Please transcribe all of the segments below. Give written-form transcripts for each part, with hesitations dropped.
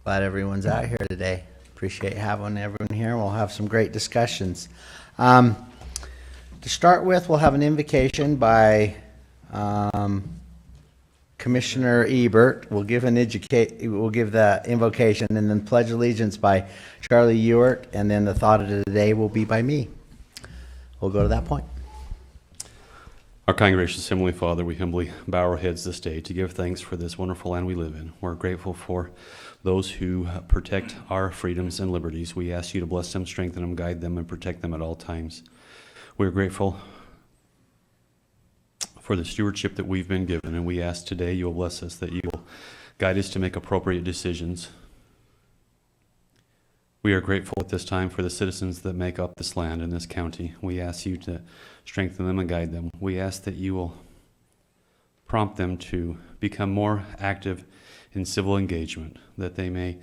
Glad everyone's out here today. Appreciate having everyone here. We'll have some great discussions. To start with, we'll have an invocation by Commissioner Ebert. We'll give the invocation, and then pledge allegiance by Charlie Ewart, and then the thought of the day will be by me. We'll go to that point. Our kind, gracious Heavenly Father, we humbly bow our heads this day to give thanks for this wonderful land we live in. We're grateful for those who protect our freedoms and liberties. We ask you to bless them, strengthen them, guide them, and protect them at all times. We're grateful for the stewardship that we've been given, and we ask today you will bless us, that you will guide us to make appropriate decisions. We are grateful at this time for the citizens that make up this land and this county. We ask you to strengthen them and guide them. We ask that you will prompt them to become more active in civil engagement, that they may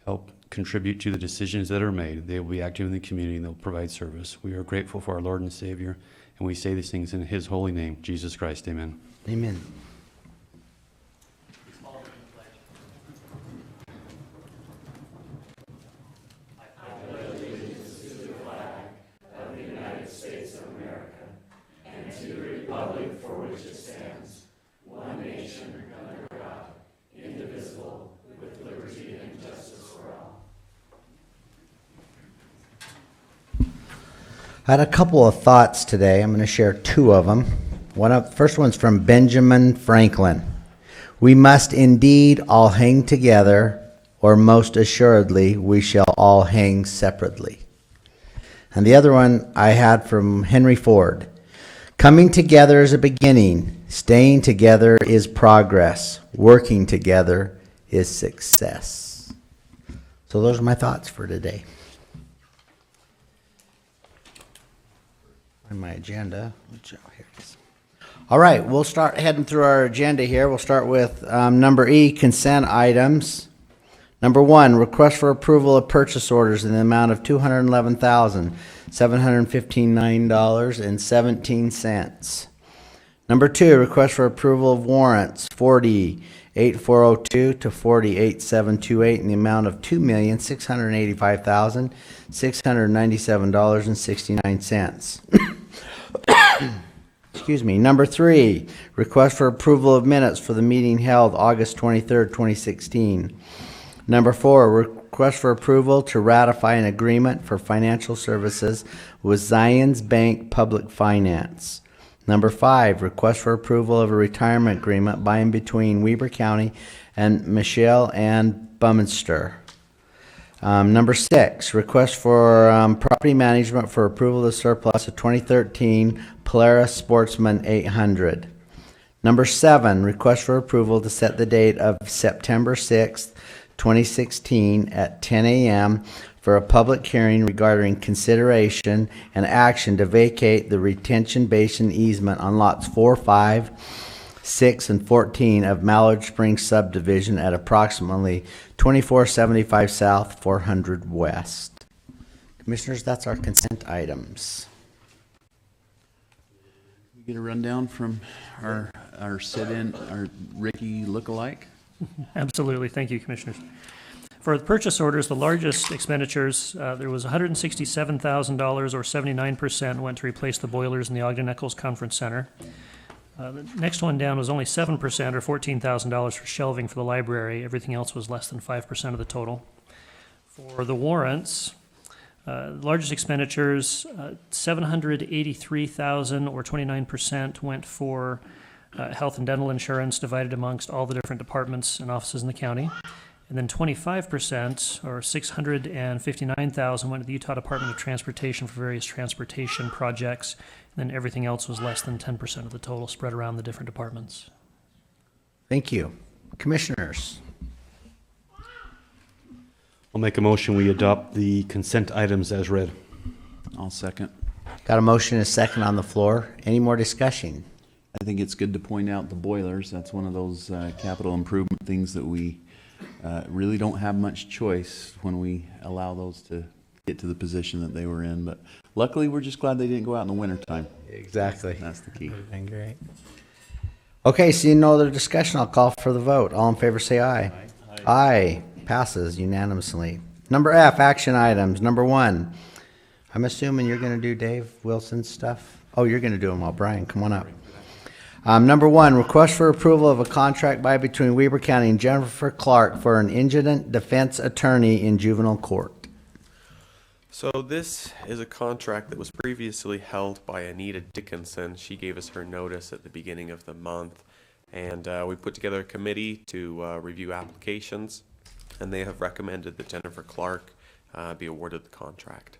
help contribute to the decisions that are made. They will be active in the community and they'll provide service. We are grateful for our Lord and Savior, and we say these things in his holy name, Jesus Christ. Amen. Amen. I had a couple of thoughts today. I'm going to share two of them. First one's from Benjamin Franklin. We must indeed all hang together, or most assuredly we shall all hang separately. And the other one I had from Henry Ford. Coming together is a beginning. Staying together is progress. Working together is success. So those are my thoughts for today. My agenda. Here it is. All right, we'll start heading through our agenda here. We'll start with number E, consent items. Number 1, request for approval of purchase orders in the amount of $211,759.17. Number 2, request for approval of warrants 40-8402 to 40-8728 in the amount of $2,685,697.69. Excuse me. Number 3, request for approval of minutes for the meeting held August 23rd, 2016. Number 4, request for approval to ratify an agreement for financial services with Zions Bank Public Finance. Number 5, request for approval of a retirement agreement by and between Weber County and Michelle Ann Buminster. Number 6, request for property management for approval of the surplus of 2013 Polaris Sportsman 800. Number 7, request for approval to set the date of September 6th, 2016 at 10 a.m. for a public hearing regarding consideration and action to vacate the retention basin easement on lots 4, 5, 6, and 14 of Mallard Springs subdivision at approximately 2475 South, 400 West. Commissioners, that's our consent items. We get a rundown from our sit-in, our Ricky lookalike. Absolutely. Thank you, Commissioners. For the purchase orders, the largest expenditures, there was $167,000 or 79% went to replace the boilers in the Ogden Eccles Conference Center. The next one down was only 7% or $14,000 for shelving for the library. Everything else was less than 5% of the total. For the warrants, the largest expenditures, $783,000 or 29% went for health and dental insurance divided amongst all the different departments and offices in the county. And then 25% or $659,000 went to the Utah Department of Transportation for various transportation projects. And then everything else was less than 10% of the total spread around the different departments. Thank you. Commissioners. I'll make a motion we adopt the consent items as read. I'll second. Got a motion and a second on the floor. Any more discussion? I think it's good to point out the boilers. That's one of those capital improvement things that we really don't have much choice when we allow those to get to the position that they were in. But luckily, we're just glad they didn't go out in the wintertime. Exactly. That's the key. Been great. Okay, seeing no other discussion, I'll call for the vote. All in favor say aye. Aye. Passes unanimously. Number F, action items. Number 1, I'm assuming you're going to do Dave Wilson's stuff? Oh, you're going to do them all. Brian, come on up. Number 1, request for approval of a contract by between Weber County and Jennifer Clark for an indigent defense attorney in juvenile court. So this is a contract that was previously held by Anita Dickinson. She gave us her notice at the beginning of the month, and we put together a committee to review applications, and they have recommended that Jennifer Clark be awarded the contract.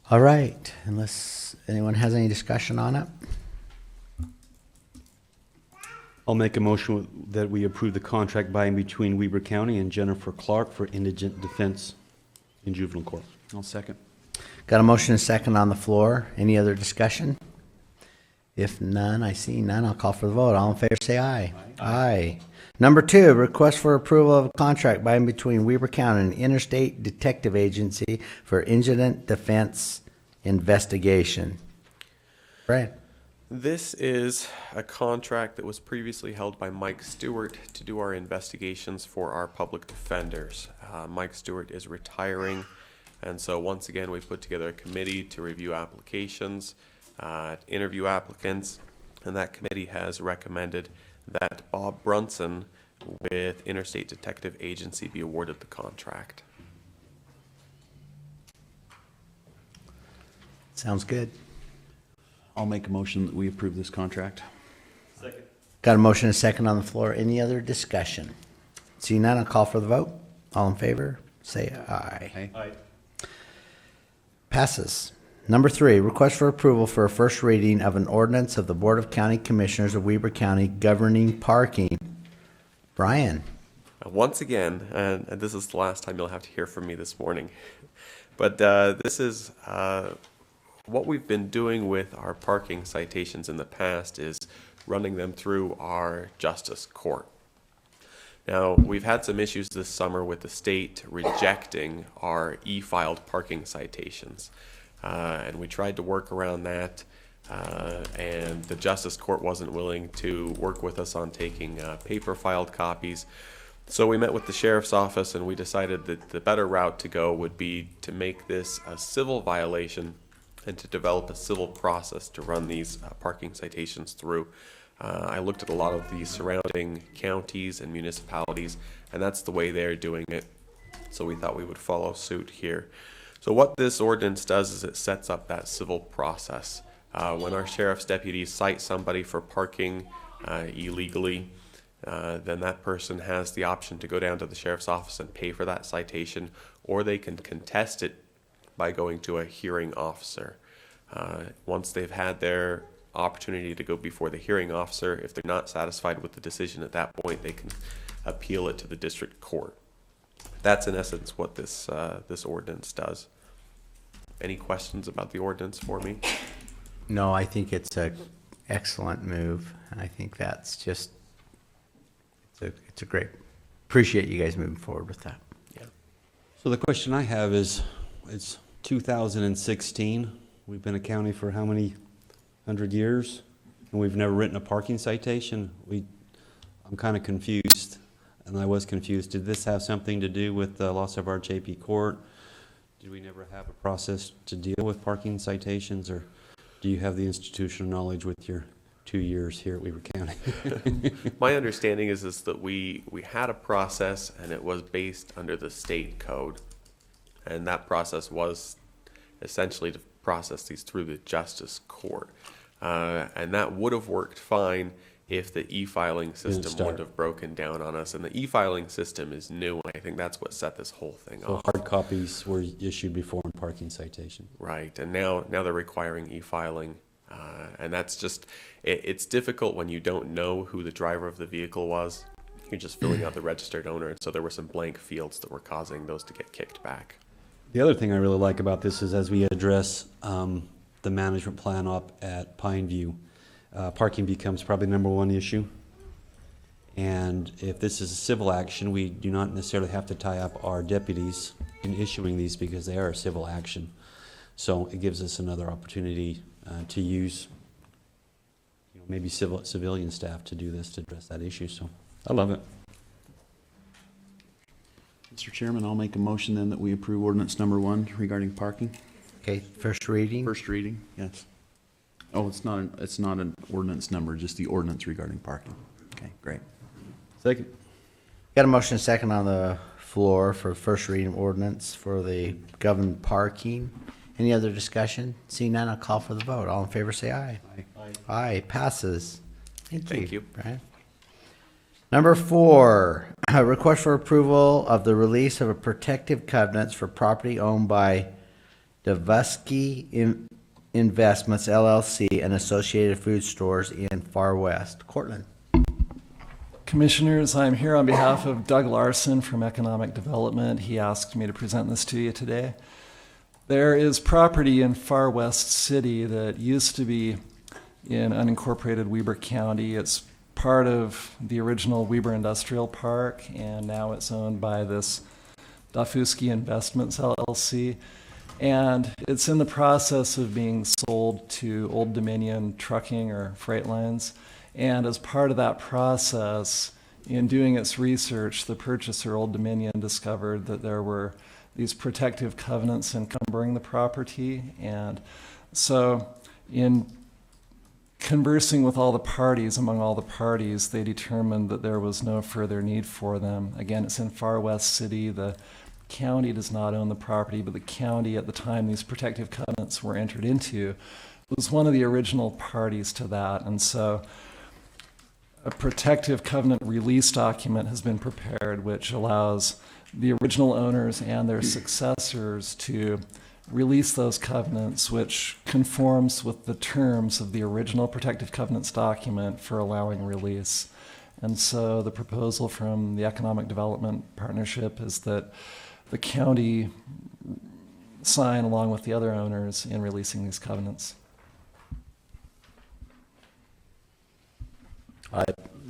All right, unless anyone has any discussion on it. I'll make a motion that we approve the contract by and between Weber County and Jennifer Clark for indigent defense in juvenile court. I'll second. Got a motion and a second on the floor. Any other discussion? If none, I see none, I'll call for the vote. All in favor, say aye. Aye. Number 2, request for approval of a contract by and between Weber County and Interstate Detective Agency for indigent defense investigation. Brian? This is a contract that was previously held by Mike Stewart to do our investigations for our public defenders. Mike Stewart is retiring, and so once again we've put together a committee to review applications, interview applicants, and that committee has recommended that Bob Brunson with Interstate Detective Agency be awarded the contract. Sounds good. I'll make a motion that we approve this contract. Got a motion and a second on the floor. Any other discussion? Seeing none, I'll call for the vote. All in favor, say aye. Aye. Passes. Number 3, request for approval for a first reading of an ordinance of the Board of County Commissioners of Weber County governing parking. Brian? Once again, and this is the last time you'll have to hear from me this morning, but this is what we've been doing with our parking citations in the past is running them through our justice court. Now, we've had some issues this summer with the state rejecting our e-filed parking citations, and we tried to work around that, and the justice court wasn't willing to work with us on taking paper-filed copies. So we met with the sheriff's office, and we decided that the better route to go would be to make this a civil violation and to develop a civil process to run these parking citations through. I looked at a lot of the surrounding counties and municipalities, and that's the way they're doing it. So we thought we would follow suit here. So what this ordinance does is it sets up that civil process. When our sheriff's deputies cite somebody for parking illegally, then that person has the option to go down to the sheriff's office and pay for that citation, or they can contest it by going to a hearing officer. Once they've had their opportunity to go before the hearing officer, if they're not satisfied with the decision at that point, they can appeal it to the district court. That's in essence what this ordinance does. Any questions about the ordinance for me? No, I think it's a excellent move. I think that's just, it's a great, appreciate you guys moving forward with that. Yeah. So the question I have is, it's 2016. We've been a county for how many 100 years? And we've never written a parking citation. I'm kind of confused, and I was confused. Did this have something to do with the loss of our JP court? Did we never have a process to deal with parking citations, or do you have the institutional knowledge with your 2 years here at Weber County? My understanding is that we had a process, and it was based under the state code. And that process was essentially to process these through the justice court. And that would have worked fine if the e-filing system start. wouldn't have broken down on us. And the e-filing system is new, and I think that's what set this whole thing So off. hard copies were issued before in parking citation. Right, and now they're requiring e-filing. And that's just, it's difficult when you don't know who the driver of the vehicle was. You're just filling out the registered owner, and so there were some blank fields that were causing those to get kicked back. The other thing I really like about this is as we address the management plan up at Pineview, parking becomes probably number one issue. And if this is a civil action, we do not necessarily have to tie up our deputies in issuing these because they are a civil action. So it gives us another opportunity to use maybe civilian staff to do this, to address that issue. So I love it. Mr. Chairman, I'll make a motion then that we approve ordinance number 1 regarding parking. Okay, first reading. First reading, yes. Oh, it's not an ordinance number, just the ordinance regarding parking. Okay, great. Second. Got a motion and second on the floor for first reading ordinance for the government parking. Any other discussion? Seeing none, I'll call for the vote. All in favor, say aye. Aye. Aye, passes. Thank you. Brian. Number 4, a request for approval of the release of a protective covenants for property owned by Davusky Investments LLC and associated food stores in Far West. Cortland. Commissioners, I'm here on behalf of Doug Larson from Economic Development. He asked me to present this to you today. There is property in Far West City that used to be in unincorporated Weber County. It's part of the original Weber Industrial Park, and now it's owned by this Dafuski Investments LLC. And it's in the process of being sold to Old Dominion Trucking or Freight Lines. And as part of that process, in doing its research, the purchaser, Old Dominion, discovered that there were these protective covenants encumbering the property. And so in conversing with all the parties, among all the parties, they determined that there was no further need for them. Again, it's in Far West City. The county does not own the property, but the county, at the time these protective covenants were entered into, was one of the original parties to that. And so a protective covenant release document has been prepared, which allows the original owners and their successors to release those covenants, which conforms with the terms of the original protective covenants document for allowing release. And so the proposal from the Economic Development Partnership is that the county sign along with the other owners in releasing these covenants.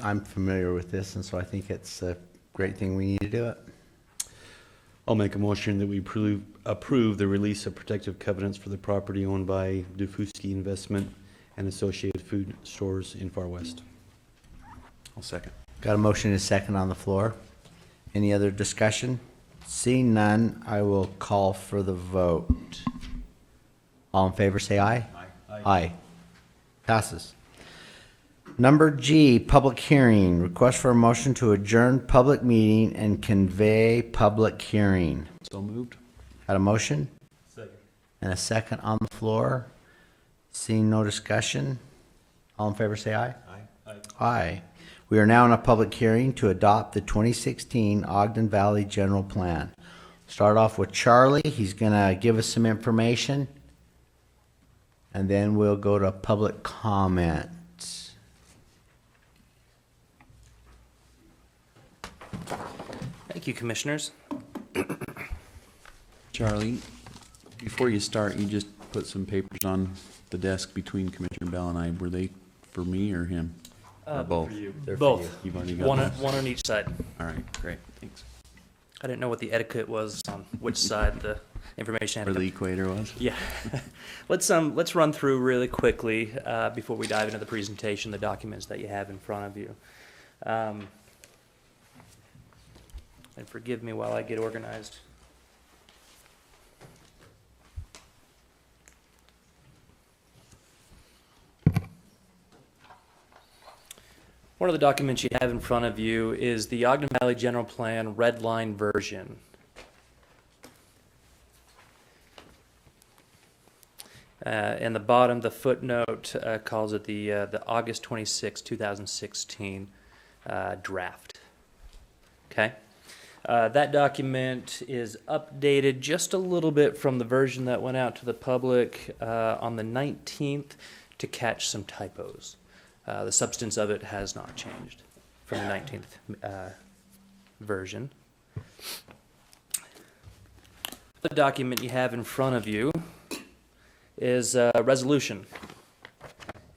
I'm familiar with this, and so I think it's a great thing we need to do it. I'll make a motion that we approve the release of protective covenants for the property owned by Dafuski Investment and associated food stores in Far West. I'll second. Got a motion and a second on the floor. Any other discussion? Seeing none, I will call for the vote. All in favor, say aye. Aye. Aye. Passes. Number G, public hearing. Request for a motion to adjourn public meeting and convey public hearing. So moved. Got a motion? Second. And a second on the floor. Seeing no discussion, all in favor say aye. Aye. Aye. We are now in a public hearing to adopt the 2016 Ogden Valley General Plan. Start off with Charlie. He's going to give us some information, and then we'll go to public comment. Thank you, Commissioners. Charlie, before you start, you just put some papers on the desk between Commissioner Bell and I. Were they for me or him? Or both? They're for Both. you. You've already got One those? on each side. All right, great, thanks. I didn't know what the etiquette was on which side the information had Where to the come. equator was? Yeah. Let's run through really quickly before we dive into the presentation, the documents that you have in front of you. And forgive me while I get organized. One of the documents you have in front of you is the Ogden Valley General Plan red line version. And the bottom, the footnote calls it the August 26, 2016 draft. Okay? That document is updated just a little bit from the version that went out to the public on the 19th to catch some typos. The substance of it has not changed from the 19th version. The document you have in front of you is a resolution.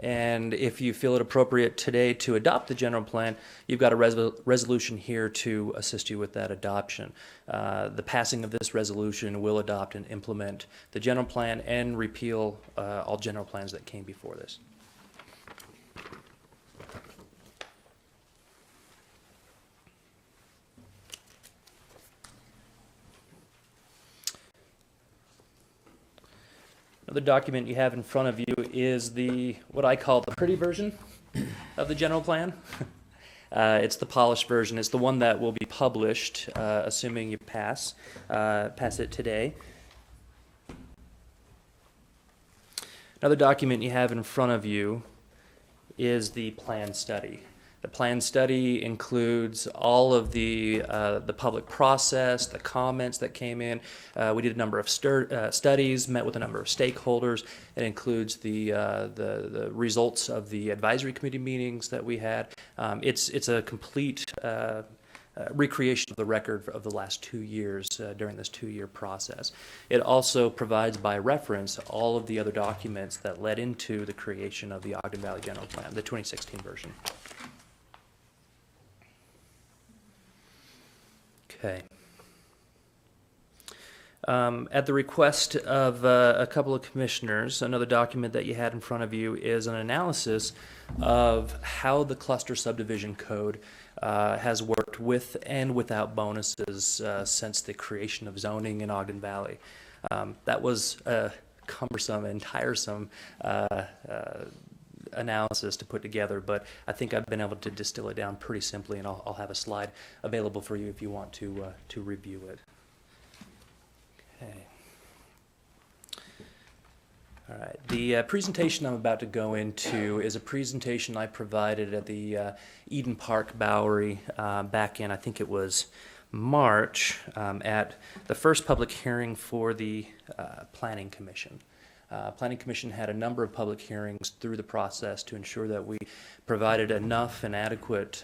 And if you feel it appropriate today to adopt the general plan, you've got a resolution here to assist you with that adoption. The passing of this resolution will adopt and implement the general plan and repeal all general plans that came before this. Another document you have in front of you is what I call the pretty version of the general plan. It's the polished version. It's the one that will be published, assuming you pass it today. Another document you have in front of you is the plan study. The plan study includes all of the public process, the comments that came in. We did a number of studies, met with a number of stakeholders. It includes the results of the advisory committee meetings that we had. It's a complete recreation of the record of the last 2 years during this 2-year process. It also provides by reference all of the other documents that led into the creation of the Ogden Valley General Plan, the 2016 version. Okay. At the request of a couple of commissioners, another document that you had in front of you is an analysis of how the cluster subdivision code has worked with and without bonuses since the creation of zoning in Ogden Valley. That was a cumbersome and tiresome analysis to put together, but I think I've been able to distill it down pretty simply, and I'll have a slide available for you if you want to review it. Okay. All right. The presentation I'm about to go into is a presentation I provided at the Eden Park Bowery back in, I think it was March, at the first public hearing for the Planning Commission. Planning Commission had a number of public hearings through the process to ensure that we provided enough and adequate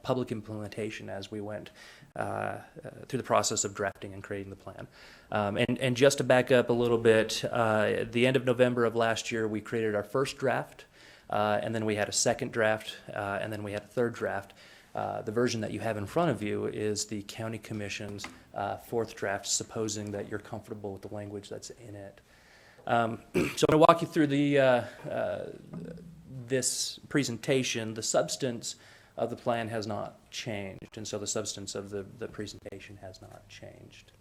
public implementation as we went through the process of drafting and creating the plan. And just to back up a little bit, at the end of November of last year, we created our first draft, and then we had a second draft, and then we had a third draft. The version that you have in front of you is the County Commission's fourth draft, supposing that you're comfortable with the language that's in it. So I'm going to walk you through this presentation. The substance of the plan has not changed, and so the substance of the presentation has not changed.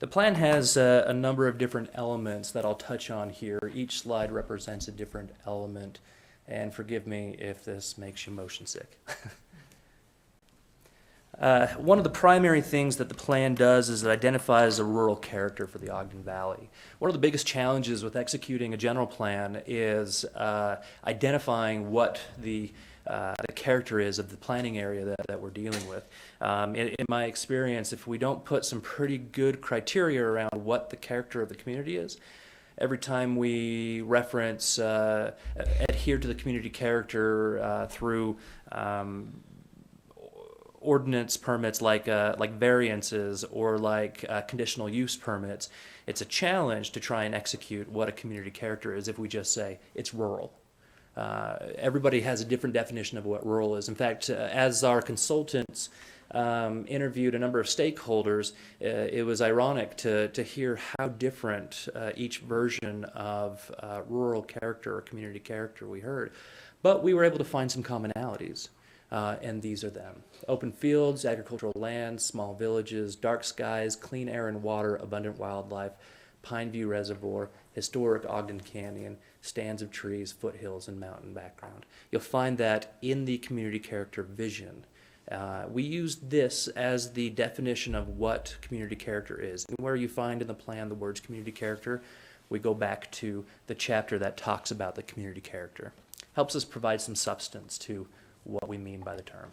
The plan has a number of different elements that I'll touch on here. Each slide represents a different element, and forgive me if this makes you motion sick. One of the primary things that the plan does is it identifies a rural character for the Ogden Valley. One of the biggest challenges with executing a general plan is identifying what the character is of the planning area that we're dealing with. In my experience, if we don't put some pretty good criteria around what the character of the community is, every time we reference, adhere to the community character through ordinance permits like variances or like conditional use permits, it's a challenge to try and execute what a community character is if we just say it's rural. Everybody has a different definition of what rural is. In fact, as our consultants interviewed a number of stakeholders, it was ironic to hear how different each version of rural character or community character we heard. But we were able to find some commonalities. And these are them: open fields, agricultural lands, small villages, dark skies, clean air and water, abundant wildlife, Pine View Reservoir, historic Ogden Canyon, stands of trees, foothills, and mountain background. You'll find that in the community character vision. We used this as the definition of what community character is. And where you find in the plan the words community character, we go back to the chapter that talks about the community character. Helps us provide some substance to what we mean by the term.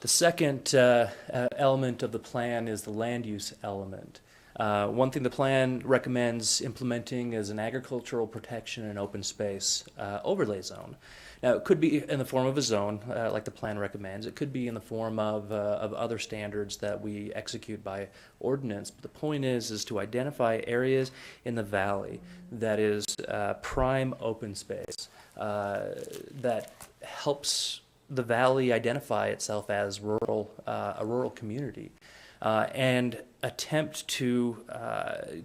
The second element of the plan is the land use element. One thing the plan recommends implementing is an agricultural protection and open space overlay zone. Now, it could be in the form of a zone, like the plan recommends. It could be in the form of other standards that we execute by ordinance. But the point is to identify areas in the valley that is prime open space that helps the valley identify itself as rural, a rural community. and attempt to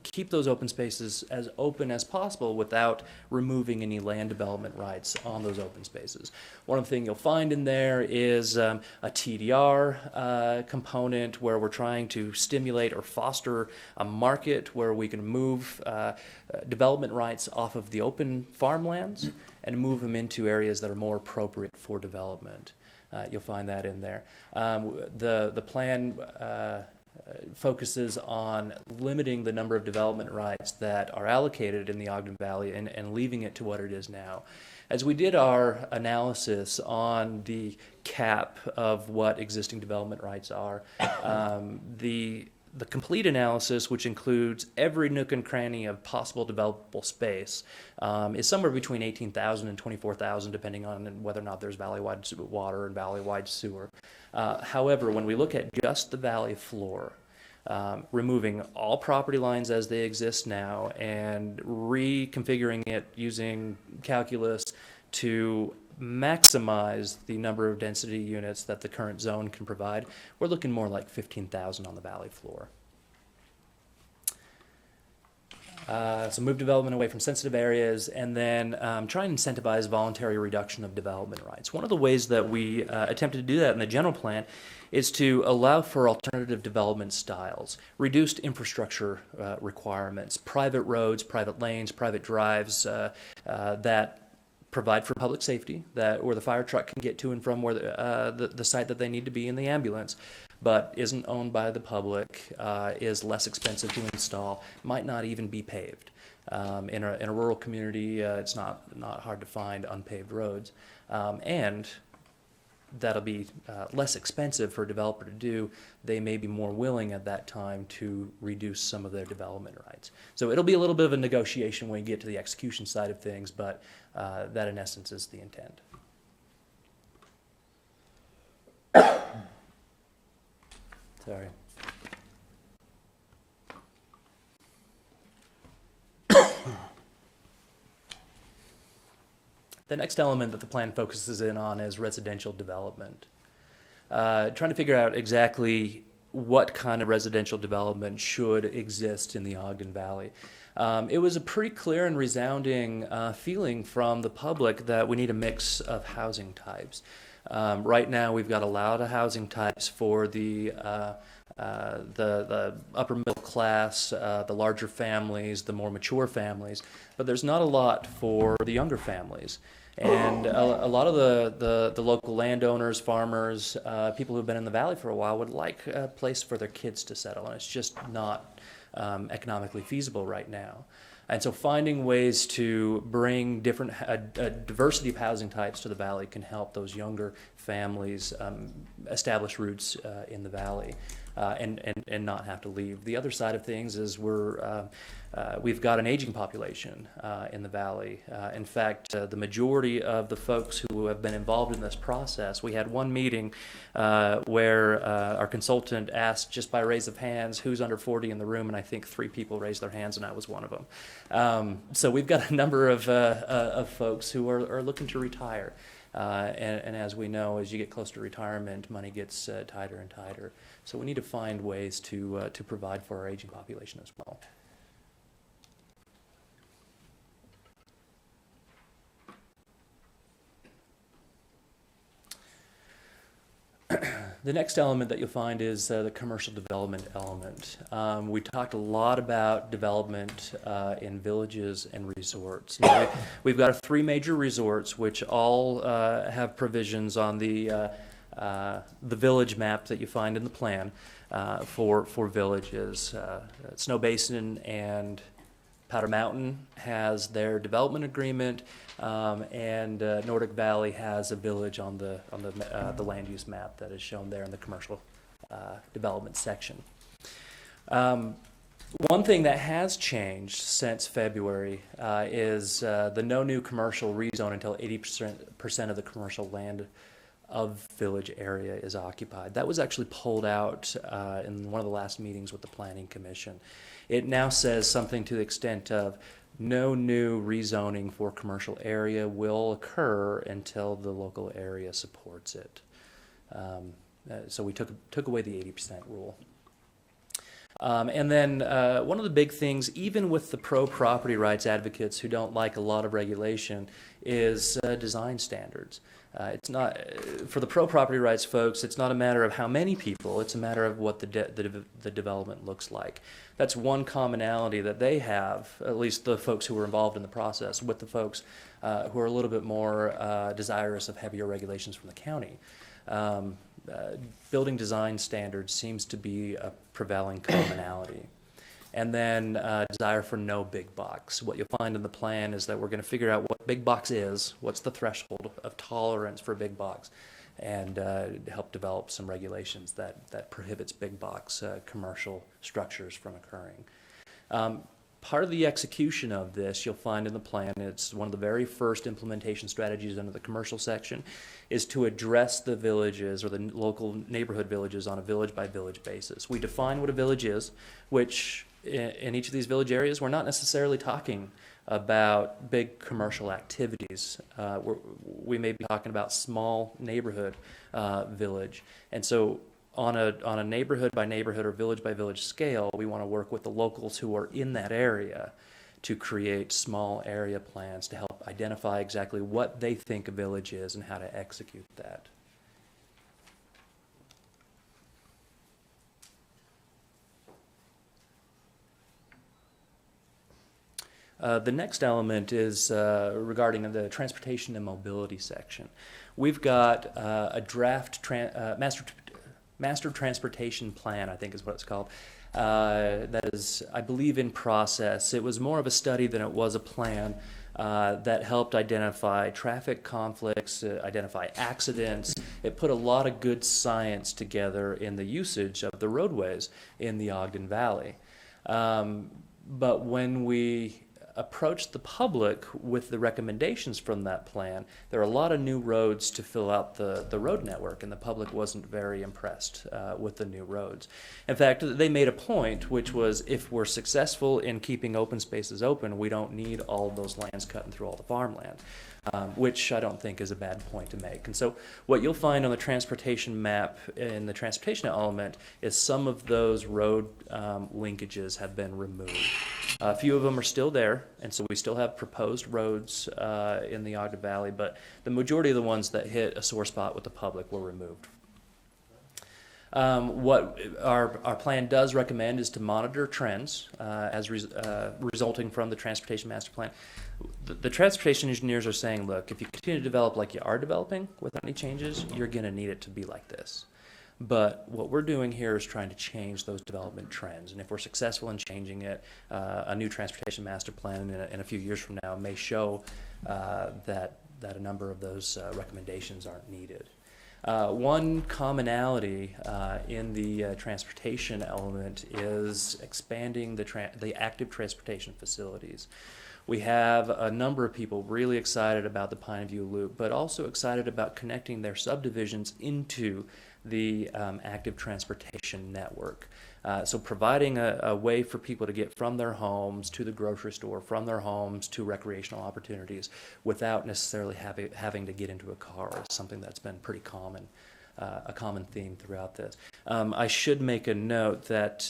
keep those open spaces as open as possible without removing any land development rights on those open spaces. One of the things you'll find in there is a TDR component where we're trying to stimulate or foster a market where we can move development rights off of the open farmlands and move them into areas that are more appropriate for development. You'll find that in there. The plan focuses on limiting the number of development rights that are allocated in the Ogden Valley and leaving it to what it is now. As we did our analysis on the cap of what existing development rights are, the complete analysis, which includes every nook and cranny of possible developable space, is somewhere between 18,000 and 24,000, depending on whether or not there's valley-wide water and valley-wide sewer. However, when we look at just the valley floor, removing all property lines as they exist now and reconfiguring it using calculus to maximize the number of density units that the current zone can provide, we're looking more like 15,000 on the valley floor. So move development away from sensitive areas, and then try and incentivize voluntary reduction of development rights. One of the ways that we attempted to do that in the general plan is to allow for alternative development styles, reduced infrastructure requirements, private roads, private lanes, private drives that provide for public safety, that where the fire truck can get to and from where the site that they need to be in the ambulance, but isn't owned by the public, is less expensive to install, might not even be paved. In a rural community, it's not hard to find unpaved roads, and that'll be less expensive for a developer to do. They may be more willing at that time to reduce some of their development rights. So it'll be a little bit of a negotiation when you get to the execution side of things, but that in essence is the intent. Sorry. The next element that the plan focuses in on is residential development. Trying to figure out exactly what kind of residential development should exist in the Ogden Valley. It was a pretty clear and resounding feeling from the public that we need a mix of housing types. Right now, we've got a lot of housing types for the upper middle class, the larger families, the more mature families, but there's not a lot for the younger families. And a lot of the local landowners, farmers, people who've been in the valley for a while would like a place for their kids to settle, and it's just not economically feasible right now. And so finding ways to bring different a diversity of housing types to the valley can help those younger families establish roots in the valley and not have to leave. The other side of things is we've got an aging population in the valley. In fact, the majority of the folks who have been involved in this process, we had one meeting where our consultant asked just by raise of hands who's under 40 in the room, and I think 3 people raised their hands, and I was one of them. So we've got a number of folks who are looking to retire. And as we know, as you get close to retirement, money gets tighter and tighter. So we need to find ways to provide for our aging population as well. The next element that you'll find is the commercial development element. We talked a lot about development in villages and resorts. Now, we've got 3 major resorts, which all have provisions on the village map that you find in the plan for villages. Snow Basin and Powder Mountain has their development agreement, and Nordic Valley has a village on the land use map that is shown there in the commercial development section. One thing that has changed since February is the no new commercial rezone until 80% of the commercial land of village area is occupied. That was actually pulled out in one of the last meetings with the Planning Commission. It now says something to the extent of no new rezoning for commercial area will occur until the local area supports it. So we took away the 80% rule. And then one of the big things, even with the pro-property rights advocates who don't like a lot of regulation, is design standards. It's not, for the pro-property rights folks, it's not a matter of how many people, it's a matter of what the development looks like. That's one commonality that they have, at least the folks who were involved in the process, with the folks who are a little bit more desirous of heavier regulations from the county. Building design standards seems to be a prevailing commonality. And then desire for no big box. What you'll find in the plan is that we're going to figure out what big box is, what's the threshold of tolerance for big box, and help develop some regulations that prohibits big box commercial structures from occurring. Part of the execution of this, you'll find in the plan, it's one of the very first implementation strategies under the commercial section, is to address the villages or the local neighborhood villages on a village by village basis. We define what a village is, which in each of these village areas, we're not necessarily talking about big commercial activities. We may be talking about small neighborhood village. And so on a neighborhood by neighborhood or village by village scale, we want to work with the locals who are in that area to create small area plans to help identify exactly what they think a village is and how to execute that. The next element is regarding the transportation and mobility section. We've got a draft master transportation plan, I think is what it's called, that is, I believe, in process. It was more of a study than it was a plan that helped identify traffic conflicts, identify accidents. It put a lot of good science together in the usage of the roadways in the Ogden Valley. But when we approached the public with the recommendations from that plan, there are a lot of new roads to fill out the road network, and the public wasn't very impressed with the new roads. In fact, they made a point, which was if we're successful in keeping open spaces open, we don't need all of those lands cutting through all the farmland, which I don't think is a bad point to make. And so what you'll find on the transportation map in the transportation element is some of those road linkages have been removed. A few of them are still there, and so we still have proposed roads in the Ogden Valley, but the majority of the ones that hit a sore spot with the public were removed. What our plan does recommend is to monitor trends resulting from the Transportation Master Plan. The transportation engineers are saying, look, if you continue to develop like you are developing without any changes, you're going to need it to be like this. But what we're doing here is trying to change those development trends. And if we're successful in changing it, a new transportation master plan in a few years from now may show that a number of those recommendations aren't needed. One commonality in the transportation element is expanding the active transportation facilities. We have a number of people really excited about the Pineview Loop, but also excited about connecting their subdivisions into the active transportation network. So providing a way for people to get from their homes to the grocery store, from their homes to recreational opportunities without necessarily having to get into a car is something that's been pretty common. A common theme throughout this. I should make a note that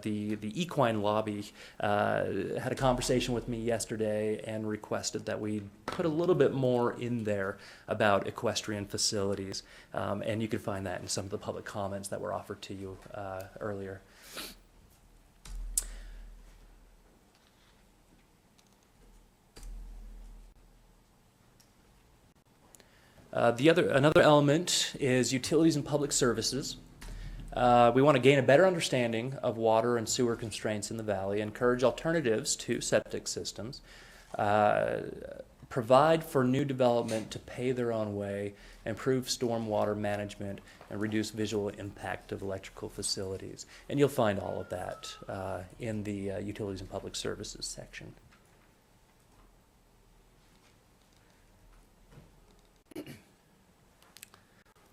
the equine lobby had a conversation with me yesterday and requested that we put a little bit more in there about equestrian facilities, and you can find that in some of the public comments that were offered to you earlier. Another element is utilities and public services. We want to gain a better understanding of water and sewer constraints in the valley, encourage alternatives to septic systems, provide for new development to pay their own way, improve stormwater management, and reduce visual impact of electrical facilities. And you'll find all of that in the utilities and public services section.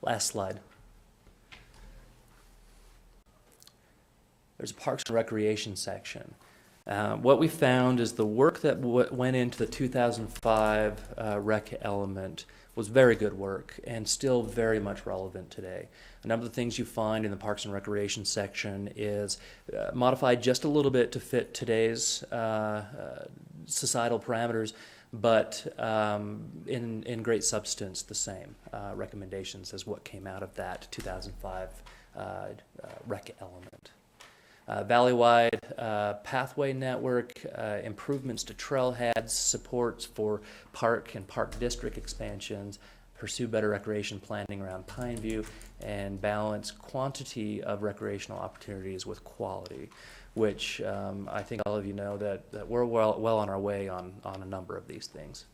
Last slide. There's a Parks and Recreation section. What we found is the work that went into the 2005 rec element was very good work and still very much relevant today. A number of the things you find in the Parks and Recreation section is modified just a little bit to fit today's societal parameters, but in great substance the same recommendations as what came out of that 2005 rec element. Valley-wide pathway network, improvements to trailheads, supports for park and park district expansions, pursue better recreation planning around Pineview, and balance quantity of recreational opportunities with quality, which I think all of you know that we're well on our way on a number of these things.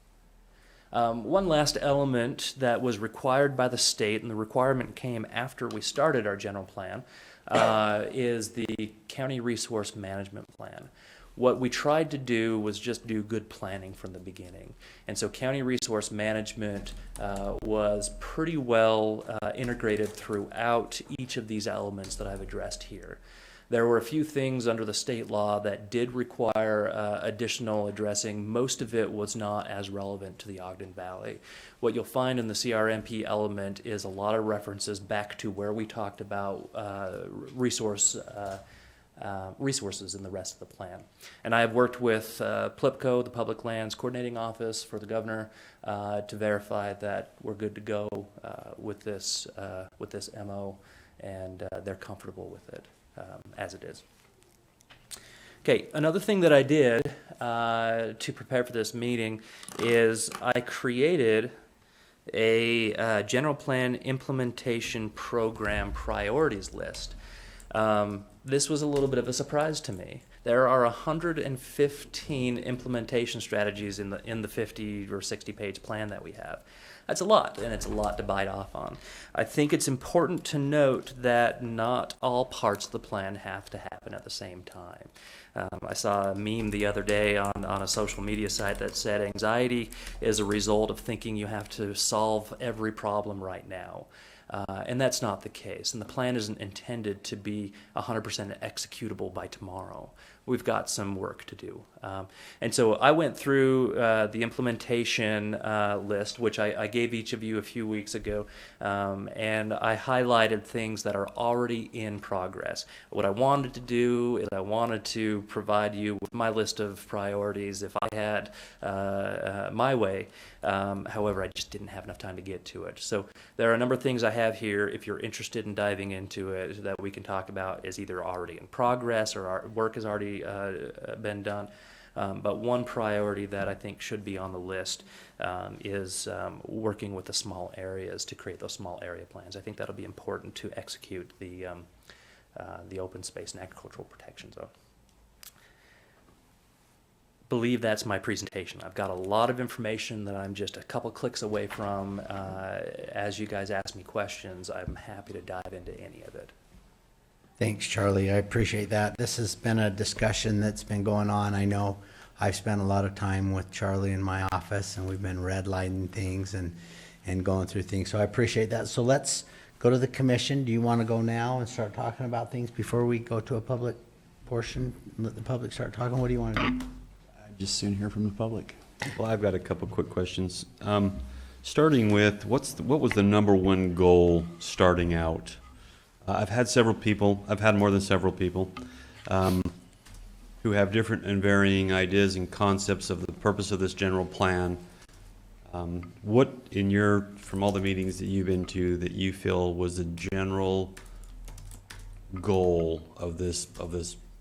One last element that was required by the state, and the requirement came after we started our general plan, is the County Resource Management Plan. What we tried to do was just do good planning from the beginning. And so County Resource Management was pretty well integrated throughout each of these elements that I've addressed here. There were a few things under the state law that did require additional addressing. Most of it was not as relevant to the Ogden Valley. What you'll find in the CRMP element is a lot of references back to where we talked about resources in the rest of the plan. And I have worked with PLIPCO, the Public Lands Coordinating Office for the governor, to verify that we're good to go with this MO, and they're comfortable with it. As it is. Okay, another thing that I did to prepare for this meeting is I created a general plan implementation program priorities list. This was a little bit of a surprise to me. There are 115 implementation strategies in the 50 or 60 page plan that we have. That's a lot, and it's a lot to bite off on. I think it's important to note that not all parts of the plan have to happen at the same time. I saw a meme the other day on a social media site that said anxiety is a result of thinking you have to solve every problem right now. And that's not the case. And the plan isn't intended to be 100% executable by tomorrow. We've got some work to do. And so I went through the implementation list, which I gave each of you a few weeks ago, and I highlighted things that are already in progress. What I wanted to do is I wanted to provide you with my list of priorities if I had my way. However, I just didn't have enough time to get to it. So there are a number of things I have here, if you're interested in diving into it, that we can talk about is either already in progress or our work has already been done. But one priority that I think should be on the list is working with the small areas to create those small area plans. I think that'll be important to execute the open space and agricultural protection zone. Believe that's my presentation. I've got a lot of information that I'm just a couple clicks away from. As you guys ask me questions, I'm happy to dive into any of it. Thanks, Charlie. I appreciate that. This has been a discussion that's been going on. I know I've spent a lot of time with Charlie in my office, and we've been redlining things and going through things. So I appreciate that. So let's go to the commission. Do you want to go now and start talking about things before we go to a public portion? Let the public start talking. What do you want to do? I'd just soon hear from the public. Well, I've got a couple quick questions. Starting with, what was the number one goal starting out? I've had more than several people who have different and varying ideas and concepts of the purpose of this general plan. What from all the meetings that you've been to, that you feel was the general goal of this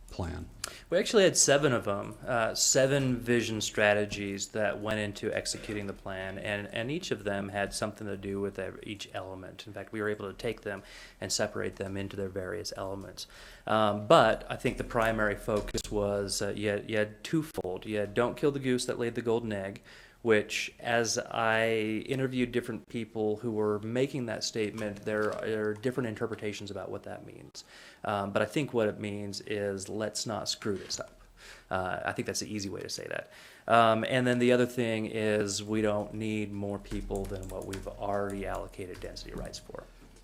plan? We actually had 7 of them, 7 vision strategies that went into executing the plan, and each of them had something to do with each element. In fact, we were able to take them and separate them into their various elements. But I think the primary focus was you had twofold. You had don't kill the goose that laid the golden egg, which, as I interviewed different people who were making that statement, there are different interpretations about what that means. But I think what it means is let's not screw this up. I think that's the easy way to say that. And then the other thing is we don't need more people than what we've already allocated density rights for.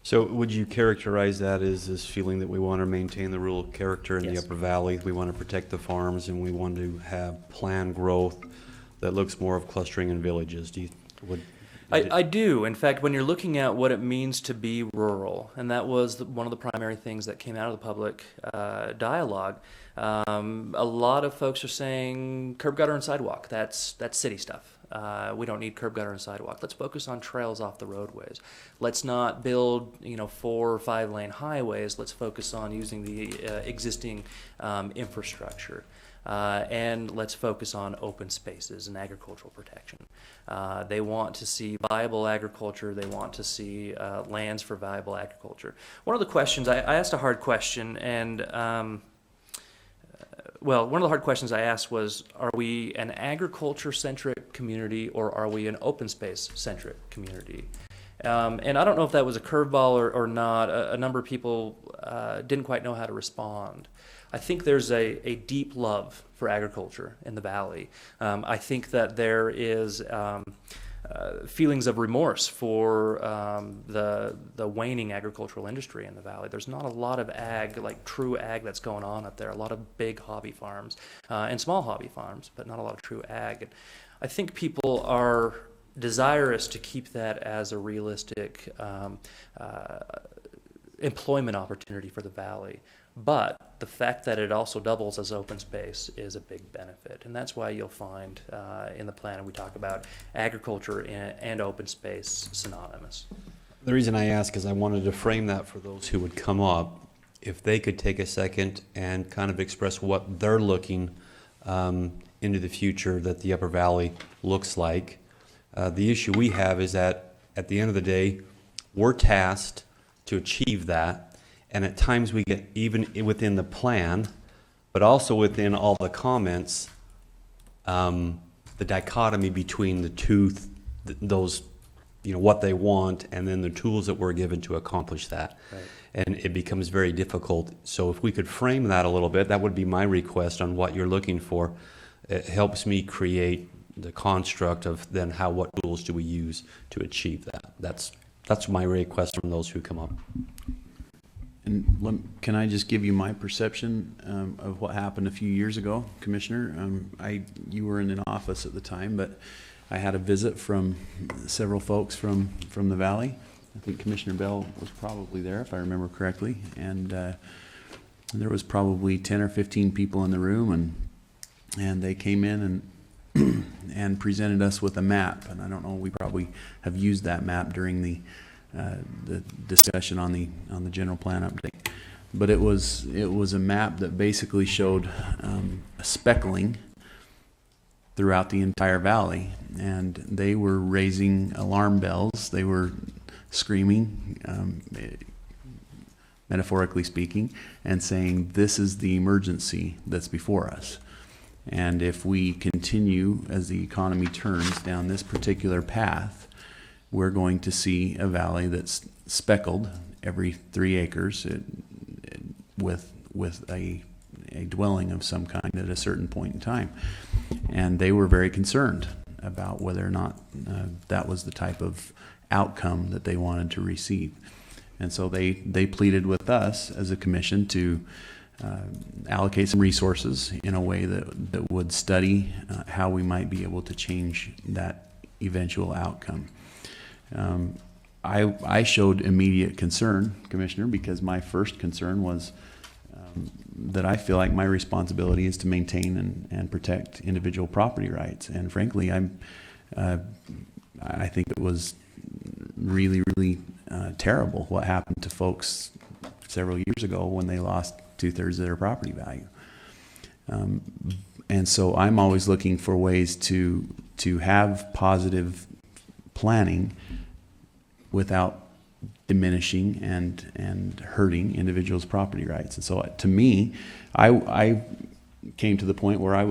So would you characterize that as this feeling that we want to maintain the rural character in the Yes. Upper Valley? We want to protect the farms and we want to have planned growth that looks more of clustering in villages? Do you, would? I do. In fact, when you're looking at what it means to be rural, and that was one of the primary things that came out of the public dialogue, a lot of folks are saying curb, gutter, and sidewalk. That's city stuff. We don't need curb, gutter, and sidewalk. Let's focus on trails off the roadways. Let's not build 4 or 5 lane highways. Let's focus on using the existing infrastructure. And let's focus on open spaces and agricultural protection. They want to see viable agriculture. They want to see lands for viable agriculture. One of the questions, I asked a hard question, and one of the hard questions I asked was, are we an agriculture-centric community or are we an open space-centric community? And I don't know if that was a curveball or not. A number of people didn't quite know how to respond. I think there's a deep love for agriculture in the Valley. I think that there is feelings of remorse for the waning agricultural industry in the Valley. There's not a lot of ag, like true ag, that's going on up there. A lot of big hobby farms and small hobby farms, but not a lot of true ag. And I think people are desirous to keep that as a realistic employment opportunity for the Valley. But the fact that it also doubles as open space is a big benefit. And that's why you'll find in the plan we talk about agriculture and open space synonymous. The reason I ask is I wanted to frame that for those who would come up, if they could take a second and kind of express what they're looking into the future that the Upper Valley looks like. The issue we have is that at the end of the day, we're tasked to achieve that. And at times we get, even within the plan, but also within all the comments, the dichotomy between the two, those, what they want, and then the tools that we're given to accomplish that. Right. And it becomes very difficult. So if we could frame that a little bit, that would be my request on what you're looking for. It helps me create the construct of then what tools do we use to achieve that. That's my request from those who come up. And can I just give you my perception of what happened a few years ago, Commissioner? You were in an office at the time, but I had a visit from several folks from the Valley. I think Commissioner Bell was probably there, if I remember correctly. And there was probably 10 or 15 people in the room, and they came in and presented us with a map. And I don't know, we probably have used that map during the discussion on the general plan update, but it was a map that basically showed a speckling throughout the entire valley, and they were raising alarm bells. They were screaming, metaphorically speaking, and saying, "This is the emergency that's before us." And if we continue as the economy turns down this particular path, we're going to see a valley that's speckled every 3 acres with a dwelling of some kind at a certain point in time. And they were very concerned about whether or not that was the type of outcome that they wanted to receive. And so they pleaded with us as a commission to allocate some resources in a way that would study how we might be able to change that eventual outcome. I showed immediate concern, Commissioner, because my first concern was that I feel like my responsibility is to maintain and protect individual property rights. And frankly, I think it was really, really terrible what happened to folks several years ago when they lost 2/3 of their property value. And so I'm always looking for ways to have positive planning without diminishing and hurting individuals' property rights. And so to me, I came to the point where I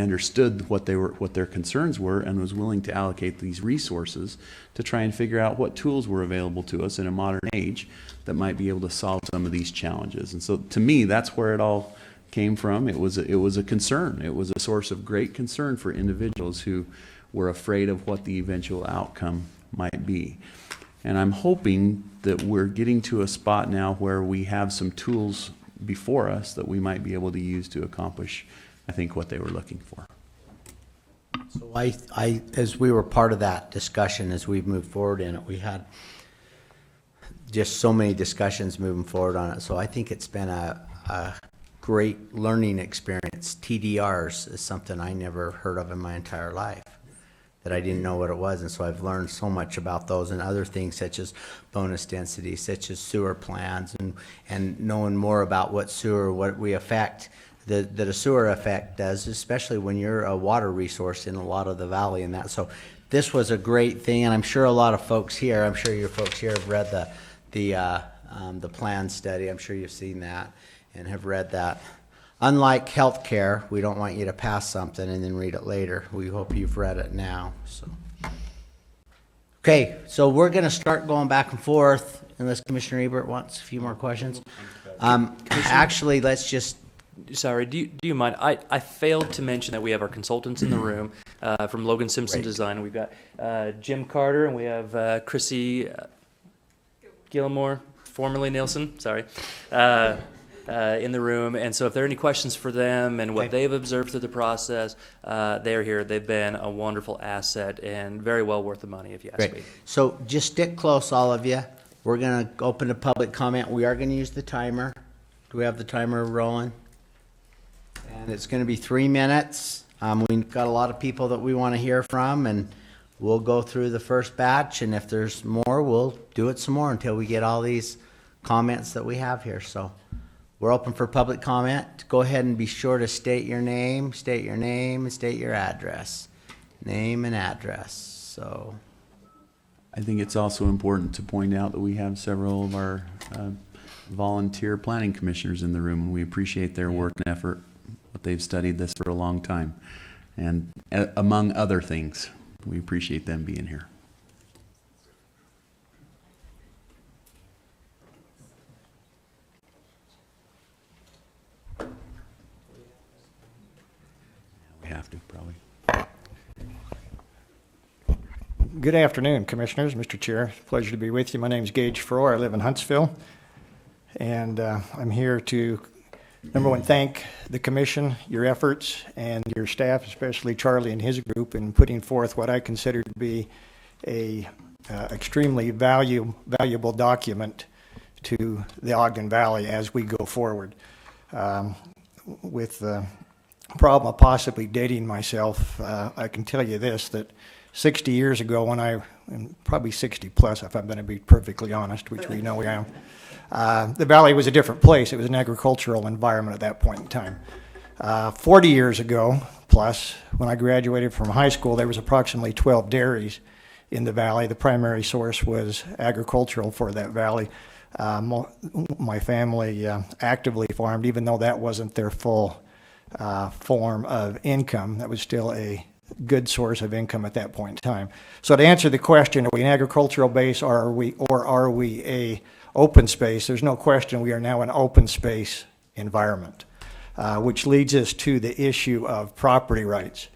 understood what their concerns were, and was willing to allocate these resources to try and figure out what tools were available to us in a modern age that might be able to solve some of these challenges. And so to me, that's where it all came from. It was a concern. It was a source of great concern for individuals who were afraid of what the eventual outcome might be. And I'm hoping that we're getting to a spot now where we have some tools before us that we might be able to use to accomplish, I think, what they were looking for. So as we were part of that discussion, as we've moved forward in it, we had just so many discussions moving forward on it. So I think it's been a great learning experience. TDRs is something I never heard of in my entire life, that I didn't know what it was. And so I've learned so much about those and other things such as bonus density, such as sewer plans, and knowing more about what we affect, that a sewer effect does, especially when you're a water resource in a lot of the valley and that. So this was a great thing, and I'm sure a lot of folks here, I'm sure your folks here have read the plan study. I'm sure you've seen that and have read that. Unlike healthcare, we don't want you to pass something and then read it later. We hope you've read it now. So, okay, so we're going to start going back and forth unless Commissioner Ebert wants a few more questions. Actually, let's just. Sorry, do you mind? I failed to mention that we have our consultants in the room from Logan Simpson Great. Design. We've got Jim Carter and we have Chrissy Gilmore, formerly Nielsen, sorry, in the room. And so if there are any questions for them and what Okay. they've observed through the process, they're here. They've been a wonderful asset and very well worth the money, if you ask Great. me. So just stick close, all of you. We're going to open to public comment. We are going to use the timer. Do we have the timer rolling? And it's going to be 3 minutes. We've got a lot of people that we want to hear from, and we'll go through the first batch, and if there's more, we'll do it some more until we get all these comments that we have here. So we're open for public comment. Go ahead and be sure to state your name, and state your address. Name and address. So, I think it's also important to point out that we have several of our volunteer planning commissioners in the room, and we appreciate their work and effort. But they've studied this for a long time, and among other things, we appreciate them being here. We have to, probably. Good afternoon, Commissioners, Mr. Chair. Pleasure to be with you. My name is Gage Farrar. I live in Huntsville, and I'm here to, number one, thank the Commission, your efforts, and your staff, especially Charlie and his group, in putting forth what I consider to be a extremely valuable document to the Ogden Valley as we go forward. With the problem of possibly dating myself, I can tell you this, that 60 years ago and probably 60 plus if I'm going to be perfectly honest, which we know we am, the valley was a different place. It was an agricultural environment at that point in time. 40 years ago plus, when I graduated from high school, there was approximately 12 dairies in the valley. The primary source was agricultural for that valley. My family actively farmed, even though that wasn't their full form of income. That was still a good source of income at that point in time. So to answer the question, are we an agricultural base or are we a open space? There's no question we are now an open space environment, which leads us to the issue of property rights.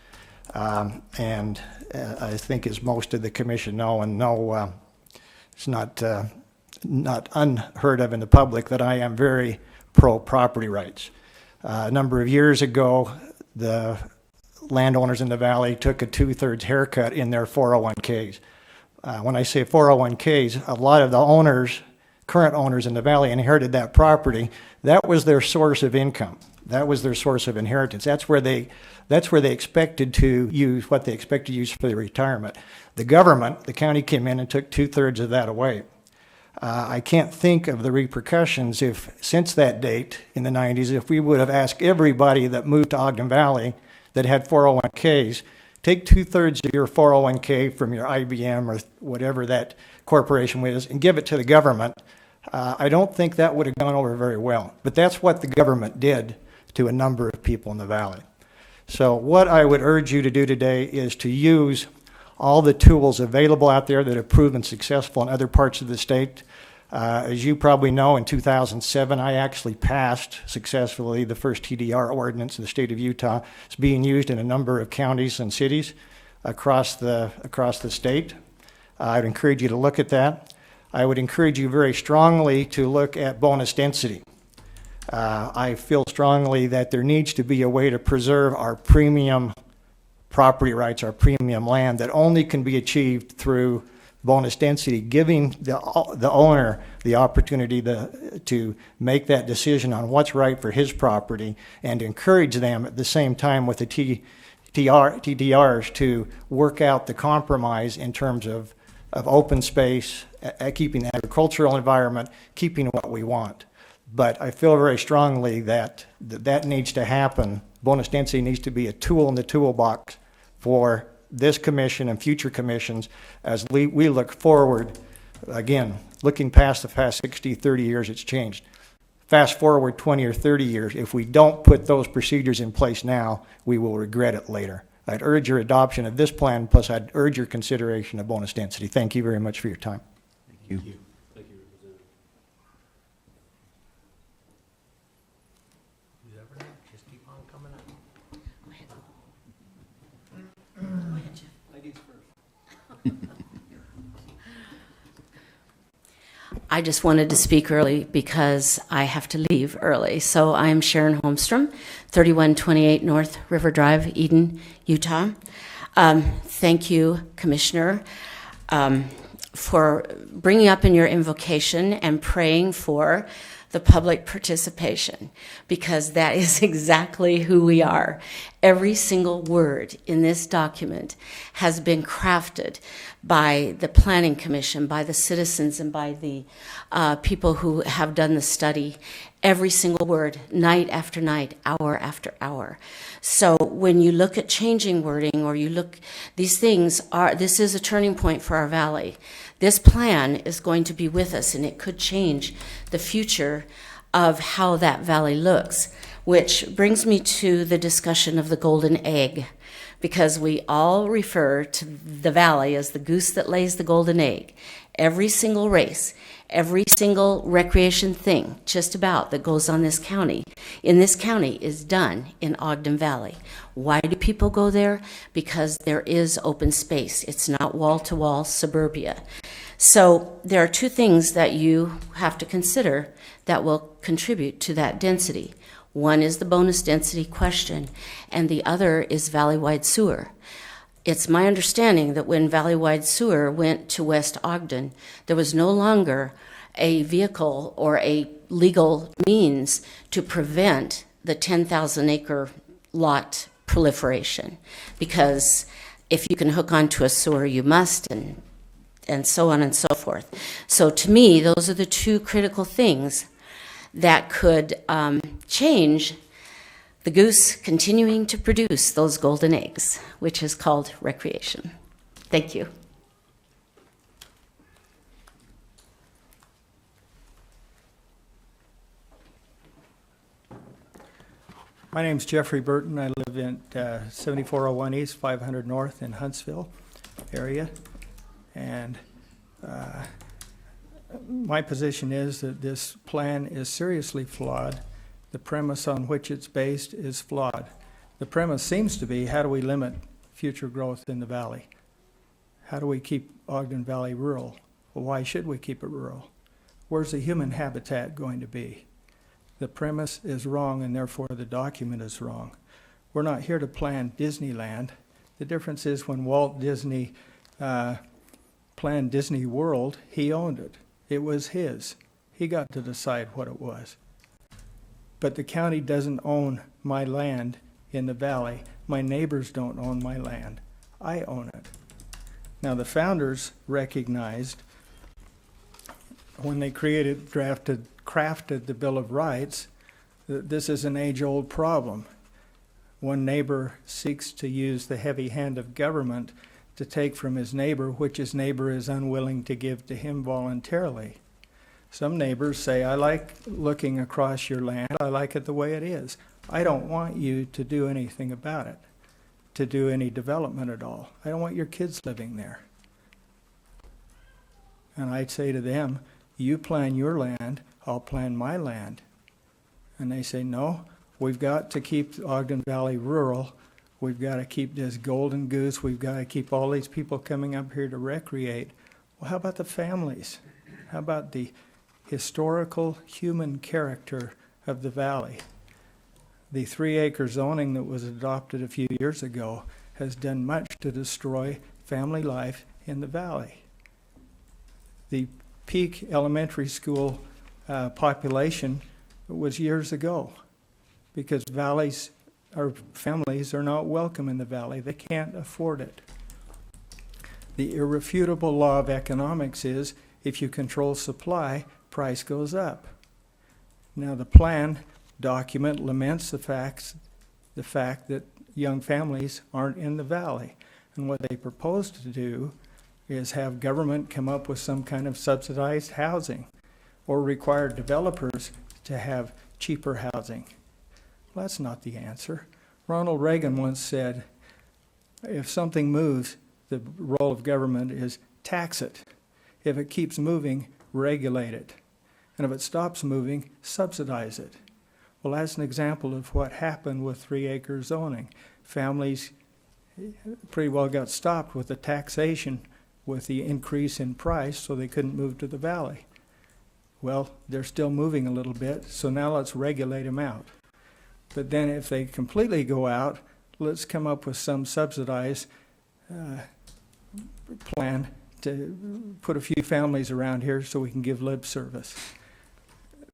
And I think, as most of the Commission know, and know it's not unheard of in the public, that I am very pro-property rights. A number of years ago, the landowners in the valley took a 2/3 haircut in their 401ks. When I say 401ks, a lot of the current owners in the valley inherited that property. That was their source of income. That was their source of inheritance. That's where they expected to use what they expected to use for their retirement. The government, the county, came in and took 2/3 of that away. I can't think of the repercussions if, since that date in the 90s, if we would have asked everybody that moved to Ogden Valley that had 401ks, take 2/3 of your 401k from your IBM or whatever that corporation was and give it to the government. I don't think that would have gone over very well. But that's what the government did to a number of people in the valley. So what I would urge you to do today is to use all the tools available out there that have proven successful in other parts of the state. As you probably know, in 2007, I actually passed successfully the first TDR ordinance in the state of Utah. It's being used in a number of counties and cities across the state. I'd encourage you to look at that. I would encourage you very strongly to look at bonus density. I feel strongly that there needs to be a way to preserve our premium property rights, our premium land that only can be achieved through bonus density, giving the owner the opportunity to make that decision on what's right for his property, and encourage them at the same time with the TDRs to work out the compromise in terms of open space, keeping the agricultural environment, keeping what we want. But I feel very strongly that that needs to happen. Bonus density needs to be a tool in the toolbox for this commission and future commissions as we look forward. Again, looking past the past 60, 30 years, it's changed. Fast forward 20 or 30 years, if we don't put those procedures in place now, we will regret it later. I'd urge your adoption of this plan, plus I'd urge your consideration of bonus density. Thank you very much for your time. Thank you. I just wanted to speak early because I have to leave early. So I'm Sharon Holmstrom, 3128 North River Drive, Eden, Utah. Thank you, Commissioner, for bringing up in your invocation and praying for the public participation, because that is exactly who we are. Every single word in this document has been crafted by the Planning Commission, by the citizens, and by the people who have done the study. Every single word, night after night, hour after hour. So when you look at changing wording, or you look, these things are, this is a turning point for our valley. This plan is going to be with us, and it could change the future of how that valley looks, which brings me to the discussion of the golden egg, because we all refer to the valley as the goose that lays the golden egg. Every single race, every single recreation thing just about that goes on this county, in this county, is done in Ogden Valley. Why do people go there? Because there is open space. It's not wall-to-wall suburbia. So there are two things that you have to consider that will contribute to that density. One is the bonus density question, and the other is valley-wide sewer. It's my understanding that when valley-wide sewer went to West Ogden, there was no longer a vehicle or a legal means to prevent the 10,000-acre lot proliferation, because if you can hook onto a sewer, you must, and so on and so forth. So to me, those are the two critical things that could change the goose continuing to produce those golden eggs, which is called recreation. Thank you. My name's Jeffrey Burton. I live in 7401 East, 500 North in Huntsville area. And my position is that this plan is seriously flawed. The premise on which it's based is flawed. The premise seems to be, how do we limit future growth in the valley? How do we keep Ogden Valley rural? Well, why should we keep it rural? Where's the human habitat going to be? The premise is wrong, and therefore the document is wrong. We're not here to plan Disneyland. The difference is when Walt Disney planned Disney World, he owned it. It was his. He got to decide what it was. But the county doesn't own my land in the valley. My neighbors don't own my land. I own it. Now, the founders recognized when they crafted the Bill of Rights that this is an age-old problem. One neighbor seeks to use the heavy hand of government to take from his neighbor, which his neighbor is unwilling to give to him voluntarily. Some neighbors say, I like looking across your land. I like it the way it is. I don't want you to do anything about it, to do any development at all. I don't want your kids living there. And I'd say to them, you plan your land, I'll plan my land. And they say, no, we've got to keep Ogden Valley rural. We've got to keep this golden goose. We've got to keep all these people coming up here to recreate. Well, how about the families? How about the historical human character of the valley? The 3-acre zoning that was adopted a few years ago has done much to destroy family life in the valley. The peak elementary school population was years ago, because valleys or families are not welcome in the valley. They can't afford it. The irrefutable law of economics is if you control supply, price goes up. Now the plan document laments the fact that young families aren't in the valley. And what they propose to do is have government come up with some kind of subsidized housing or require developers to have cheaper housing. Well, that's not the answer. Ronald Reagan once said, if something moves, the role of government is tax it. If it keeps moving, regulate it. And if it stops moving, subsidize it. Well, that's an example of what happened with 3-acre zoning. Families pretty well got stopped with the taxation with the increase in price, so they couldn't move to the valley. Well, they're still moving a little bit, so now let's regulate them out. But then if they completely go out, let's come up with some subsidized plan to put a few families around here so we can give lip service.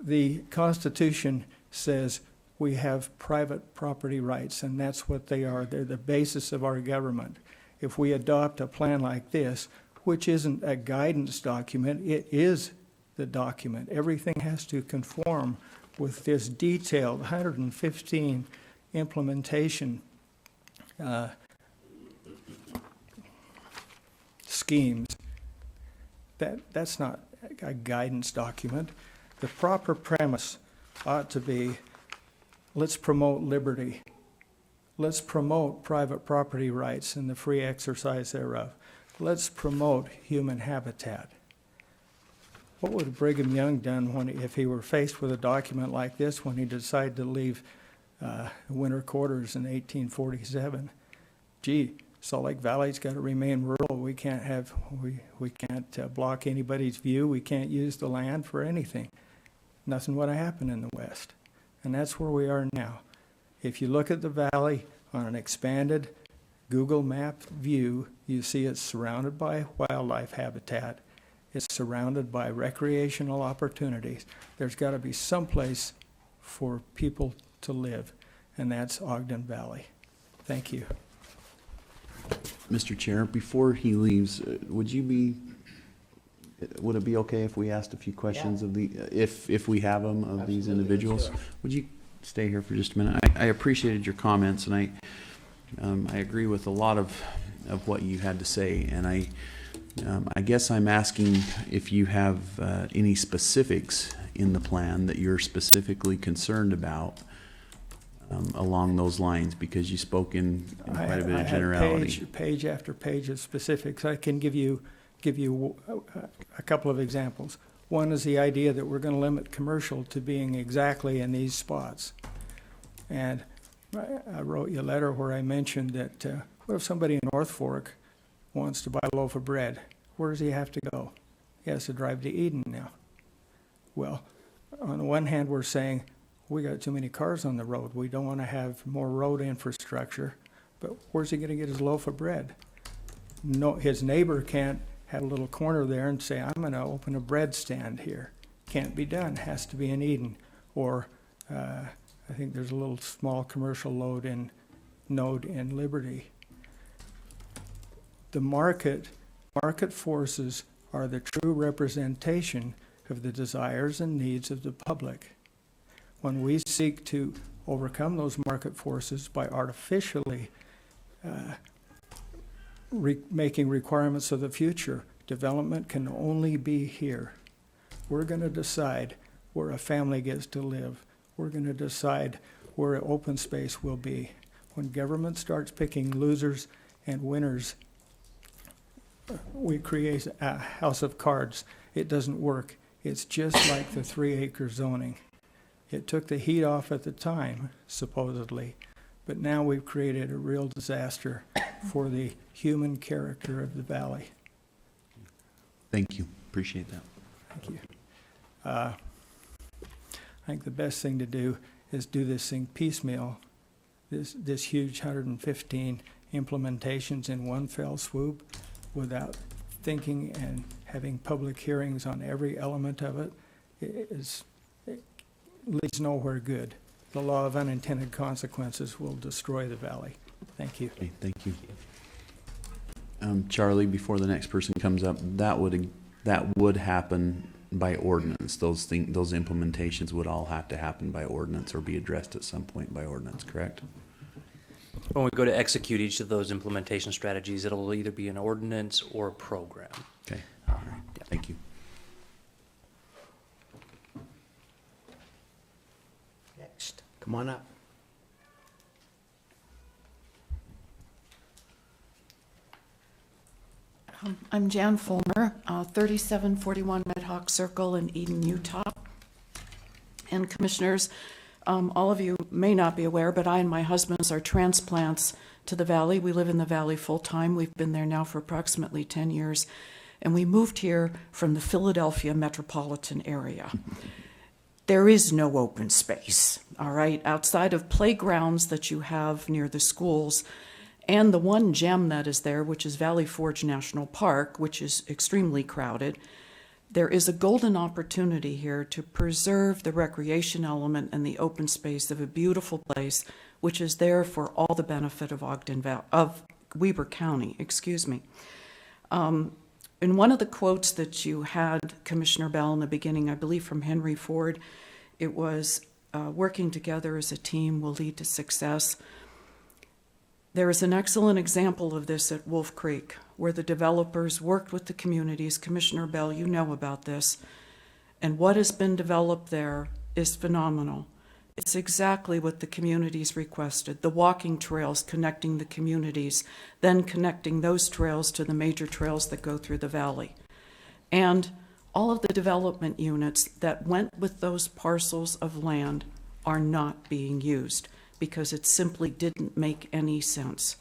The Constitution says we have private property rights, and that's what they are. They're the basis of our government. If we adopt a plan like this, which isn't a guidance document, it is the document. Everything has to conform with this detailed 115 implementation schemes. That's not a guidance document. The proper premise ought to be, let's promote liberty. Let's promote private property rights and the free exercise thereof. Let's promote human habitat. What would Brigham Young done if he were faced with a document like this when he decided to leave winter quarters in 1847? Gee, Salt Lake Valley's got to remain rural. We can't block anybody's view. We can't use the land for anything. Nothing would have happened in the West. And that's where we are now. If you look at the valley on an expanded Google map view, you see it's surrounded by wildlife habitat. It's surrounded by recreational opportunities. There's got to be some place for people to live, and that's Ogden Valley. Thank you. Mr. Chair, before he leaves, would it be okay if we asked a few questions of if we have them, of these individuals? Would you stay here for just a minute? I appreciated your comments, and I agree with a lot of what you had to say, and I guess I'm asking if you have any specifics in the plan that you're specifically concerned about along those lines, because you spoke in quite a bit of generality. I have page after page of specifics. I can give you a couple of examples. One is the idea that we're going to limit commercial to being exactly in these spots. And I wrote you a letter where I mentioned that what if somebody in North Fork wants to buy a loaf of bread? Where does he have to go? He has to drive to Eden now. Well, on the one hand, we're saying we got too many cars on the road. We don't want to have more road infrastructure. But where's he going to get his loaf of bread? No, his neighbor can't have a little corner there and say, I'm going to open a bread stand here. Can't be done. Has to be in Eden. Or I think there's a little small commercial node in Liberty. The market forces are the true representation of the desires and needs of the public. When we seek to overcome those market forces by artificially making requirements of the future, development can only be here. We're going to decide where a family gets to live. We're going to decide where open space will be. When government starts picking losers and winners, we create a house of cards. It doesn't work. It's just like the 3-acre zoning. It took the heat off at the time, supposedly, but now we've created a real disaster for the human character of the valley. Thank you. Appreciate that. Thank you. I think the best thing to do is do this thing piecemeal, this huge 115 implementations in one fell swoop without thinking and having public hearings on every element of it. It leads nowhere good. The law of unintended consequences will destroy the valley. Thank you. Okay, thank you. Charlie, before the next person comes up, that would happen by ordinance. Those implementations would all have to happen by ordinance or be addressed at some point by ordinance, correct? When we go to execute each of those implementation strategies, it'll either be an ordinance or a program. Okay, all right, thank you. Next. Come on up. I'm Jan Fulmer, 3741 Red Hawk Circle in Eden, Utah. And commissioners, all of you may not be aware, but I and my husband are transplants to the valley. We live in the valley full time. We've been there now for approximately 10 years. And we moved here from the Philadelphia metropolitan area. There is no open space, all right, outside of playgrounds that you have near the schools. And the one gem that is there, which is Valley Forge National Park, which is extremely crowded, there is a golden opportunity here to preserve the recreation element and the open space of a beautiful place, which is there for all the benefit of Weber County, excuse me. In one of the quotes that you had, Commissioner Bell, in the beginning, I believe from Henry Ford, it was, working together as a team will lead to success. There is an excellent example of this at Wolf Creek, where the developers worked with the communities. Commissioner Bell, you know about this. And what has been developed there is phenomenal. It's exactly what the communities requested, the walking trails connecting the communities, then connecting those trails to the major trails that go through the valley. And all of the development units that went with those parcels of land are not being used, because it simply didn't make any sense.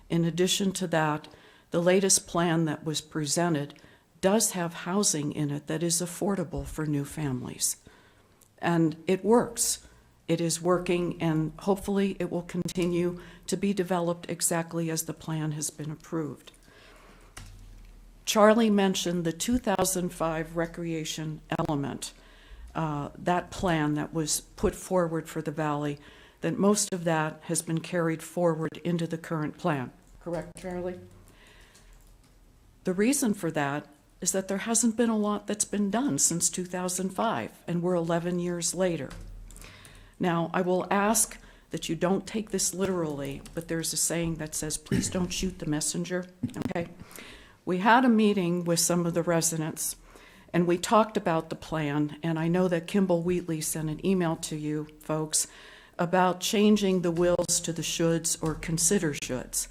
In addition to that, the latest plan that was presented does have housing in it that is affordable for new families. And it works. It is working, and hopefully it will continue to be developed exactly as the plan has been approved. Charlie mentioned the 2005 recreation element, that plan that was put forward for the valley, that most of that has been carried forward into the current plan. Correct, Charlie? The reason for that is that there hasn't been a lot that's been done since 2005, and we're 11 years later. Now, I will ask that you don't take this literally, but there's a saying that says, please don't shoot the messenger, okay? We had a meeting with some of the residents, and we talked about the plan, and I know that Kimball Wheatley sent an email to you folks about changing the wills to the shoulds or consider shoulds.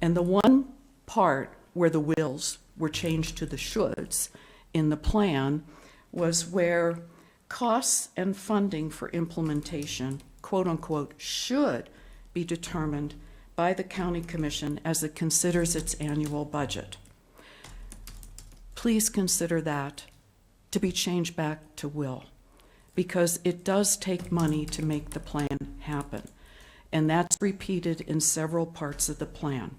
And the one part where the wills were changed to the shoulds in the plan was where costs and funding for implementation, quote unquote, should be determined by the county commission as it considers its annual budget. Please consider that to be changed back to will, because it does take money to make the plan happen. And that's repeated in several parts of the plan.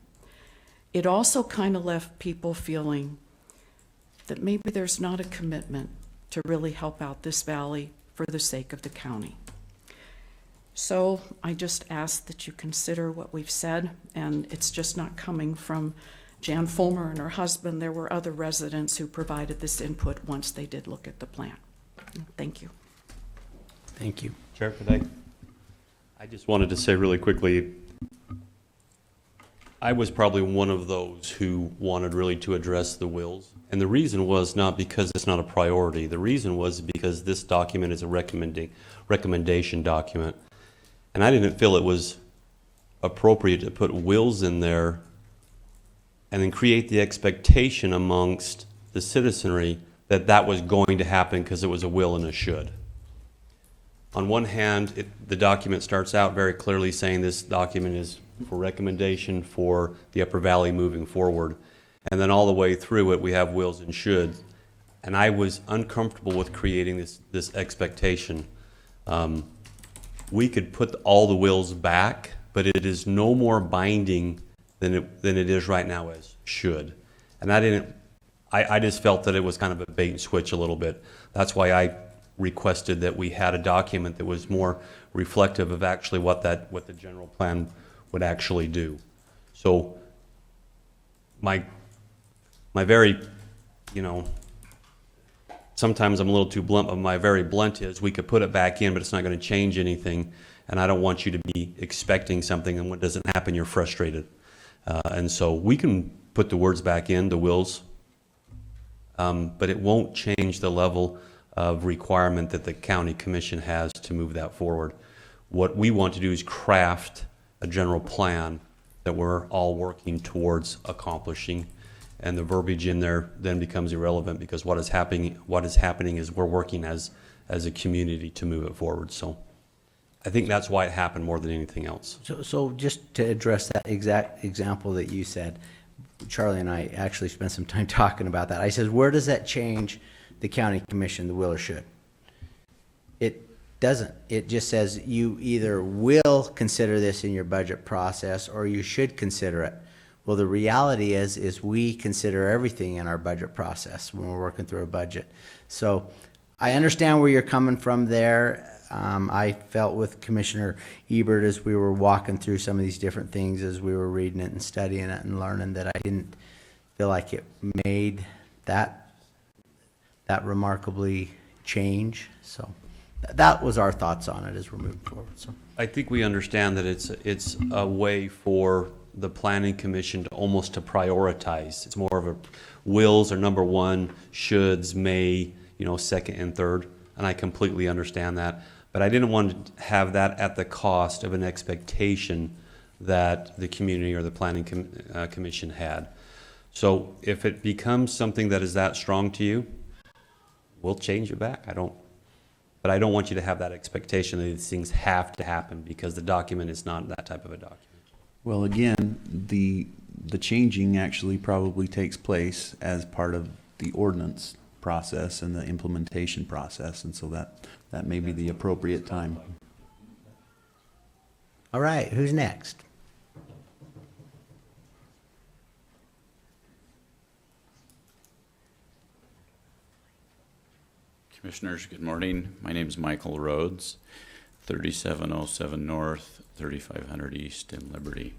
It also kind of left people feeling that maybe there's not a commitment to really help out this valley for the sake of the county. So I just ask that you consider what we've said, and it's just not coming from Jan Fulmer and her husband. There were other residents who provided this input once they did look at the plan. Thank you. Thank you. Chair, could I just wanted to say really quickly, I was probably one of those who wanted really to address the wills. And the reason was not because it's not a priority. The reason was because this document is a recommendation document. And I didn't feel it was appropriate to put wills in there and then create the expectation amongst the citizenry that that was going to happen because it was a will and a should. On one hand, the document starts out very clearly saying this document is for recommendation for the Upper Valley moving forward. And then all the way through it, we have wills and shoulds. and I was uncomfortable with creating this expectation. We could put all the wills back, but it is no more binding than it is right now as should. And I just felt that it was kind of a bait and switch a little bit. That's why I requested that we had a document that was more reflective of actually what the general plan would actually do. So my very, sometimes I'm a little too blunt, but my very blunt is we could put it back in, but it's not going to change anything. And I don't want you to be expecting something, and when it doesn't happen, you're frustrated. And so we can put the words back in, the wills, but it won't change the level of requirement that the county commission has to move that forward. What we want to do is craft a general plan that we're all working towards accomplishing, and the verbiage in there then becomes irrelevant, because what is happening is we're working as a community to move it forward. So I think that's why it happened more than anything else. So just to address that exact example that you said, Charlie and I actually spent some time talking about that. I said, where does that change the county commission, the will or should? It doesn't. It just says you either will consider this in your budget process or you should consider it. Well, the reality is we consider everything in our budget process when we're working through a budget. So I understand where you're coming from there. I felt with Commissioner Ebert as we were walking through some of these different things, as we were reading it and studying it and learning, that I didn't feel like it made that remarkably change. So that was our thoughts on it as we're moving forward. So I think we understand that it's a way for the planning commission to almost to prioritize. It's more of a wills are number one, shoulds, may, second and third. And I completely understand that. But I didn't want to have that at the cost of an expectation that the community or the planning commission had. So if it becomes something that is that strong to you, we'll change it back. But I don't want you to have that expectation that these things have to happen, because the document is not that type of a document. Well, again, the changing actually probably takes place as part of the ordinance process and the implementation process, and so that may be the appropriate time. all right, who's next? Commissioners, good morning. My name is Michael Rhodes, 3707 North, 3500 East in Liberty.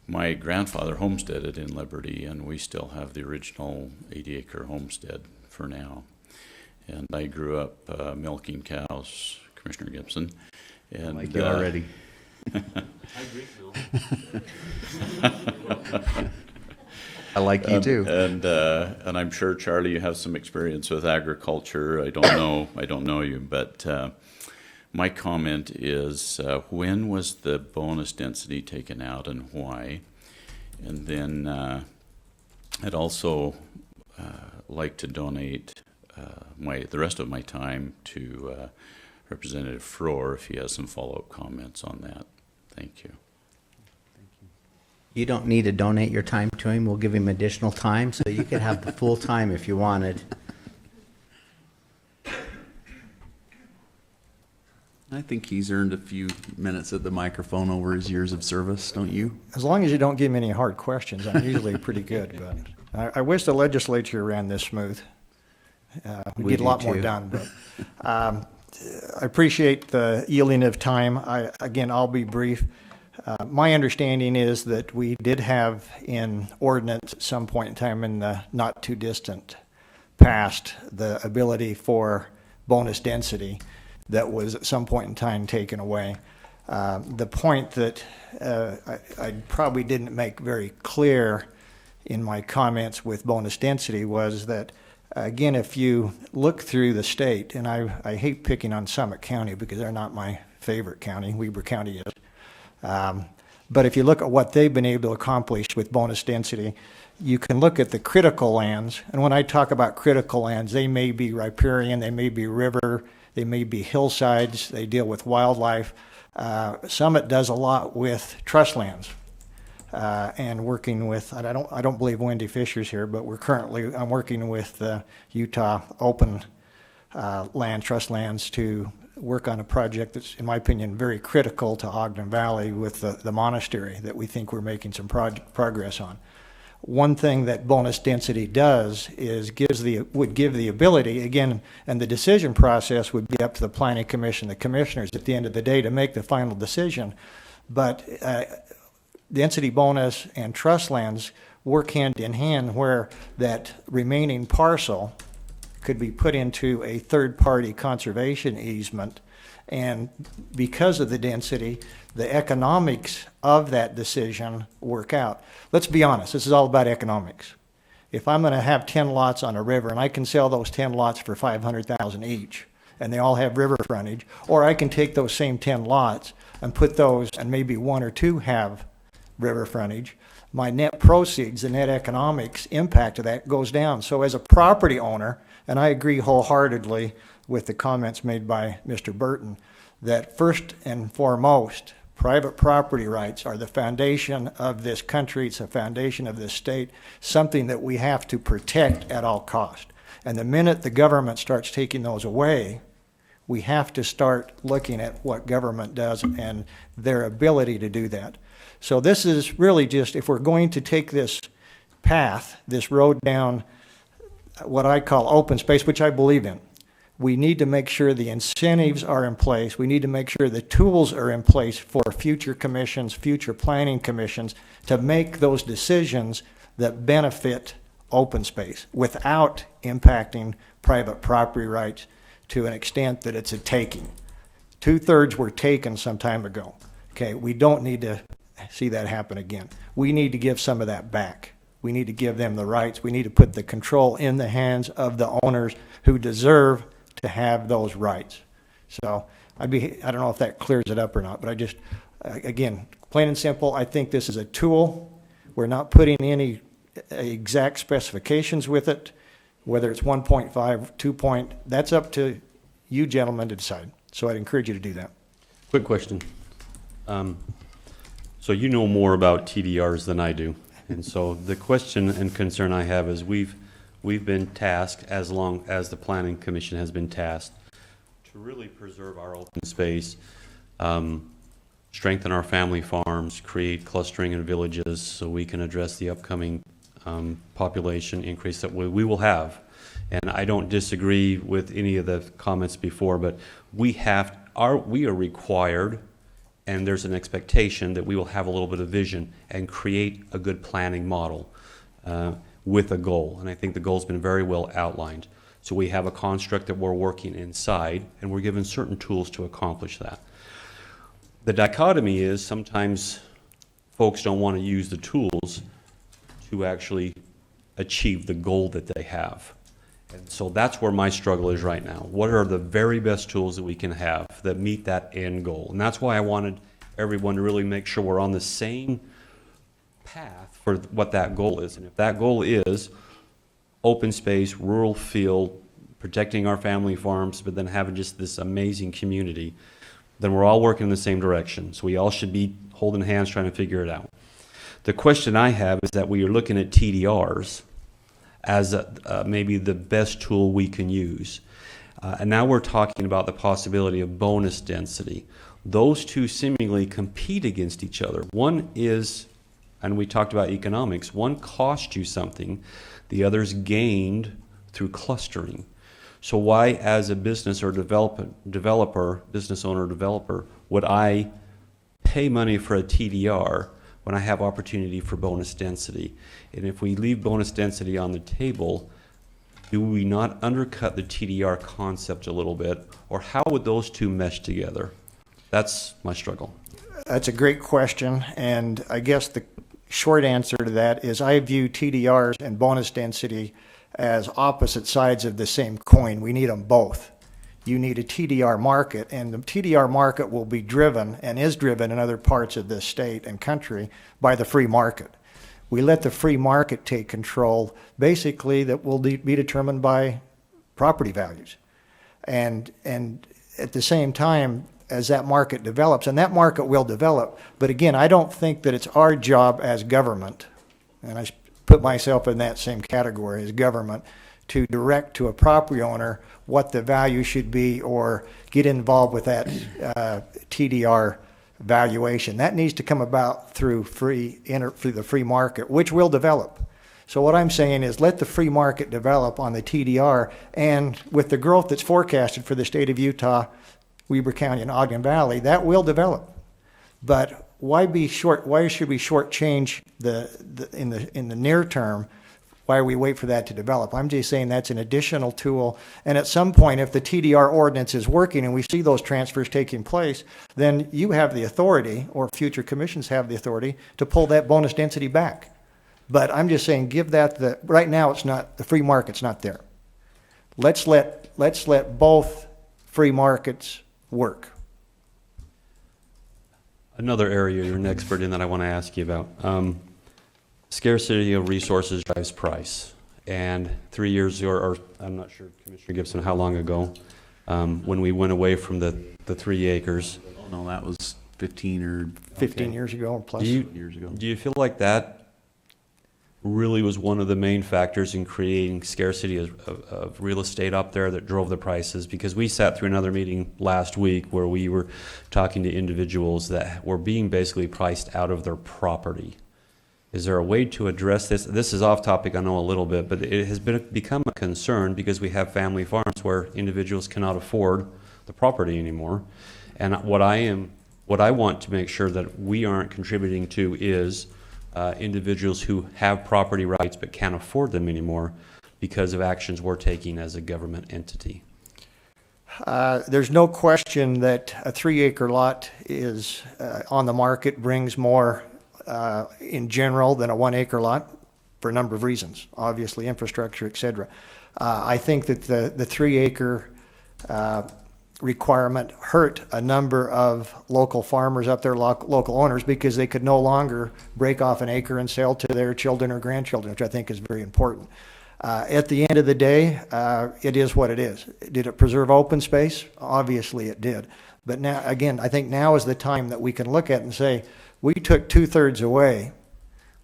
My grandfather homesteaded in Liberty, and we still have the original 80-acre homestead for now. And I grew up milking cows, Commissioner Gibson. And, Like you already. I like you too. And I'm sure, Charlie, you have some experience with agriculture. I don't know you, but my comment is, when was the bonus density taken out and why? And then I'd also like to donate the rest of my time to Representative Frohr if he has some follow-up comments on that. Thank you. You don't need to donate your time to him. We'll give him additional time, so you could have the full time if you wanted. I think he's earned a few minutes at the microphone over his years of service, don't you? As long as you don't give me any hard questions, I'm usually pretty good, but I wish the legislature ran this smooth. We We'd get a do lot more too. done, but I appreciate the yielding of time. I'll be brief. My understanding is that we did have in ordinance at some point in time in the not too distant past the ability for bonus density that was at some point in time taken away. The point that I probably didn't make very clear in my comments with bonus density was that, again, if you look through the state, and I hate picking on Summit County because they're not my favorite county, Weber County is. But if you look at what they've been able to accomplish with bonus density, you can look at the critical lands. And when I talk about critical lands, they may be riparian, they may be river, they may be hillsides, they deal with wildlife. Summit does a lot with trust lands. and working with, I don't believe Wendy Fisher's here, but I'm working with Utah Open Trust Lands to work on a project that's, in my opinion, very critical to Ogden Valley with the monastery that we think we're making some progress on. One thing that bonus density does is would give the ability, again, and the decision process would be up to the Planning Commission, the commissioners at the end of the day to make the final decision. But density bonus and trust lands work hand in hand, where that remaining parcel could be put into a third-party conservation easement. And because of the density, the economics of that decision work out. Let's be honest, this is all about economics. If I'm gonna have 10 lots on a river and I can sell those 10 lots for $500,000 each, and they all have river frontage, or I can take those same 10 lots and put those, and maybe one or two have river frontage, my net proceeds, the net economics impact of that goes down. So as a property owner, and I agree wholeheartedly with the comments made by Mr. Burton, that first and foremost, private property rights are the foundation of this country, it's the foundation of this state, something that we have to protect at all cost. And the minute the government starts taking those away, we have to start looking at what government does and their ability to do that. So this is really just, if we're going to take this path, this road down what I call open space, which I believe in, we need to make sure the incentives are in place. We need to make sure the tools are in place for future commissions, future planning commissions, to make those decisions that benefit open space without impacting private property rights to an extent that it's a taking. 2/3 were taken some time ago. Okay, we don't need to see that happen again. We need to give some of that back. We need to give them the rights. We need to put the control in the hands of the owners who deserve to have those rights. So I don't know if that clears it up or not, but I just, again, plain and simple, I think this is a tool. We're not putting any exact specifications with it, whether it's 1.5, 2 that's up to you gentlemen to decide. So I'd encourage you to do that. Quick question. So you know more about TDRs than I do. And so the question and concern I have is we've been tasked, as long as the Planning Commission has been tasked, to really preserve our open space, strengthen our family farms, create clustering in villages so we can address the upcoming population increase that we will have. And I don't disagree with any of the comments before, but we are required, and there's an expectation that we will have a little bit of vision and create a good planning model with a goal. And I think the goal's been very well outlined. So we have a construct that we're working inside, and we're given certain tools to accomplish that. The dichotomy is sometimes folks don't want to use the tools to actually achieve the goal that they have. And so that's where my struggle is right now. What are the very best tools that we can have that meet that end goal? And that's why I wanted everyone to really make sure we're on the same path for what that goal is. And if that goal is open space, rural field, protecting our family farms, but then having just this amazing community, then we're all working in the same direction. So we all should be holding hands trying to figure it out. The question I have is that we are looking at TDRs as maybe the best tool we can use. And now we're talking about the possibility of bonus density. Those two seemingly compete against each other. One is, and we talked about economics, one cost you something, the other's gained through clustering. So why, as a business or business owner developer, would I pay money for a TDR when I have opportunity for bonus density? And if we leave bonus density on the table, do we not undercut the TDR concept a little bit? Or how would those two mesh together? That's my struggle. That's a great question, and I guess the short answer to that is I view TDRs and bonus density as opposite sides of the same coin. We need them both. You need a TDR market, and the TDR market will be driven and is driven in other parts of this state and country by the free market. We let the free market take control, basically that will be determined by property values. And at the same time, as that market develops, and that market will develop. But again, I don't think that it's our job as government, and I put myself in that same category as government, to direct to a property owner what the value should be or get involved with that TDR valuation. That needs to come about through through the free market, which will develop. So what I'm saying is let the free market develop on the TDR, and with the growth that's forecasted for the state of Utah, Weber County and Ogden Valley, that will develop. But why should we shortchange in the near term? Why we wait for that to develop? I'm just saying that's an additional tool. And at some point, if the TDR ordinance is working and we see those transfers taking place, then you have the authority, or future commissions have the authority, to pull that bonus density back. But I'm just saying, give that right now it's not, the free market's not there. Let's let both free markets work. Another area you're an expert in that I want to ask you about. Scarcity of resources drives price. And 3 years ago, or I'm not sure, Commissioner Gibson, how long ago, when we went away from the 3 acres. Oh, no, that was 15 years ago or plus. years ago. Do you feel like that really was one of the main factors in creating scarcity of real estate up there that drove the prices? Because we sat through another meeting last week where we were talking to individuals that were being basically priced out of their property. Is there a way to address this? This is off topic, I know a little bit, but it has become a concern because we have family farms where individuals cannot afford the property anymore. And what I want to make sure that we aren't contributing to is individuals who have property rights but can't afford them anymore because of actions we're taking as a government entity. There's no question that a 3-acre lot is on the market brings more in general than a 1-acre lot for a number of reasons, obviously infrastructure, et cetera. I think that the 3-acre requirement hurt a number of local farmers up there, local owners, because they could no longer break off an acre and sell to their children or grandchildren, which I think is very important. At the end of the day, it is what it is. Did it preserve open space? Obviously it did. But now, again, I think now is the time that we can look at and say, we took 2/3 away.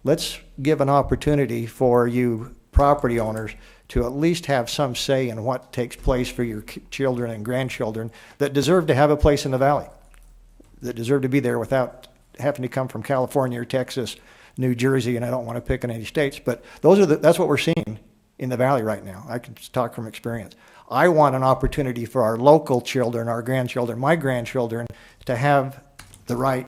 Let's give an opportunity for you property owners to at least have some say in what takes place for your children and grandchildren that deserve to have a place in the valley, that deserve to be there without having to come from California or Texas, New Jersey, and I don't want to pick on any states, but that's what we're seeing in the valley right now. I can just talk from experience. I want an opportunity for our local children, our grandchildren, my grandchildren, to have the right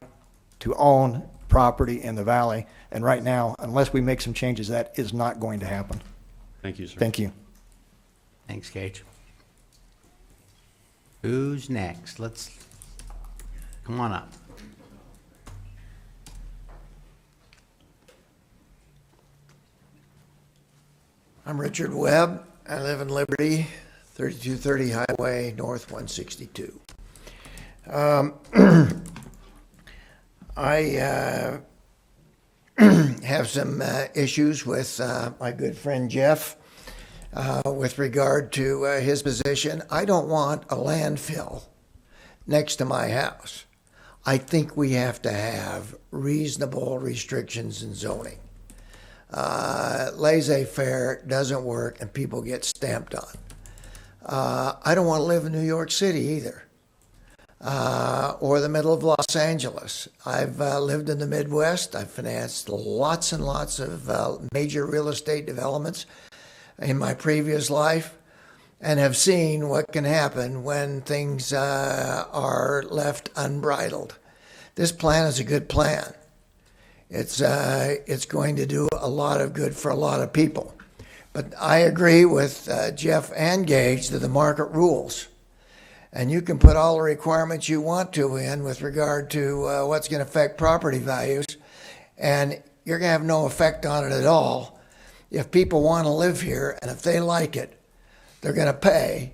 to own property in the valley. And right now, unless we make some changes, that is not going to happen. Thank you, sir. Thank you. Thanks, Gage. Who's next? Come on up. I'm Richard Webb. I live in Liberty, 3230 Highway North 162. I have some issues with my good friend Jeff with regard to his position. I don't want a landfill next to my house. I think we have to have reasonable restrictions in zoning. Laissez-faire doesn't work and people get stamped on. I don't want to live in New York City either, or the middle of Los Angeles. I've lived in the Midwest. I've financed lots and lots of major real estate developments in my previous life and have seen what can happen when things are left unbridled. This plan is a good plan. It's going to do a lot of good for a lot of people. But I agree with Jeff and Gage that the market rules. And you can put all the requirements you want to in with regard to what's going to affect property values, and you're going to have no effect on it at all. If people want to live here and if they like it, they're going to pay.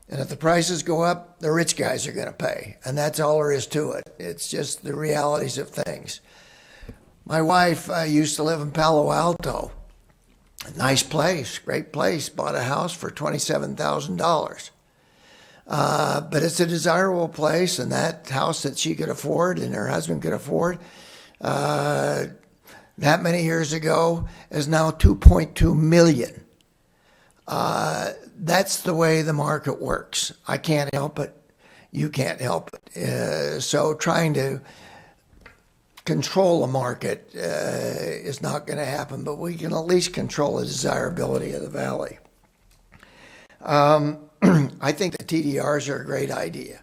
And if the prices go up, the rich guys are going to pay. And that's all there is to it. It's just the realities of things. My wife used to live in Palo Alto. A nice place, great place. Bought a house for $27,000. But it's a desirable place, and that house that she could afford and her husband could afford that many years ago is now 2.2 million. That's the way the market works. I can't help it. You can't help it. So trying to control a market is not going to happen, but we can at least control the desirability of the valley. I think the TDRs are a great idea.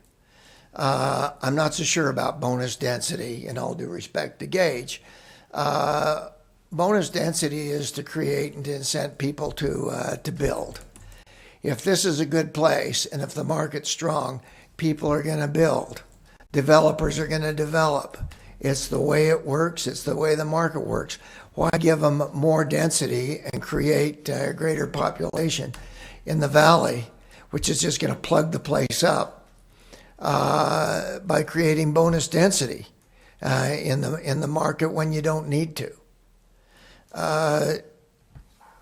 I'm not so sure about bonus density, in all due respect to Gage. Bonus density is to create and to incent people to build. If this is a good place and if the market's strong, people are going to build. Developers are going to develop. It's the way it works. It's the way the market works. Why give them more density and create a greater population in the valley, which is just going to plug the place up by creating bonus density in the market when you don't need to.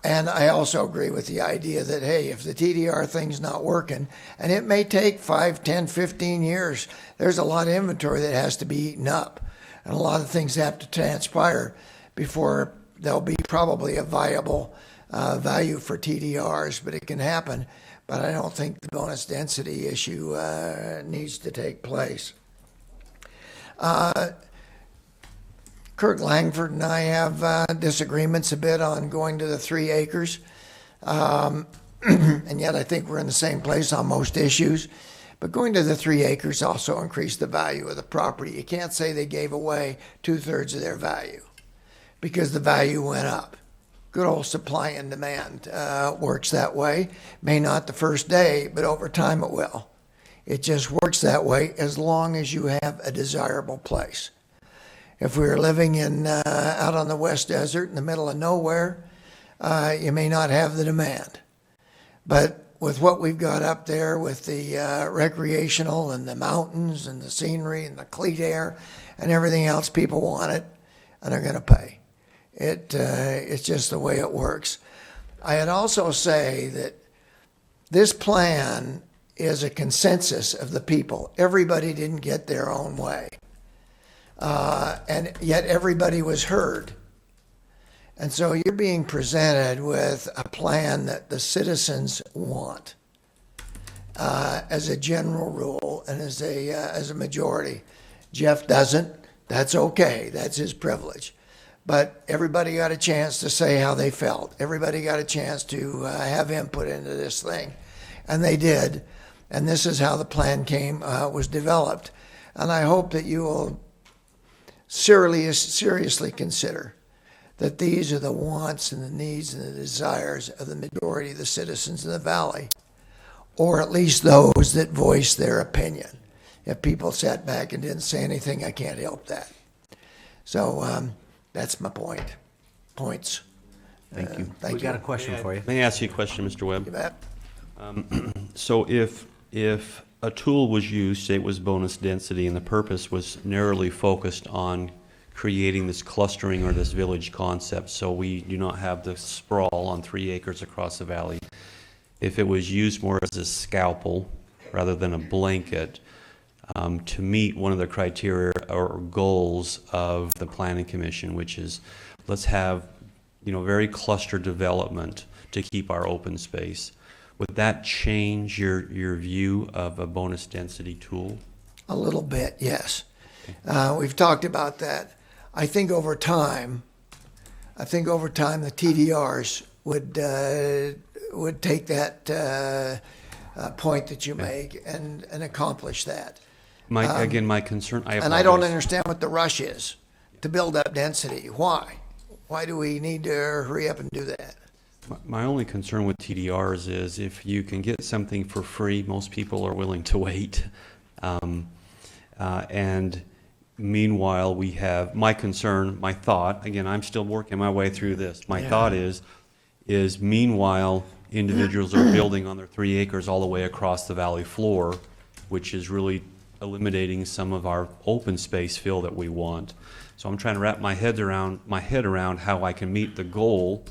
And I also agree with the idea that, hey, if the TDR thing's not working, and it may take 5, 10, 15 years, there's a lot of inventory that has to be eaten up. And a lot of things have to transpire before there'll be probably a viable value for TDRs, but it can happen. But I don't think the bonus density issue needs to take place. Kurt Langford and I have disagreements a bit on going to the 3 acres. And yet I think we're in the same place on most issues. But going to the 3 acres also increased the value of the property. You can't say they gave away 2/3 of their value because the value went up. Good old supply and demand works that way. May not the first day, but over time it will. It just works that way as long as you have a desirable place. If we were living in out on the West Desert in the middle of nowhere, you may not have the demand. But with what we've got up there with the recreational and the mountains and the scenery and the clean air and everything else, people want it and they're going to pay. It's just the way it works. I'd also say that this plan is a consensus of the people. Everybody didn't get their own way. And yet everybody was heard. And so you're being presented with a plan that the citizens want as a general rule and as a majority. Jeff doesn't. That's okay. That's his privilege. But everybody got a chance to say how they felt. Everybody got a chance to have input into this thing. And they did. And this is how the plan was developed. And I hope that you will seriously consider that these are the wants and the needs and the desires of the majority of the citizens of the valley, or at least those that voice their opinion. If people sat back and didn't say anything, I can't help that. So that's my points. Thank you. Thank We you. got a question for you. May I ask you a question, Mr. Webb? You bet. So if a tool was used, say it was bonus density, and the purpose was narrowly focused on creating this clustering or this village concept, so we do not have the sprawl on 3 acres across the valley, if it was used more as a scalpel rather than a blanket to meet one of the criteria or goals of the Planning Commission, which is let's have very clustered development to keep our open space. Would that change your view of a bonus density tool? A little bit, yes. We've talked about that. I think over time the TDRs would take that point that you make and accomplish that. My concern, I apologize. And I don't understand what the rush is to build up density. Why? Why do we need to hurry up and do that? My only concern with TDRs is if you can get something for free, most people are willing to wait. And meanwhile, we have my concern, my thought, again, I'm still working my way through this. My thought is meanwhile, individuals are building on their 3 acres all the way across the valley floor, which is really eliminating some of our open space feel that we want. So I'm trying to wrap my head around how I can meet the goal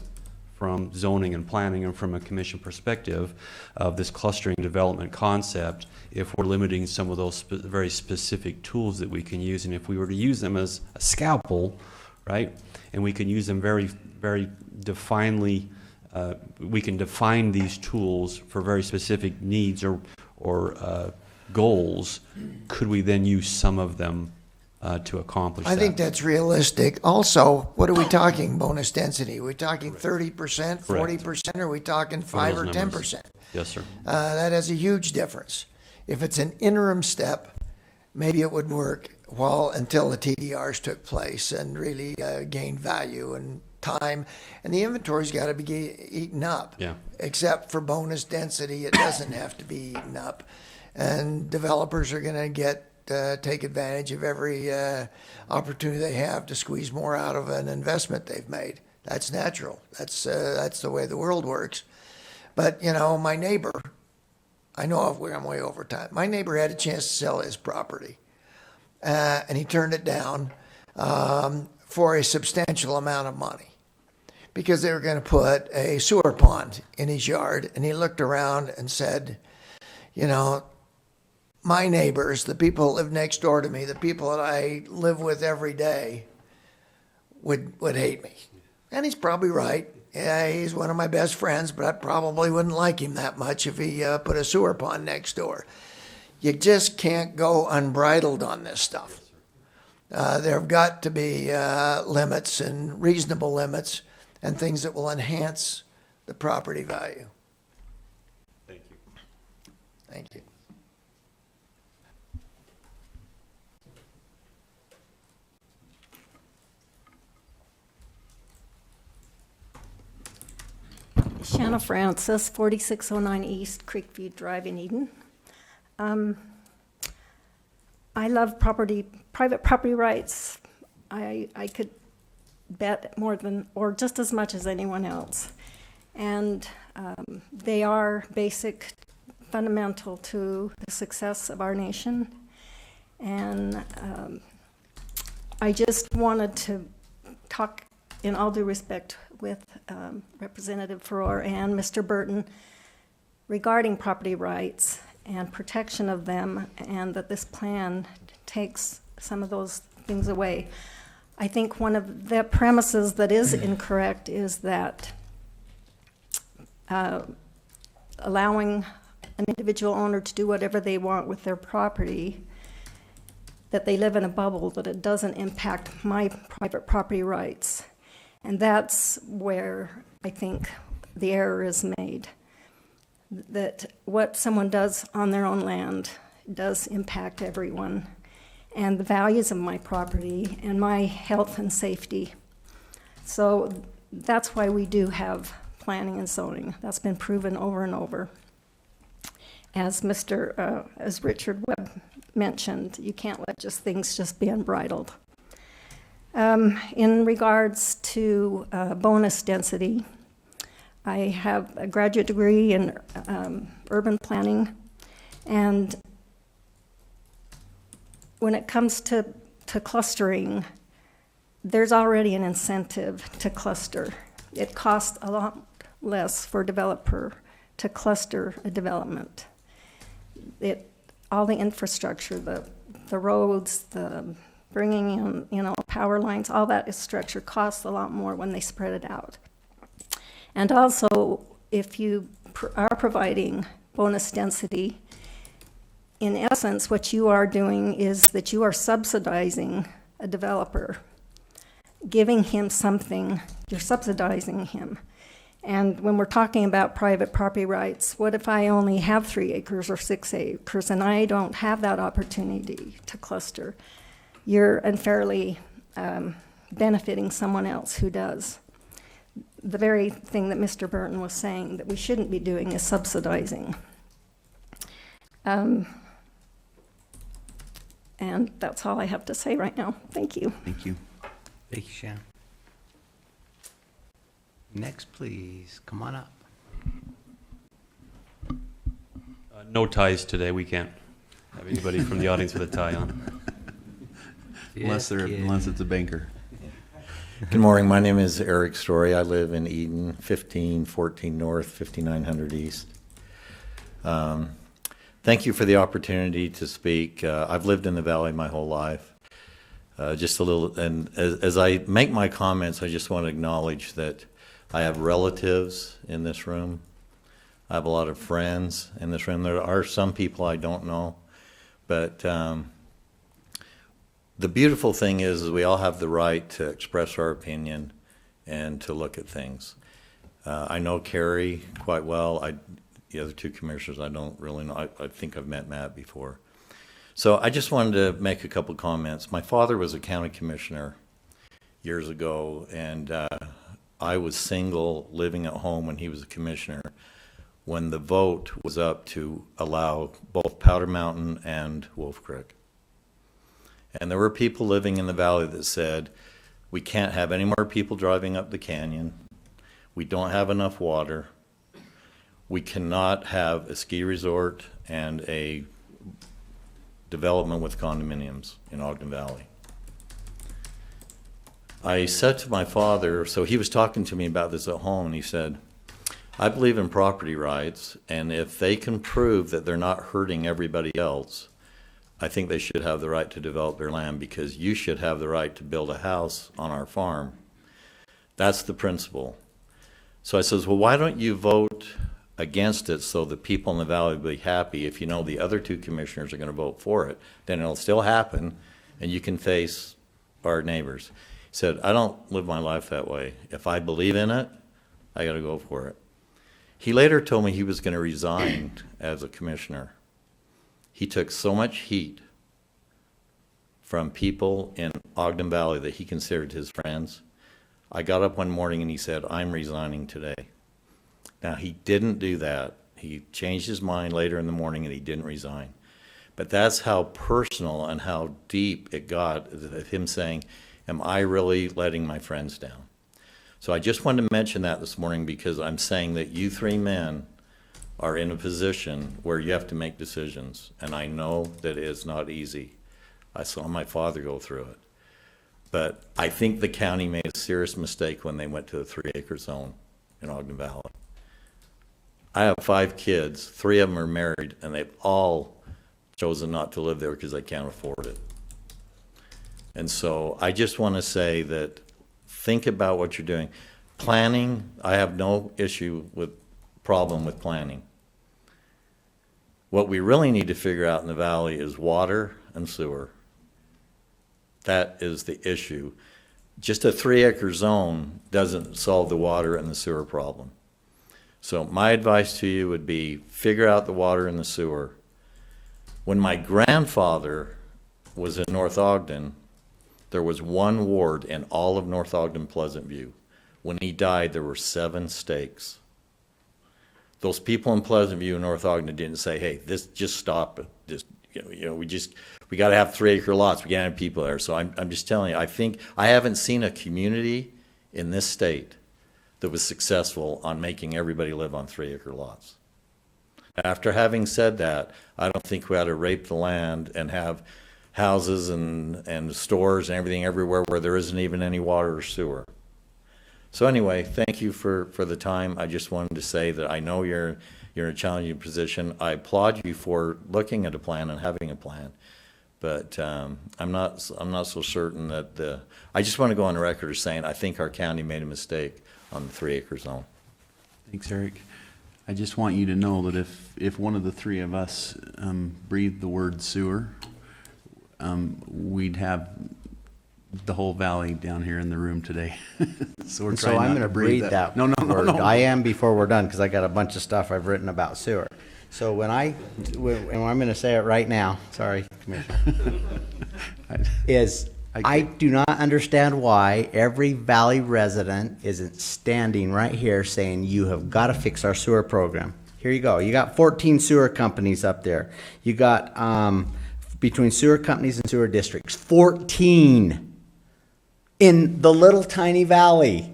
from zoning and planning and from a commission perspective of this clustering development concept if we're limiting some of those very specific tools that we can use. And if we were to use them as a scalpel, right, and we can use them very, very definely, we can define these tools for very specific needs or goals, could we then use some of them to accomplish that? I think that's realistic. Also, what are we talking bonus density? Are we talking 30%, 40%, or are we talking 5 or those 10%? Yes, sir. That has a huge difference. If it's an interim step, maybe it would work until the TDRs took place and really gained value and time. And the inventory's got to be eaten up. Yeah. Except for bonus density, it doesn't have to be eaten up. And developers are going to take advantage of every opportunity they have to squeeze more out of an investment they've made. That's natural. That's the way the world works. But, my neighbor, I know I'm way over time. My neighbor had a chance to sell his property, and he turned it down for a substantial amount of money because they were going to put a sewer pond in his yard. And he looked around and said, my neighbors, the people that live next door to me, the people that I live with every day would hate me. And he's probably right. Yeah, he's one of my best friends, but I probably wouldn't like him that much if he put a sewer pond next door. You just can't go unbridled on this stuff. There have got to be limits and reasonable limits and things that will enhance the property value. Thank you. Thank you. Shanna Francis, 4609 East Creekview Drive in Eden. I love private property rights. I could bet more than, or just as much as anyone else. And they are basic, fundamental to the success of our nation. And I just wanted to talk in all due respect with Representative Farrar and Mr. Burton regarding property rights and protection of them, and that this plan takes some of those things away. I think one of the premises that is incorrect is that allowing an individual owner to do whatever they want with their property, that they live in a bubble, that it doesn't impact my private property rights. And that's where I think the error is made, that what someone does on their own land does impact everyone, and the values of my property and my health and safety. So that's why we do have planning and zoning. That's been proven over and over. As Richard Webb mentioned, you can't let things just be unbridled. In regards to bonus density, I have a graduate degree in urban planning, and when it comes to clustering, there's already an incentive to cluster. It costs a lot less for a developer to cluster a development. All the infrastructure, the roads, the bringing in, power lines, all that structure costs a lot more when they spread it out. And also, if you are providing bonus density, in essence, what you are doing is that you are subsidizing a developer, giving him something, you're subsidizing him. And when we're talking about private property rights, what if I only have 3 acres or 6 acres and I don't have that opportunity to cluster? You're unfairly benefiting someone else who does. The very thing that Mr. Burton was saying that we shouldn't be doing is subsidizing. And that's all I have to say right now. Thank you. Thank you. Thank you, Shannon. Next, please. Come on up. No ties today. We can't have anybody from the audience with a tie on. Unless it's a banker. Good morning. My name is Eric Story. I live in Eden, 1514 North, 5900 East. Thank you for the opportunity to speak. I've lived in the valley my whole life. Just a little, and as I make my comments, I just want to acknowledge that I have relatives in this room. I have a lot of friends in this room. There are some people I don't know, but the beautiful thing is we all have the right to express our opinion and to look at things. I know Carrie quite well. The other two commissioners I don't really know. I think I've met Matt before. So I just wanted to make a couple comments. My father was a county commissioner years ago, and I was single living at home when he was a commissioner when the vote was up to allow both Powder Mountain and Wolf Creek. And there were people living in the valley that said, we can't have any more people driving up the canyon. We don't have enough water. We cannot have a ski resort and a development with condominiums in Ogden Valley. I said to my father, so he was talking to me about this at home, and he said, I believe in property rights, and if they can prove that they're not hurting everybody else, I think they should have the right to develop their land, because you should have the right to build a house on our farm. That's the principle. So I says, well, why don't you vote against it so the people in the valley will be happy? If you know the other two commissioners are going to vote for it, then it'll still happen, and you can face our neighbors. He said, I don't live my life that way. If I believe in it, I got to go for it. He later told me he was going to resign as a commissioner. He took so much heat from people in Ogden Valley that he considered his friends. I got up one morning and he said, I'm resigning today. Now, he didn't do that. He changed his mind later in the morning and he didn't resign. But that's how personal and how deep it got of him saying, am I really letting my friends down? So I just wanted to mention that this morning, because I'm saying that you three men are in a position where you have to make decisions. And I know that it is not easy. I saw my father go through it. But I think the county made a serious mistake when they went to a 3-acre zone in Ogden Valley. I have 5 kids, 3 of them are married, and they've all chosen not to live there because they can't afford it. And so I just want to say that think about what you're doing. Planning, I have no problem with planning. What we really need to figure out in the valley is water and sewer. That is the issue. Just a 3-acre zone doesn't solve the water and the sewer problem. So my advice to you would be figure out the water and the sewer. When my grandfather was in North Ogden, there was 1 ward in all of North Ogden Pleasant View. When he died, there were 7 stakes. Those people in Pleasant View and North Ogden didn't say, hey, this just stop it. Just, we got to have 3-acre lots. We can't have people there. So I'm just telling you, I think I haven't seen a community in this state that was successful on making everybody live on 3-acre lots. After having said that, I don't think we ought to rape the land and have houses and stores and everything everywhere where there isn't even any water or sewer. So anyway, thank you for the time. I just wanted to say that I know you're in a challenging position. I applaud you for looking at a plan and having a plan, but I'm not so certain that I just want to go on the record as saying I think our county made a mistake on the 3-acre zone. Thanks, Eric. I just want you to know that if one of the 3 of us breathed the word sewer, we'd have the whole valley down here in the room today. So I'm going to breathe that No. I am before we're done, because I got a bunch of stuff I've written about sewer. So and I'm going to say it right now, sorry, Commissioner, I do not understand why every valley resident isn't standing right here saying, you have got to fix our sewer program. Here you go. You got 14 sewer companies up there. You got, between sewer companies and sewer districts, 14 in the little tiny valley.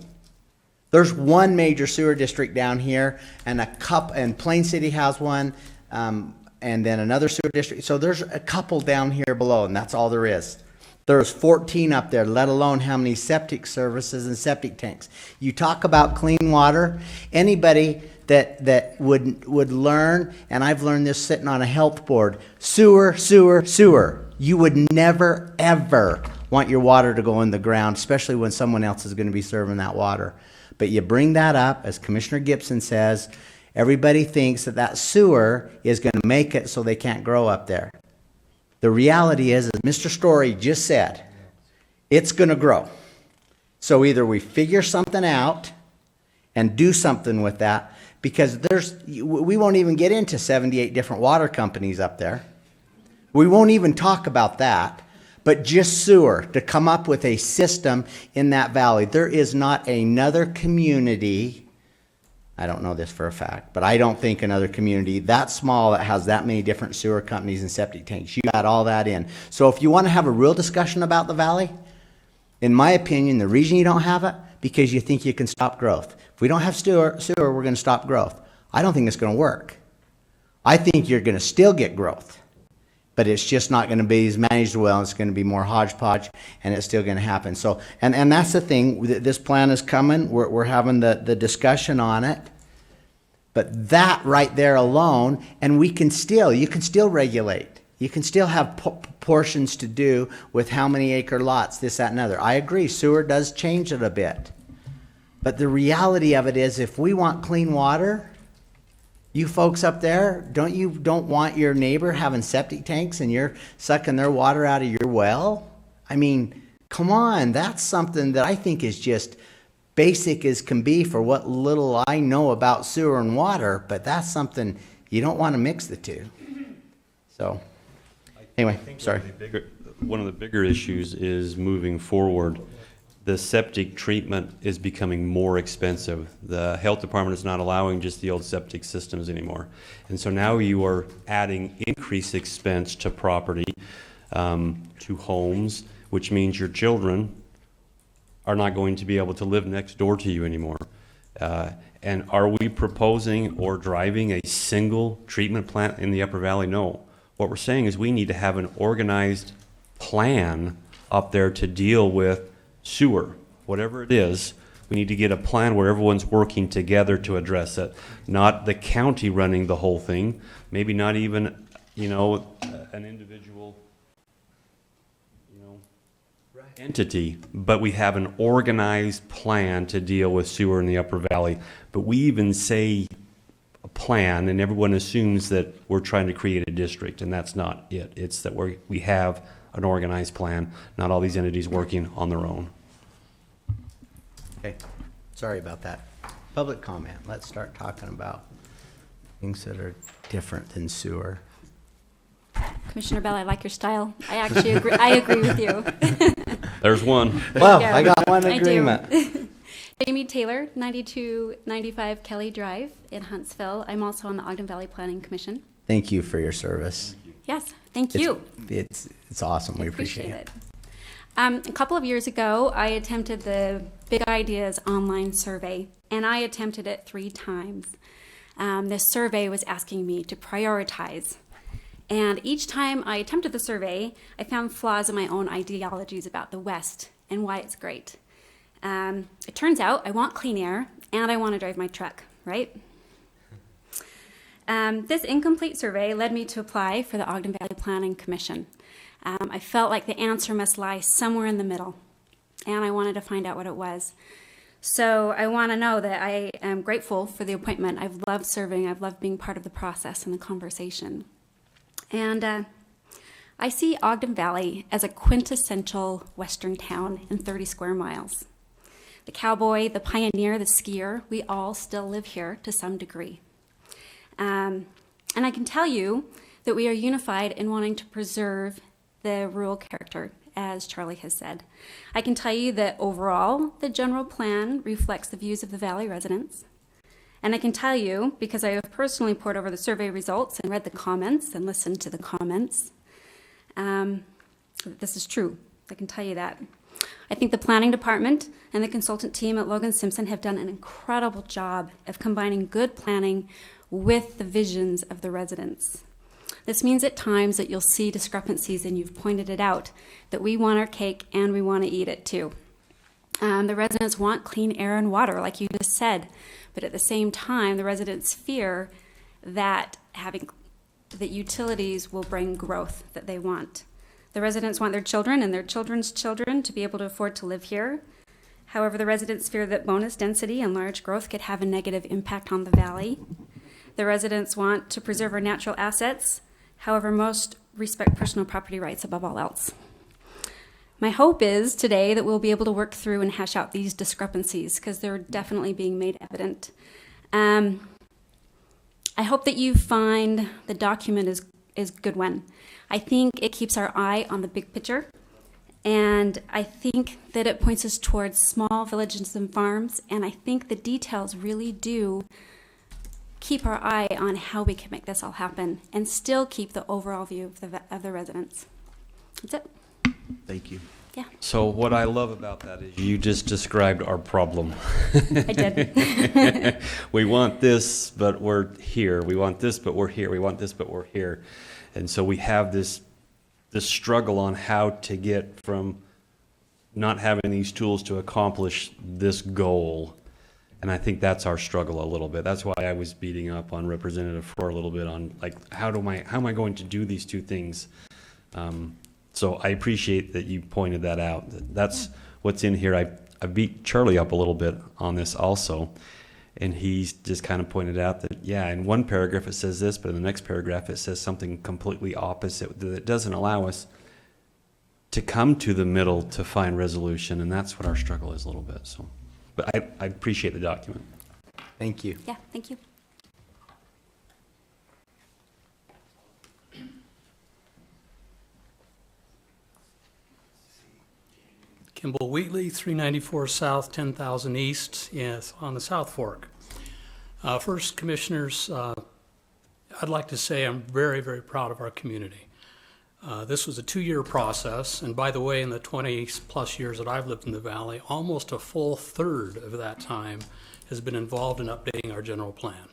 There's 1 major sewer district down here, and and Plain City has one, and then another sewer district. So there's a couple down here below, and that's all there is. There's 14 up there, let alone how many septic services and septic tanks. You talk about clean water, anybody that would learn, and I've learned this sitting on a health board, sewer. You would never, ever want your water to go in the ground, especially when someone else is going to be serving that water. But you bring that up, as Commissioner Gibson says, everybody thinks that sewer is going to make it so they can't grow up there. The reality is, as Mr. Story just said, it's going to grow. So either we figure something out and do something with that, because we won't even get into 78 different water companies up there. We won't even talk about that, but just sewer, to come up with a system in that valley. There is not another community, I don't know this for a fact, but I don't think another community that small that has that many different sewer companies and septic tanks. You got all that in. So if you want to have a real discussion about the valley, in my opinion, the reason you don't have it, because you think you can stop growth. If we don't have sewer, we're going to stop growth. I don't think it's going to work. I think you're going to still get growth, but it's just not going to be as managed well. It's going to be more hodgepodge, and it's still going to happen. So, and that's the thing. This plan is coming. We're having the discussion on it. But that right there alone, and you can still regulate. You can still have portions to do with how many acre lots, this, that, and other. I agree, sewer does change it a bit. But the reality of it is, if we want clean water, you folks up there, don't want your neighbor having septic tanks and you're sucking their water out of your well? I mean, come on, that's something that I think is just basic as can be for what little I know about sewer and water, but that's something you don't want to mix the two. So, anyway, sorry. One of the bigger issues is moving forward. The septic treatment is becoming more expensive. The health department is not allowing just the old septic systems anymore. And so now you are adding increased expense to property, to homes, which means your children are not going to be able to live next door to you anymore. And are we proposing or driving a single treatment plant in the Upper Valley? No. What we're saying is we need to have an organized plan up there to deal with sewer, whatever it is. We need to get a plan where everyone's working together to address it, not the county running the whole thing, maybe not even, an individual, entity, but we have an organized plan to deal with sewer in the Upper Valley. But we even say a plan, and everyone assumes that we're trying to create a district, and that's not it. It's that we have an organized plan, not all these entities working on their own. Okay, sorry about that. Public comment. Let's start talking about things that are different than sewer. Commissioner Bell, I like your style. I actually agree. I agree with you. There's one. Well, I got one agreement. I do. Jamie Taylor, 9295 Kelly Drive in Huntsville. I'm also on the Ogden Valley Planning Commission. Thank you for your service. Yes, thank you. It's awesome. We appreciate it. A couple of years ago, I attempted the Big Ideas online survey, and I attempted it 3 times. This survey was asking me to prioritize. And each time I attempted the survey, I found flaws in my own ideologies about the West and why it's great. It turns out I want clean air and I want to drive my truck, right? This incomplete survey led me to apply for the Ogden Valley Planning Commission. I felt like the answer must lie somewhere in the middle, and I wanted to find out what it was. So I want to know that I am grateful for the appointment. I've loved serving. I've loved being part of the process and the conversation. And I see Ogden Valley as a quintessential Western town in 30 square miles. The cowboy, the pioneer, the skier, we all still live here to some degree. And I can tell you that we are unified in wanting to preserve the rural character, as Charlie has said. I can tell you that overall, the general plan reflects the views of the Valley residents. And I can tell you, because I have personally pored over the survey results and read the comments and listened to the comments, this is true. I can tell you that. I think the planning department and the consultant team at Logan Simpson have done an incredible job of combining good planning with the visions of the residents. This means at times that you'll see discrepancies, and you've pointed it out, that we want our cake and we want to eat it too. The residents want clean air and water, like you just said, but at the same time, the residents fear that that utilities will bring growth that they want. The residents want their children and their children's children to be able to afford to live here. However, the residents fear that bonus density and large growth could have a negative impact on the valley. The residents want to preserve our natural assets. However, most respect personal property rights above all else. My hope is today that we'll be able to work through and hash out these discrepancies, because they're definitely being made evident. I hope that you find the document is a good one. I think it keeps our eye on the big picture, and I think that it points us towards small villages and farms, and I think the details really do keep our eye on how we can make this all happen and still keep the overall view of the residents. That's it. Thank you. Yeah. So what I love about that is you just described our problem. I did. We want this, but we're here. We want this, but we're here. We want this, but we're here. And so we have this struggle on how to get from not having these tools to accomplish this goal. And I think that's our struggle a little bit. That's why I was beating up on Representative for a little bit on, like, how am I going to do these two things? So I appreciate that you pointed that out. That's what's in here. I beat Charlie up a little bit on this also, and he's just kind of pointed out that, yeah, in one paragraph it says this, but in the next paragraph it says something completely opposite, that it doesn't allow us to come to the middle to find resolution, and that's what our struggle is a little bit. So, but I appreciate the document. Thank you. Yeah, thank you. Kimball Wheatley, 394 South, 10,000 East, yes, on the South Fork. First, Commissioners, I'd like to say I'm very, very proud of our community. This was a 2-year process, and by the way, in the 20-plus years that I've lived in the Valley, almost a full third of that time has been involved in updating our general plan.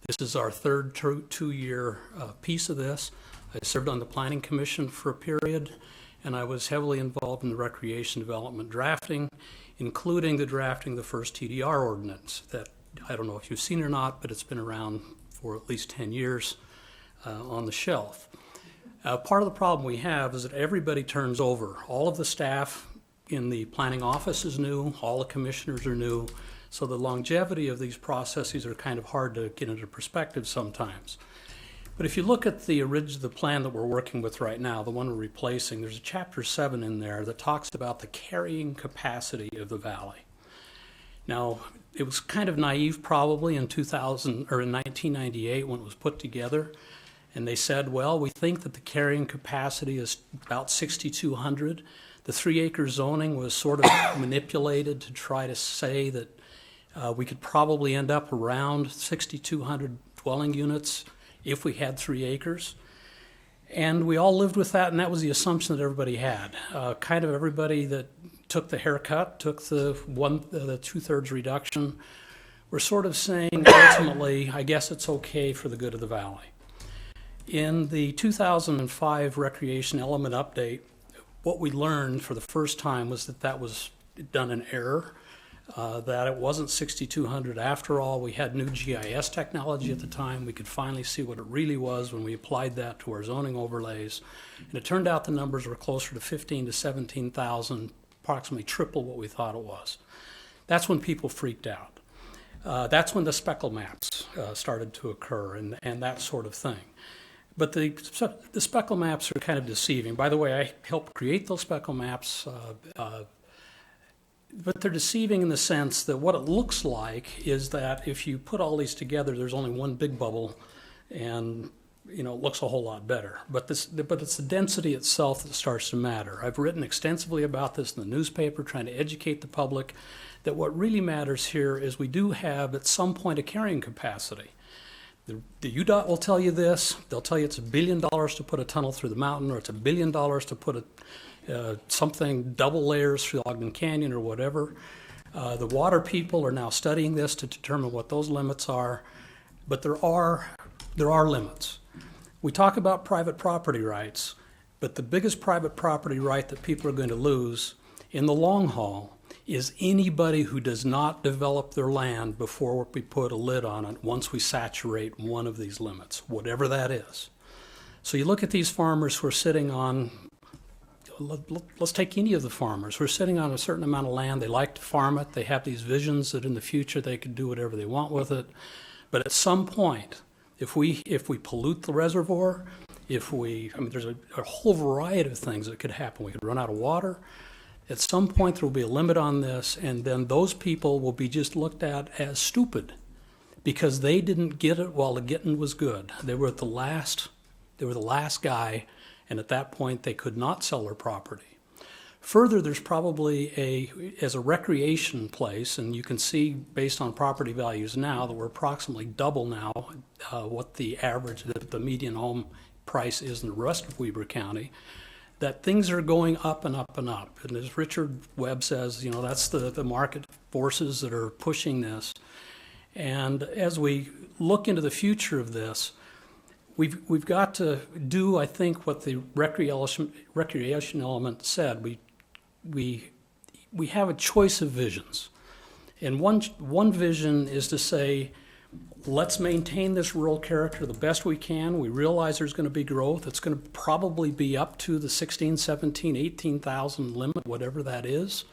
This is our third 2-year piece of this. I served on the Planning Commission for a period, and I was heavily involved in the recreation development drafting, including the drafting of the first TDR ordinance that I don't know if you've seen or not, but it's been around for at least 10 years on the shelf. Part of the problem we have is that everybody turns over. All of the staff in the planning office is new, all the commissioners are new, so the longevity of these processes are kind of hard to get into perspective sometimes. But if you look at the plan that we're working with right now, the one we're replacing, there's a Chapter 7 in there that talks about the carrying capacity of the valley. Now, it was kind of naive probably in 1998 when it was put together, and they said, well, we think that the carrying capacity is about 6,200. The 3-acre zoning was sort of manipulated to try to say that we could probably end up around 6,200 dwelling units if we had 3 acres. And we all lived with that, and that was the assumption that everybody had. Kind of everybody that took the haircut, took the 2/3 reduction, were sort of saying, ultimately, I guess it's okay for the good of the valley. In the 2005 Recreation Element Update, what we learned for the first time was that was done in error. That it wasn't 6,200 after all. We had new GIS technology at the time. We could finally see what it really was when we applied that to our zoning overlays. And it turned out the numbers were closer to 15,000 to 17,000, approximately triple what we thought it was. That's when people freaked out. That's when the speckle maps started to occur and that sort of thing. But the speckle maps are kind of deceiving. By the way, I helped create those speckle maps. But they're deceiving in the sense that what it looks like is that if you put all these together, there's only one big bubble, and it looks a whole lot better. But it's the density itself that starts to matter. I've written extensively about this in the newspaper, trying to educate the public that what really matters here is we do have at some point a carrying capacity. The UDOT will tell you this. They'll tell you it's $1 billion to put a tunnel through the mountain, or it's $1 billion to put something double layers through Ogden Canyon or whatever. The water people are now studying this to determine what those limits are, but there are limits. We talk about private property rights, but the biggest private property right that people are going to lose in the long haul is anybody who does not develop their land before we put a lid on it once we saturate one of these limits, whatever that is. So you look at these farmers who are sitting on, let's take any of the farmers who are sitting on a certain amount of land. They like to farm it. They have these visions that in the future they could do whatever they want with it. But at some point, if we pollute the reservoir, there's a whole variety of things that could happen. We could run out of water. At some point, there will be a limit on this, and then those people will be just looked at as stupid because they didn't get it while the getting was good. They were the last guy, and at that point, they could not sell their property. Further, there's probably as a recreation place, and you can see based on property values now that we're approximately double now what the average, the median home price is in the rest of Weber County, that things are going up and up and up. And as Richard Webb says, that's the market forces that are pushing this. And as we look into the future of this, we've got to do, I think, what the recreation element said. We have a choice of visions. And one vision is to say, let's maintain this rural character the best we can. We realize there's going to be growth. It's going to probably be up to the 16, 17, 18,000 limit, whatever that is,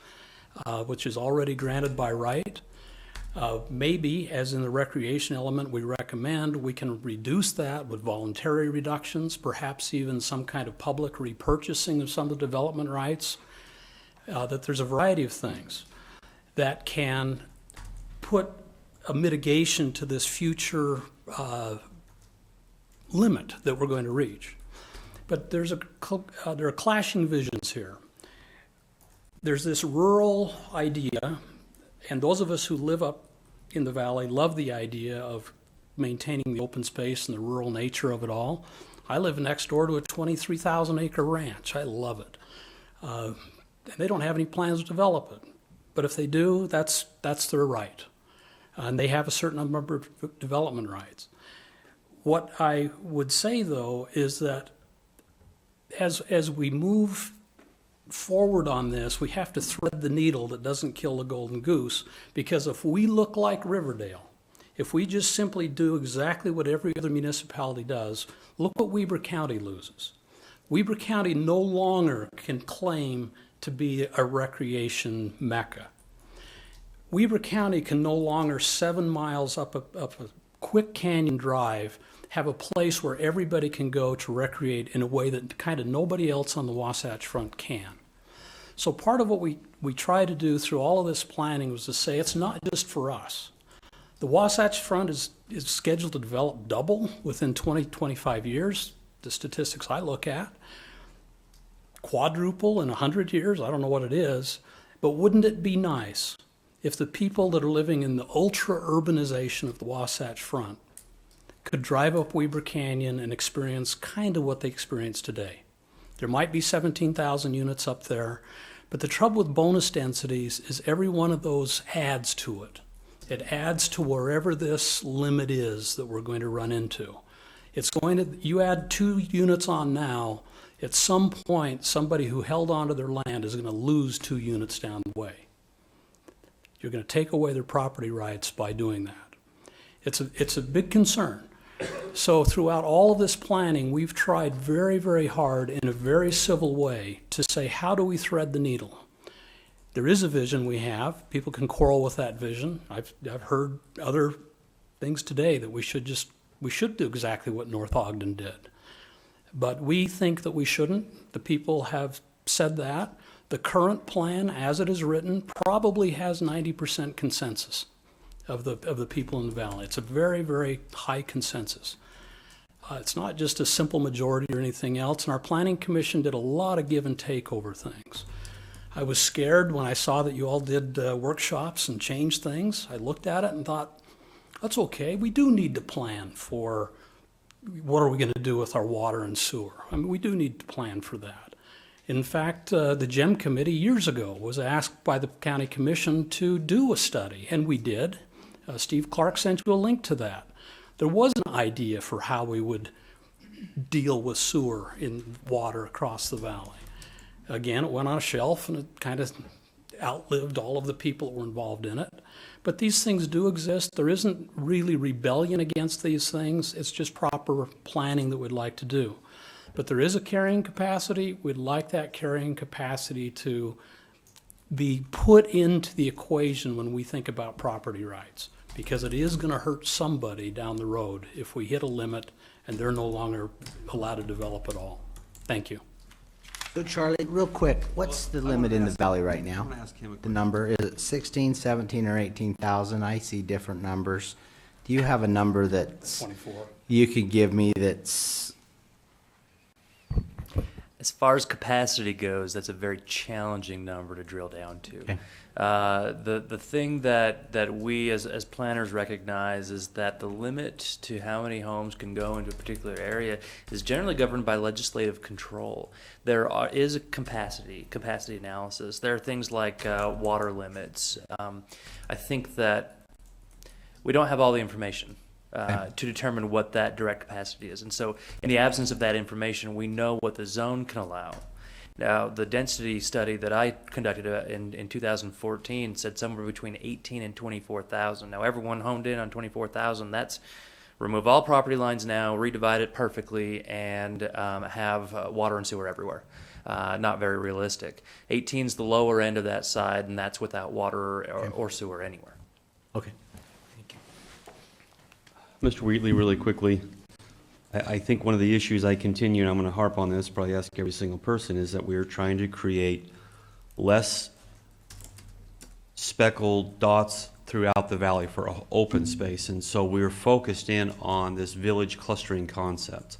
which is already granted by right. Maybe, as in the recreation element we recommend, we can reduce that with voluntary reductions, perhaps even some kind of public repurchasing of some of the development rights, that there's a variety of things that can put a mitigation to this future limit that we're going to reach. But there are clashing visions here. There's this rural idea, and those of us who live up in the valley love the idea of maintaining the open space and the rural nature of it all. I live next door to a 23,000 acre ranch. I love it. And they don't have any plans to develop it. But if they do, that's their right. And they have a certain number of development rights. What I would say, though, is that as we move forward on this, we have to thread the needle that doesn't kill the golden goose, because if we look like Riverdale, if we just simply do exactly what every other municipality does, look what Weber County loses. Weber County no longer can claim to be a recreation mecca. Weber County can no longer 7 miles up a quick canyon drive have a place where everybody can go to recreate in a way that kind of nobody else on the Wasatch Front can. So part of what we try to do through all of this planning was to say it's not just for us. The Wasatch Front is scheduled to develop double within 25 years, the statistics I look at. Quadruple in 100 years, I don't know what it is, but wouldn't it be nice if the people that are living in the ultra-urbanization of the Wasatch Front could drive up Weber Canyon and experience kind of what they experience today? There might be 17,000 units up there, but the trouble with bonus densities is every one of those adds to it. It adds to wherever this limit is that we're going to run into. You add 2 units on now, at some point, somebody who held onto their land is going to lose 2 units down the way. You're going to take away their property rights by doing that. It's a big concern. So throughout all of this planning, we've tried very, very hard in a very civil way to say, how do we thread the needle? There is a vision we have. People can quarrel with that vision. I've heard other things today that we should do exactly what North Ogden did. But we think that we shouldn't. The people have said that. The current plan, as it is written, probably has 90% consensus of the people in the valley. It's a very, very high consensus. It's not just a simple majority or anything else, and our planning commission did a lot of give and take over things. I was scared when I saw that you all did workshops and changed things. I looked at it and thought, that's okay. We do need to plan for what are we going to do with our water and sewer. I mean, we do need to plan for that. In fact, the GEM committee years ago was asked by the county commission to do a study, and we did. Steve Clark sent you a link to that. There was an idea for how we would deal with sewer in water across the valley. Again, it went on a shelf and it kind of outlived all of the people that were involved in it. But these things do exist. There isn't really rebellion against these things. It's just proper planning that we'd like to do. But there is a carrying capacity. We'd like that carrying capacity to be put into the equation when we think about property rights, because it is going to hurt somebody down the road if we hit a limit and they're no longer allowed to develop at all. Thank you. So Charlie, real quick, what's the limit in the valley right now? wanna ask him a The number, is it 16, 17, or 18,000? I see different numbers. Do you have a number that's 24. you could give me that's As far as capacity goes, that's a very challenging number to drill down to. Okay. The thing that we as planners recognize is that the limit to how many homes can go into a particular area is generally governed by legislative control. There is a capacity analysis. There are things like water limits. I think that we don't have all the information to determine what that direct capacity is. And so in the absence of that information, we know what the zone can allow. Now, the density study that I conducted in 2014 said somewhere between 18 and 24,000. Now, everyone honed in on 24,000. That's remove all property lines now, redivide it perfectly, and have water and sewer everywhere. Not very realistic. 18 is the lower end of that side, and that's without water or sewer anywhere. okay? Mr. Wheatley, really quickly, I think one of the issues I continue, and I'm going to harp on this, probably ask every single person, is that we're trying to create less speckled dots throughout the valley for open space. And so we're focused in on this village clustering concept.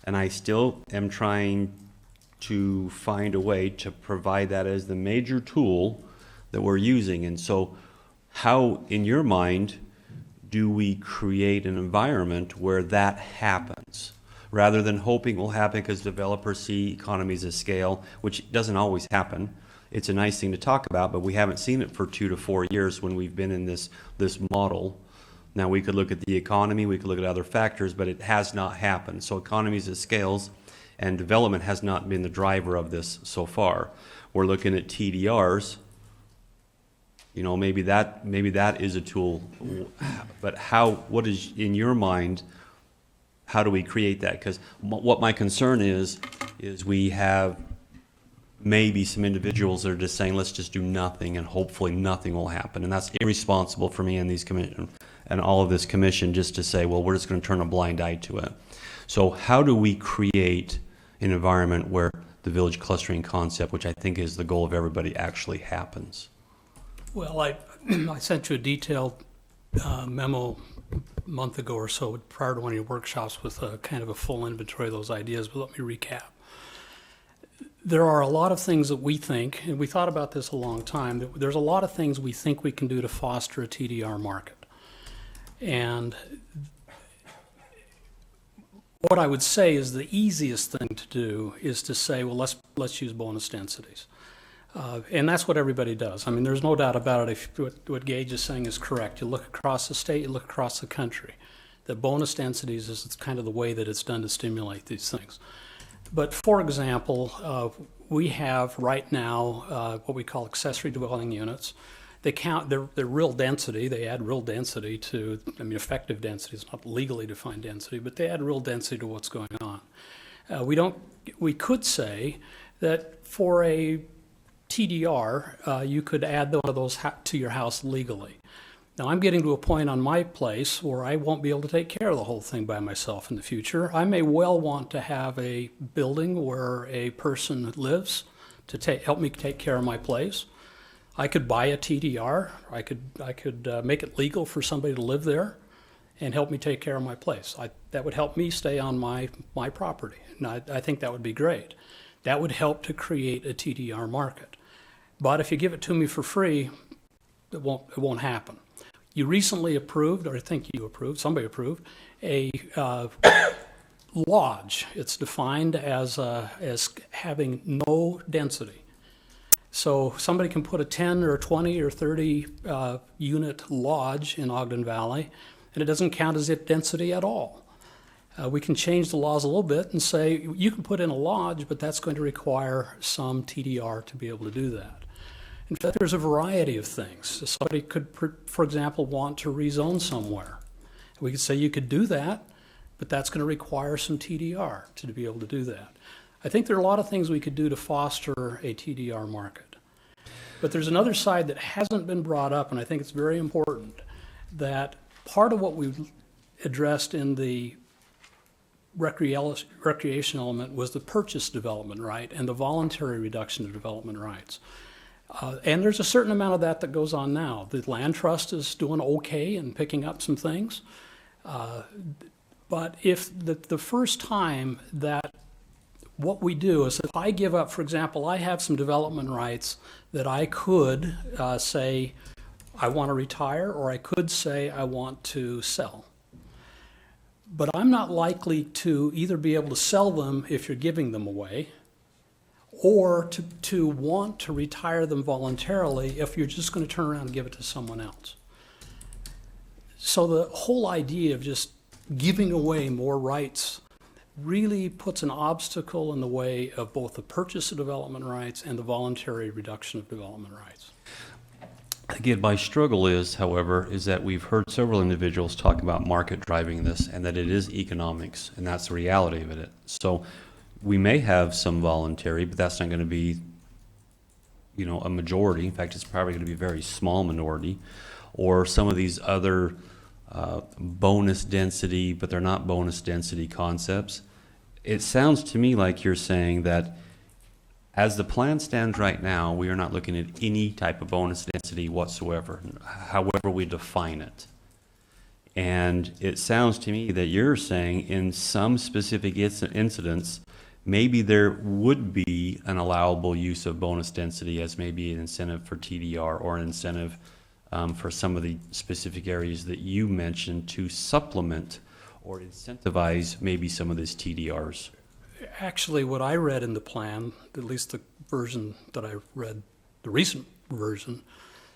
And I still am trying to find a way to provide that as the major tool that we're using. And so how, in your mind, do we create an environment where that happens, rather than hoping it will happen because developers see economies of scale, which doesn't always happen. It's a nice thing to talk about, but we haven't seen it for 2 to 4 years when we've been in this model. Now, we could look at the economy, we could look at other factors, but it has not happened. So economies of scales and development has not been the driver of this so far. We're looking at TDRs. You know, maybe that is a tool, but what is in your mind, how do we create that? Because what my concern is we have maybe some individuals that are just saying, let's just do nothing and hopefully nothing will happen. And that's irresponsible for me and these commission and all of this commission just to say, well, we're just going to turn a blind eye to it. So how do we create an environment where the village clustering concept, which I think is the goal of everybody, actually happens? Well, I sent you a detailed memo a month ago or so prior to one of your workshops with kind of a full inventory of those ideas, but let me recap. There are a lot of things that we think, and we thought about this a long time, that there's a lot of things we think we can do to foster a TDR market. And what I would say is the easiest thing to do is to say, well, let's use bonus densities. And that's what everybody does. I mean, there's no doubt about it. If what Gage is saying is correct, you look across the state, you look across the country. The bonus densities is kind of the way that it's done to stimulate these things. But for example, we have right now what we call accessory dwelling units. They count their real density. They add real density to, I mean, effective density. It's not legally defined density, but they add real density to what's going on. We could say that for a TDR, you could add one of those to your house legally. Now, I'm getting to a point on my place where I won't be able to take care of the whole thing by myself in the future. I may well want to have a building where a person lives to help me take care of my place. I could buy a TDR. I could make it legal for somebody to live there and help me take care of my place. That would help me stay on my property, and I think that would be great. That would help to create a TDR market. But if you give it to me for free, it won't happen. You recently approved, or I think you approved, somebody approved, a lodge. It's defined as having no density. So somebody can put a 10 or 20 or 30 unit lodge in Ogden Valley, and it doesn't count as density at all. we can change the laws a little bit and say you can put in a lodge, but that's going to require some TDR to be able to do that. In fact, there's a variety of things. Somebody could, for example, want to rezone somewhere. We could say you could do that, but that's going to require some TDR to be able to do that. I think there are a lot of things we could do to foster a TDR market. But there's another side that hasn't been brought up, and I think it's very important, that part of what we've addressed in the recreation element was the purchase development right and the voluntary reduction of development rights. And there's a certain amount of that goes on now. The land trust is doing okay and picking up some things. But if the first time that what we do is if I give up, for example, I have some development rights that I could say I want to retire, or I could say I want to sell. But I'm not likely to either be able to sell them if you're giving them away, or to want to retire them voluntarily if you're just going to turn around and give it to someone else. So the whole idea of just giving away more rights really puts an obstacle in the way of both the purchase of development rights and the voluntary reduction of development rights. Again, my struggle is, however, is that we've heard several individuals talk about market driving this and that it is economics, and that's the reality of it. So we may have some voluntary, but that's not going to be, a majority. In fact, it's probably going to be a very small minority. Or some of these other bonus density, but they're not bonus density concepts. It sounds to me like you're saying that as the plan stands right now, we are not looking at any type of bonus density whatsoever, however we define it. And it sounds to me that you're saying in some specific incidents, maybe there would be an allowable use of bonus density as maybe an incentive for TDR or an incentive for some of the specific areas that you mentioned to supplement or incentivize maybe some of these TDRs. Actually, what I read in the plan, at least the version that I read, the recent version,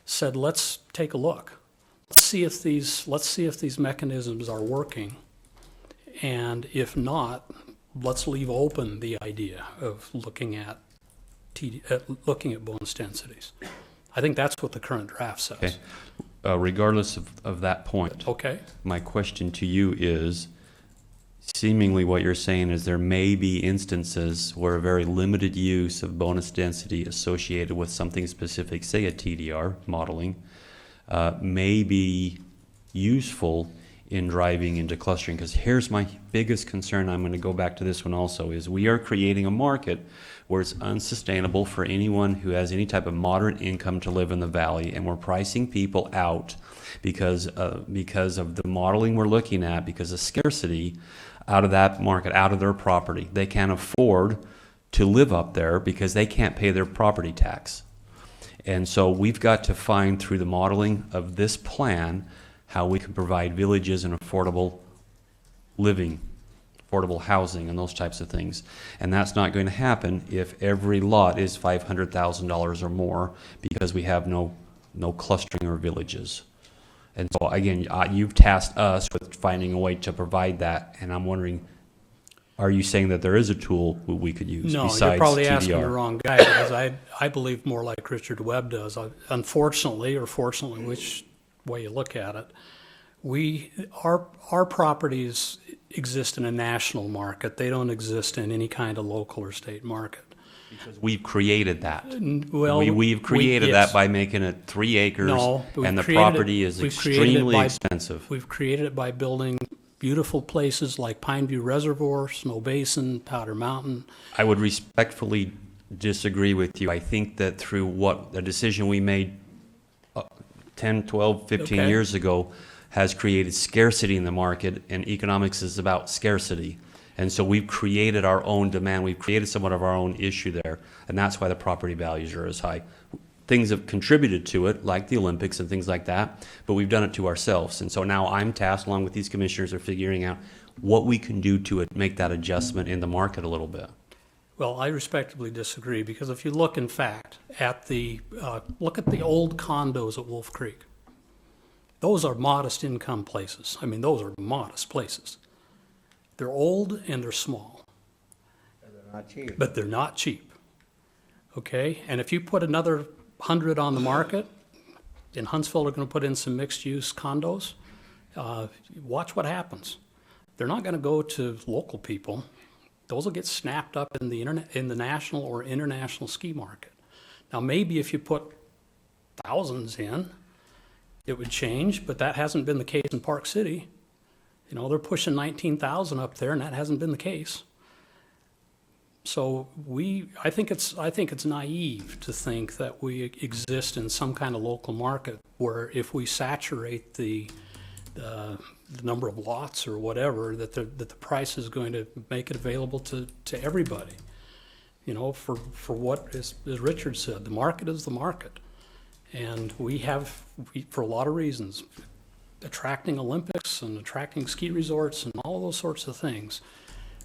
said let's take a look. Let's see if these mechanisms are working, and if not, let's leave open the idea of looking at bonus densities. I think that's what the current draft says. Okay. Regardless of that point, okay. My question to you is, seemingly what you're saying is there may be instances where a very limited use of bonus density associated with something specific, say a TDR modeling, may be useful in driving into clustering. Because here's my biggest concern, I'm going to go back to this one also, is we are creating a market where it's unsustainable for anyone who has any type of moderate income to live in the valley, and we're pricing people out because of the modeling we're looking at, because of scarcity out of that market, out of their property. They can't afford to live up there because they can't pay their property tax. And so we've got to find through the modeling of this plan how we can provide villages and affordable living, affordable housing, and those types of things. And that's not going to happen if every lot is $500,000 or more, because we have no clustering or villages. And so again, you've tasked us with finding a way to provide that, and I'm wondering, are you saying that there is a tool we could use besides TDR? No, you're probably asking the wrong guy, because I believe more like Richard Webb does. Unfortunately, or fortunately, which way you look at it, our properties exist in a national market. They don't exist in any kind of local or state market. Because we've created that. Well, we've created yes. that by making it 3 acres, no, and the property is extremely expensive. We've created it by building beautiful places like Pineview Reservoir, Snow Basin, Powder Mountain. I would respectfully disagree with you. I think that through what the decision we made 10, 12, 15 years ago has created scarcity in the market, and economics is about scarcity. And so we've created our own demand. We've created somewhat of our own issue there, and that's why the property values are as high. Things have contributed to it, like the Olympics and things like that, but we've done it to ourselves. And so now I'm tasked, along with these commissioners, of figuring out what we can do to make that adjustment in the market a little bit. Well, I respectfully disagree, because if you look, in fact, at the old condos at Wolf Creek, those are modest income places. I mean, those are modest places. They're old and they're small, Not cheap. but they're not cheap. Okay? And if you put another 100 on the market, in Huntsville, they're going to put in some mixed-use condos. Watch what happens. They're not going to go to local people. Those will get snapped up in the internet, in the national or international ski market. Now, maybe if you put thousands in, it would change, but that hasn't been the case in Park City. You know, they're pushing 19,000 up there, and that hasn't been the case. So I think it's naive to think that we exist in some kind of local market where if we saturate the number of lots or whatever, that the price is going to make it available to everybody. You know, for what, as Richard said, the market is the market. And we, for a lot of reasons, attracting Olympics and attracting ski resorts and all those sorts of things,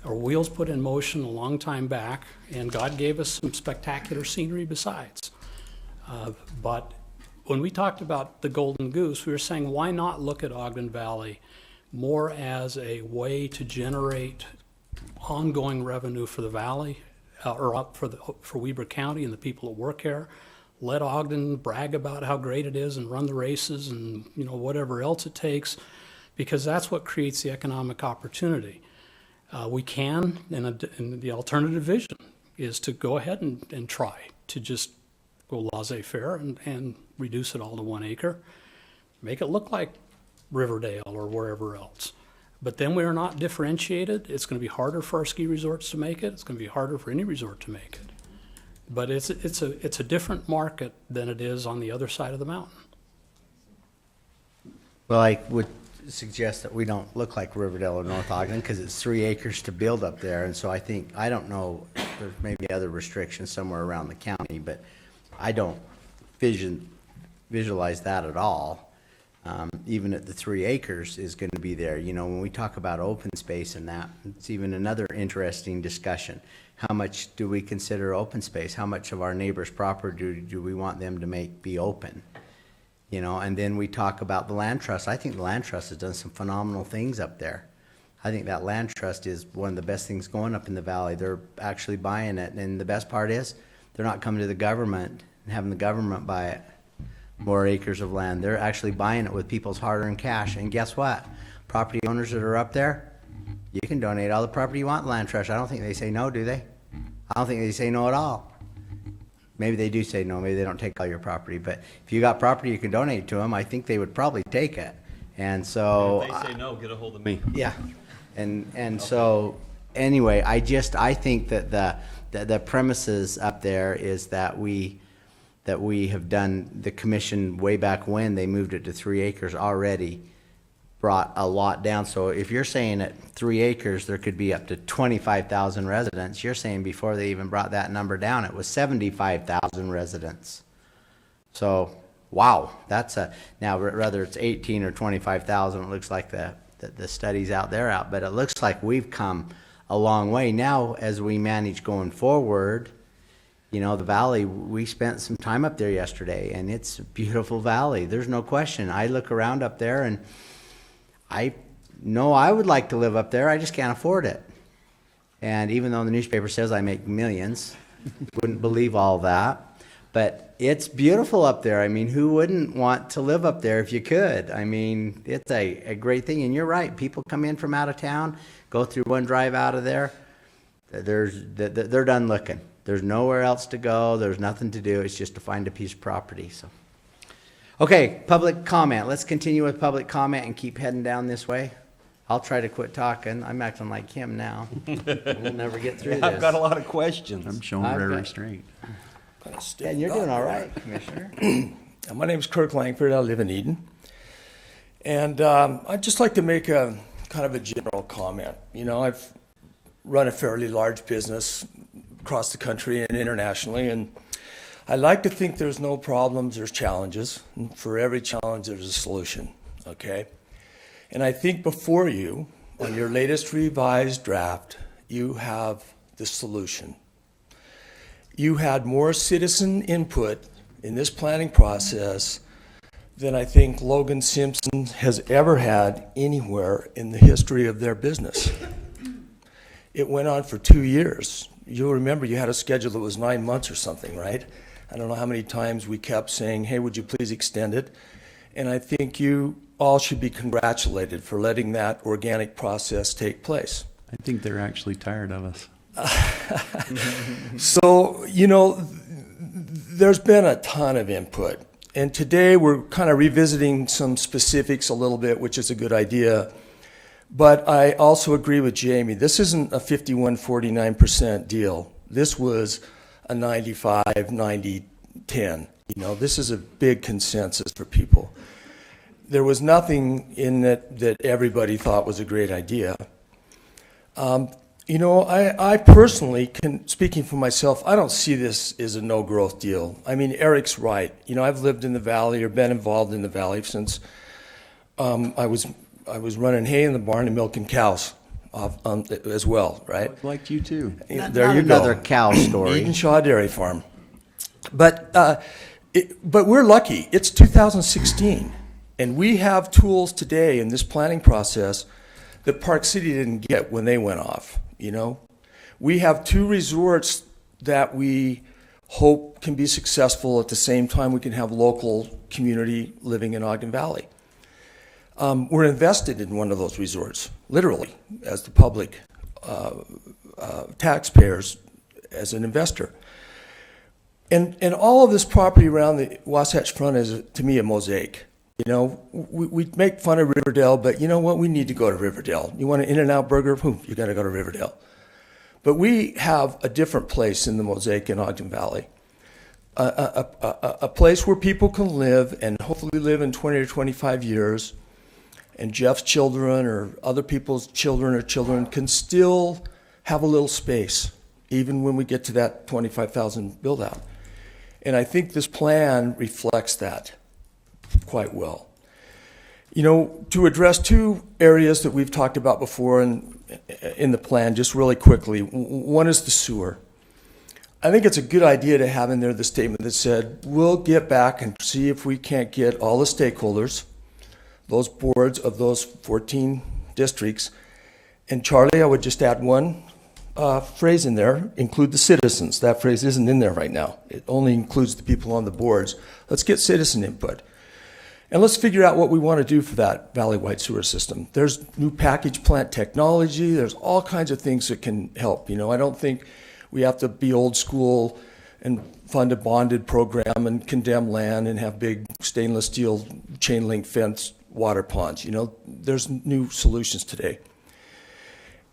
our wheels put in motion a long time back, and God gave us some spectacular scenery besides. But when we talked about the Golden Goose, we were saying, why not look at Ogden Valley more as a way to generate ongoing revenue for the valley, or for Weber County and the people that work here. Let Ogden brag about how great it is and run the races and, you know, whatever else it takes, because that's what creates the economic opportunity. We can, and the alternative vision is to go ahead and try to just go laissez-faire and reduce it all to 1 acre, make it look like Riverdale or wherever else. But then we are not differentiated. It's going to be harder for our ski resorts to make it. It's going to be harder for any resort to make it. But it's a different market than it is on the other side of the mountain. Well, I would suggest that we don't look like Riverdale or North Ogden because it's 3 acres to build up there. And so I don't know, there's maybe other restrictions somewhere around the county, but I don't visualize that at all. Even at the 3 acres is going to be there. You know, when we talk about open space and that, it's even another interesting discussion. How much do we consider open space? How much of our neighbor's property do we want them to be open? You know, and then we talk about the land trust. I think the land trust has done some phenomenal things up there. I think that land trust is one of the best things going up in the valley. They're actually buying it. And the best part is they're not coming to the government and having the government buy it. More acres of land. They're actually buying it with people's hard-earned cash. And guess what? Property owners that are up there, you can donate all the property you want in land trust. I don't think they say no, do they? I don't think they say no at all. Maybe they do say no. Maybe they don't take all your property. But if you got property you can donate to them, I think they would probably take it. And so... If they say no, get a hold of me. Yeah. And so, anyway, I think that the premises up there is that we have done, the commission way back when they moved it to 3 acres already brought a lot down. So if you're saying at 3 acres there could be up to 25,000 residents, you're saying before they even brought that number down it was 75,000 residents. So wow, that's now whether it's 18 or 25,000, it looks like the studies out there but it looks like we've come a long way. Now as we manage going forward, you know, the valley, we spent some time up there yesterday, and it's a beautiful valley. There's no question. I look around up there, and I know I would like to live up there. I just can't afford it. And even though the newspaper says I make millions, wouldn't believe all that. But it's beautiful up there. I mean, who wouldn't want to live up there if you could? I mean, it's a great thing. And you're right. People come in from out of town, go through one drive out of there. They're done looking. There's nowhere else to go. There's nothing to do. It's just to find a piece of property. So, okay, public comment. Let's continue with public comment and keep heading down this way. I'll try to quit talking. I'm acting like him now. We'll never get through this. I've got a lot of questions. I'm showing rare restraint. And you're doing all right, Commissioner. My name's Kirk Langford. I live in Eden. And I'd just like to make a kind of a general comment. You know, I've run a fairly large business across the country and internationally, and I like to think there's no problems, there's challenges, and for every challenge there's a solution, okay? And I think before you, on your latest revised draft, you have the solution. You had more citizen input in this planning process than I think Logan Simpson has ever had anywhere in the history of their business. It went on for 2 years. You'll remember you had a schedule that was 9 months or something, right? I don't know how many times we kept saying, hey, would you please extend it? And I think you all should be congratulated for letting that organic process take place. I think they're actually tired of us. So, you know, there's been a ton of input. And today we're kind of revisiting some specifics a little bit, which is a good idea. But I also agree with Jamie. This isn't a 51-49% deal. This was a 95-90-10. You know, this is a big consensus for people. There was nothing in it that everybody thought was a great idea. You know, I personally speaking for myself, I don't see this as a no-growth deal. I mean, Eric's right. You know, I've lived in the valley or been involved in the valley since I was running hay in the barn and milking cows as well, right? I liked you too. There you go. Another cow story. Eden Shaw Dairy Farm. But we're lucky. It's 2016, and we have tools today in this planning process that Park City didn't get when they went off. You know, we have 2 resorts that we hope can be successful. At the same time, we can have local community living in Ogden Valley. We're invested in one of those resorts, literally, as the public taxpayers, as an investor. And all of this property around the Wasatch Front is, to me, a mosaic. You know, we make fun of Riverdale, but you know what? We need to go to Riverdale. You want an In-N-Out burger? You got to go to Riverdale. But we have a different place in the mosaic in Ogden Valley, a place where people can live and hopefully live in 20 or 25 years, and Jeff's children or other people's children or children can still have a little space, even when we get to that 25,000 build out. And I think this plan reflects that quite well. You know, to address 2 areas that we've talked about before in the plan, just really quickly. One is the sewer. I think it's a good idea to have in there the statement that said, we'll get back and see if we can't get all the stakeholders, those boards of those 14 districts. And Charlie, I would just add one phrase in there, include the citizens. That phrase isn't in there right now. It only includes the people on the boards. Let's get citizen input. And let's figure out what we want to do for that valley-wide sewer system. There's new package plant technology. There's all kinds of things that can help. You know, I don't think we have to be old school and fund a bonded program and condemn land and have big stainless steel chain link fence water ponds. You know, there's new solutions today.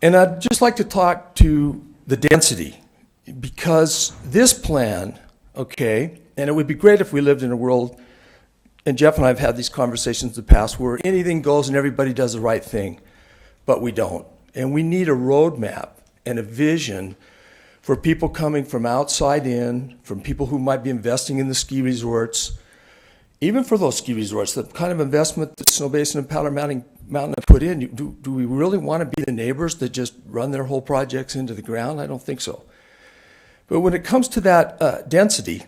And I'd just like to talk to the density, because this plan, okay, and it would be great if we lived in a world, and Jeff and I have had these conversations in the past, where anything goes and everybody does the right thing, but we don't. And we need a roadmap and a vision for people coming from outside in, from people who might be investing in the ski resorts, even for those ski resorts, the kind of investment that Snow Basin and Powder Mountain have put in. Do we really want to be the neighbors that just run their whole projects into the ground? I don't think so. But when it comes to that density,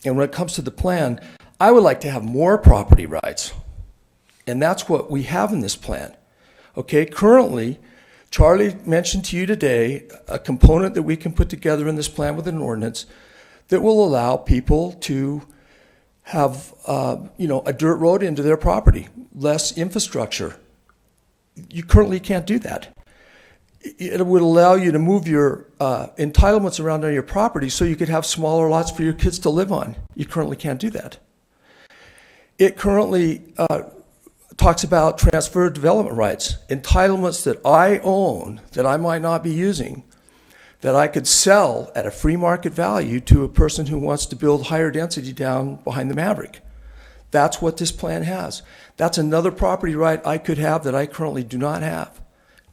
and when it comes to the plan, I would like to have more property rights. And that's what we have in this plan. Okay, currently, Charlie mentioned to you today a component that we can put together in this plan with an ordinance that will allow people to have, a dirt road into their property, less infrastructure. You currently can't do that. It would allow you to move your entitlements around on your property so you could have smaller lots for your kids to live on. You currently can't do that. It currently talks about transfer of development rights, entitlements that I own that I might not be using, that I could sell at a free market value to a person who wants to build higher density down behind the Maverick. That's what this plan has. That's another property right I could have that I currently do not have.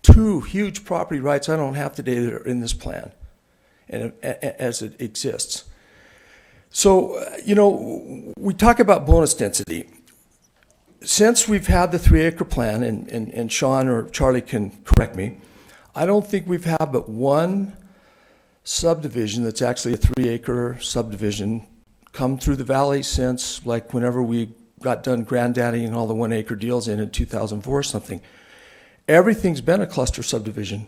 2 huge property rights I don't have today that are in this plan, and as it exists. So, we talk about bonus density. Since we've had the 3-acre plan, and Sean or Charlie can correct me, I don't think we've had but one subdivision that's actually a 3-acre subdivision come through the valley since, like, whenever we got done granddaddying all the 1-acre deals in 2004 or something. Everything's been a cluster subdivision.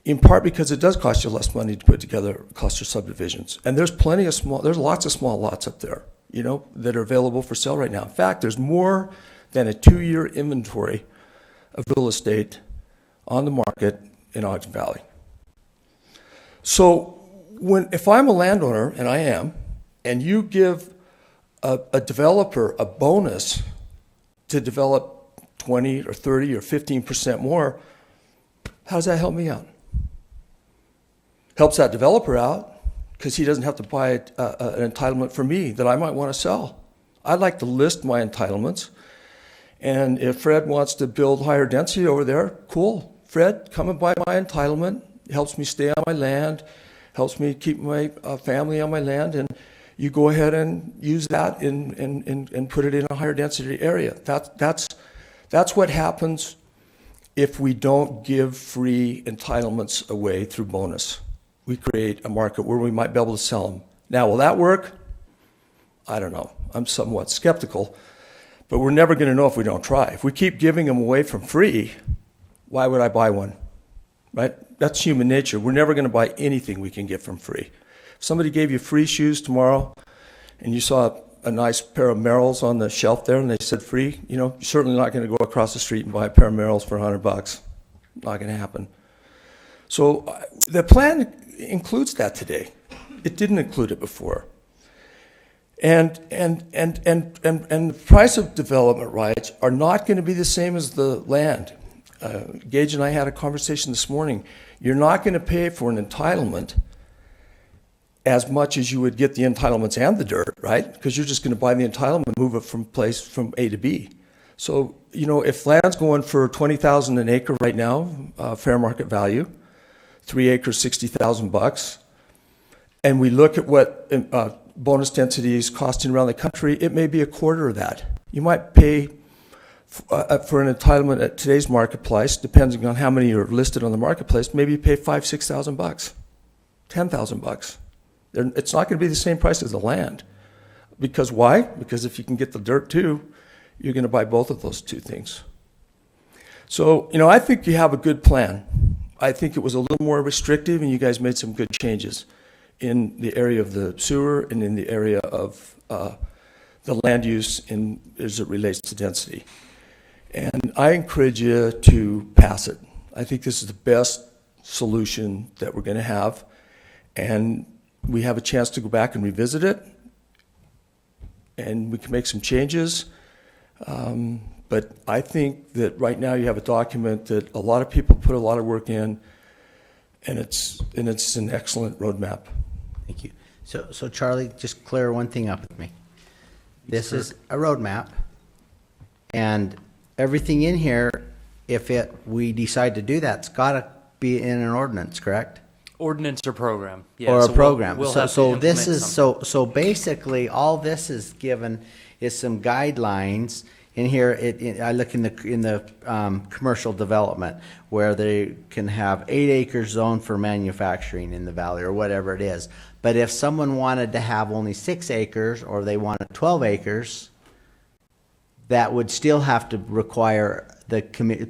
in part because it does cost you less money to put together cluster subdivisions. And there's lots of small lots up there, you know, that are available for sale right now. In fact, there's more than a 2-year inventory of real estate on the market in Ogden Valley. So if I'm a landowner, and I am, and you give a developer a bonus to develop 20 or 30 or 15% more, how does that help me out? Helps that developer out because he doesn't have to buy an entitlement for me that I might want to sell. I'd like to list my entitlements, and if Fred wants to build higher density over there, cool. Fred, come and buy my entitlement. It helps me stay on my land, helps me keep my family on my land, and you go ahead and use that and put it in a higher density area. That's what happens if we don't give free entitlements away through bonus. We create a market where we might be able to sell them. Now, will that work? I don't know. I'm somewhat skeptical, but we're never going to know if we don't try. If we keep giving them away from free, why would I buy one? Right? That's human nature. We're never going to buy anything we can get from free. If somebody gave you free shoes tomorrow and you saw a nice pair of Merrells on the shelf there and they said free, you know, you're certainly not going to go across the street and buy a pair of Merrells for $100. Not going to happen. So the plan includes that today. It didn't include it before. And the price of development rights are not going to be the same as the land. Gage and I had a conversation this morning. You're not going to pay for an entitlement as much as you would get the entitlements and the dirt, right? Because you're just going to buy the entitlement and move it from A to B. So, you know, if land's going for $20,000 an acre right now, fair market value, 3 acres, $60,000, and we look at what bonus density is costing around the country, it may be a quarter of that. You might pay for an entitlement at today's marketplace, depending on how many are listed on the marketplace, maybe you pay $5,000, $6,000, $10,000. It's not going to be the same price as the land. Because why? Because if you can get the dirt too, you're going to buy both of those two things. So, you know, I think you have a good plan. I think it was a little more restrictive, and you guys made some good changes in the area of the sewer and in the area of the land use as it relates to density. And I encourage you to pass it. I think this is the best solution that we're going to have. And we have a chance to go back and revisit it. And we can make some changes. But I think that right now you have a document that a lot of people put a lot of work in, and it's an excellent roadmap. Thank you. So Charlie, just clear one thing up with me. This is a roadmap, and everything in here, if we decide to do that, it's got to be in an ordinance, correct? Ordinance or program. Yeah, Or so a program. We'll have to So this implement is, something. so basically, all this is given is some guidelines. In here, I look in the commercial development where they can have 8 acre zone for manufacturing in the valley or whatever it is. But if someone wanted to have only 6 acres or they wanted 12 acres, that would still have to require the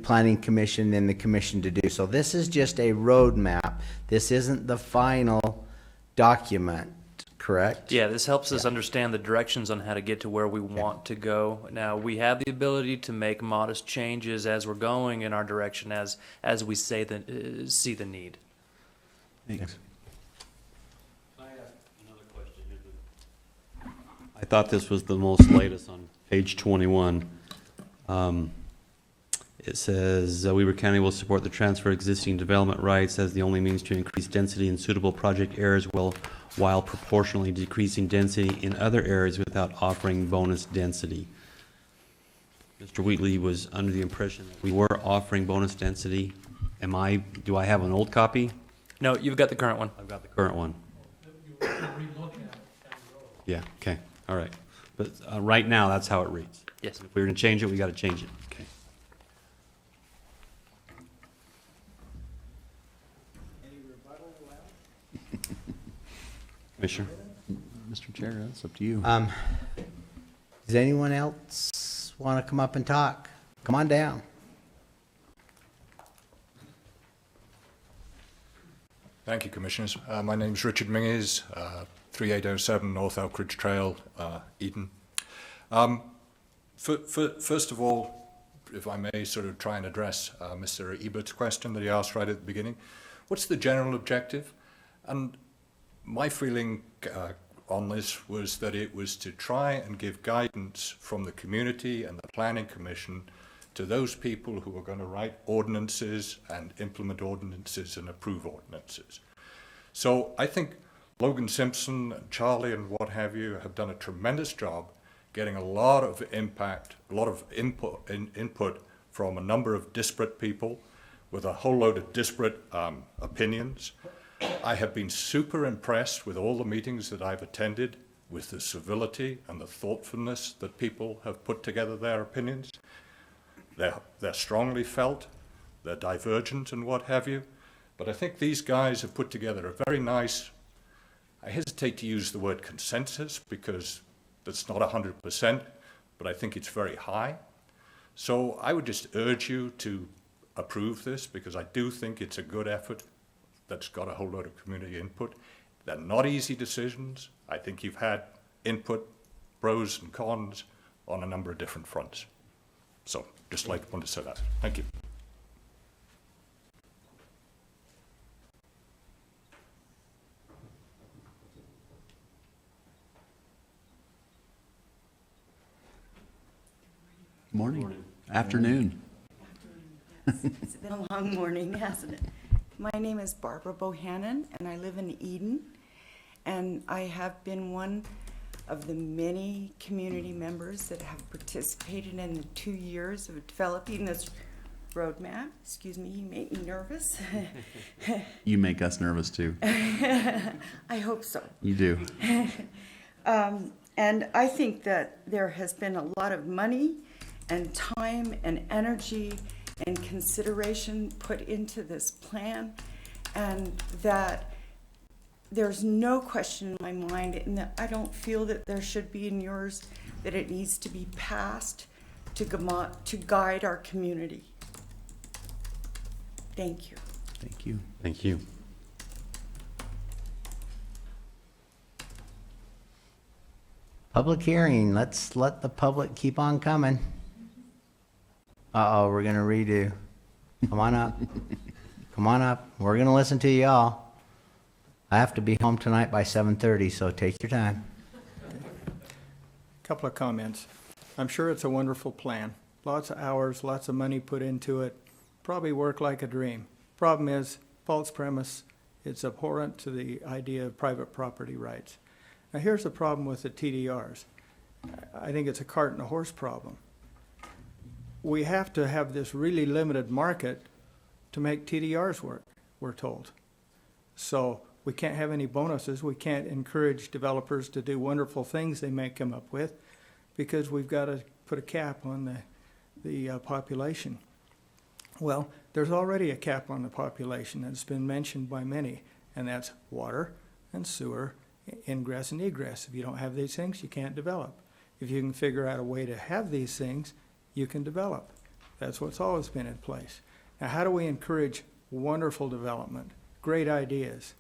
planning commission and the commission to do. So this is just a roadmap. This isn't the final document, correct? Yeah, this helps us understand the directions on how to get to where we want to go. Now, we have the ability to make modest changes as we're going in our direction as we see the need. Thanks. I thought this was the most latest on page 21. It says, Weaver County will support the transfer of existing development rights as the only means to increase density in suitable project areas while proportionally decreasing density in other areas without offering bonus density. Mr. Wheatley was under the impression that we were offering bonus density. Do I have an old copy? No, you've got the current one. I've got the current one. Yeah, okay, all right. But right now, that's how it reads. Yes. If we're going to change it, we got to change it. Okay. Commissioner? Mr. Chair, that's up to you. Does anyone else want to come up and talk? Come on down. Thank you, Commissioners. My name's Richard Minges, 3807 North Elkridge Trail, Eden. First of all, if I may sort of try and address Mr. Ebert's question that he asked right at the beginning, what's the general objective? And my feeling on this was that it was to try and give guidance from the community and the Planning Commission to those people who are going to write ordinances and implement ordinances and approve ordinances. So I think Logan Simpson and Charlie and what have you have done a tremendous job getting a lot of impact, a lot of input from a number of disparate people with a whole load of disparate opinions. I have been super impressed with all the meetings that I've attended with the civility and the thoughtfulness that people have put together their opinions. They're strongly felt, they're divergent and what have you, but I think these guys have put together a very nice, I hesitate to use the word consensus because that's not 100%, but I think it's very high. So I would just urge you to approve this because I do think it's a good effort that's got a whole lot of community input. They're not easy decisions. I think you've had input, pros and cons on a number of different fronts. So just want to say that. Thank you. Morning. Afternoon. It's been a long morning, hasn't it? My name is Barbara Bohannon, and I live in Eden. And I have been one of the many community members that have participated in the 2 years of developing this roadmap. Excuse me, you make me nervous. You make us nervous too. I hope so. You do. And I think that there has been a lot of money and time and energy and consideration put into this plan, and that there's no question in my mind, and that I don't feel that there should be in yours, that it needs to be passed to guide our community. Thank you. Thank you. Thank you. Public hearing, let's let the public keep on coming. Uh-oh, we're gonna redo. Come on up. Come on up. We're gonna listen to y'all. I have to be home tonight by 7:30, so take your time. Couple of comments. I'm sure it's a wonderful plan. Lots of hours, lots of money put into it. Probably work like a dream. Problem is, false premise. It's abhorrent to the idea of private property rights. Now here's the problem with the TDRs. I think it's a cart and a horse problem. We have to have this really limited market to make TDRs work, we're told. So we can't have any bonuses. We can't encourage developers to do wonderful things they may come up with because we've got to put a cap on the population. Well, there's already a cap on the population that's been mentioned by many, and that's water and sewer, ingress and egress. If you don't have these things, you can't develop. If you can figure out a way to have these things, you can develop. That's what's always been in place. Now, how do we encourage wonderful development, great ideas?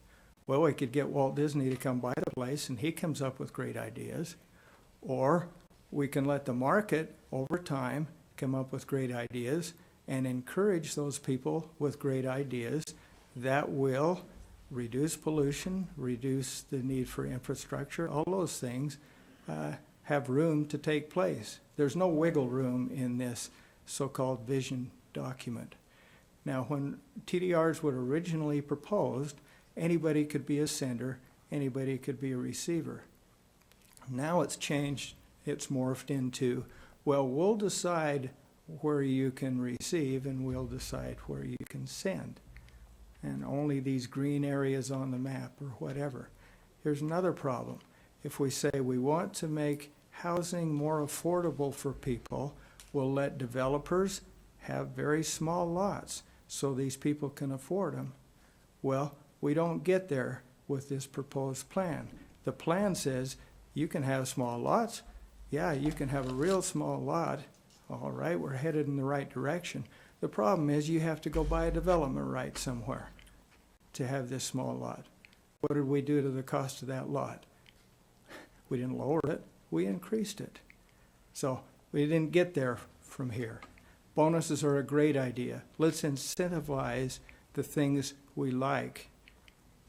Well, we could get Walt Disney to come by the place and he comes up with great ideas. Or we can let the market over time come up with great ideas and encourage those people with great ideas that will reduce pollution, reduce the need for infrastructure, all those things have room to take place. There's no wiggle room in this so-called vision document. Now, when TDRs were originally proposed, anybody could be a sender, anybody could be a receiver. Now it's changed, it's morphed into, well, we'll decide where you can receive and we'll decide where you can send. And only these green areas on the map or whatever. Here's another problem. If we say we want to make housing more affordable for people, we'll let developers have very small lots so these people can afford them. Well, we don't get there with this proposed plan. The plan says you can have small lots. Yeah, you can have a real small lot. All right, we're headed in the right direction. The problem is you have to go buy a development right somewhere. to have this small lot. What did we do to the cost of that lot? We didn't lower it, we increased it. So we didn't get there from here. Bonuses are a great idea. Let's incentivize the things we like.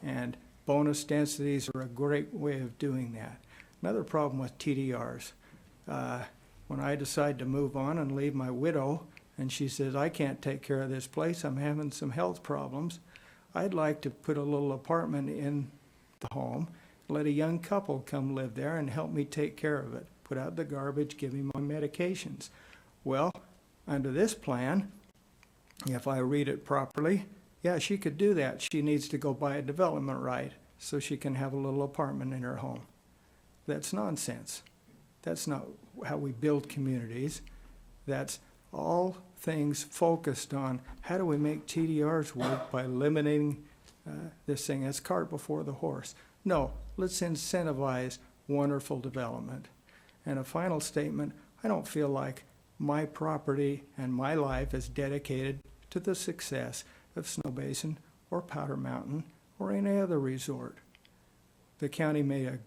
And bonus densities are a great way of doing that. Another problem with TDRs, when I decide to move on and leave my widow, and she says, I can't take care of this place, I'm having some health problems, I'd like to put a little apartment in the home, let a young couple come live there and help me take care of it, put out the garbage, give me my medications. Well, under this plan, if I read it properly, yeah, she could do that. She needs to go buy a development right so she can have a little apartment in her home. That's nonsense. That's not how we build communities. That's all things focused on how do we make TDRs work by limiting this thing. That's cart before the horse. No, let's incentivize wonderful development. And a final statement, I don't feel like my property and my life is dedicated to the success of Snow Basin or Powder Mountain or any other resort. The county made a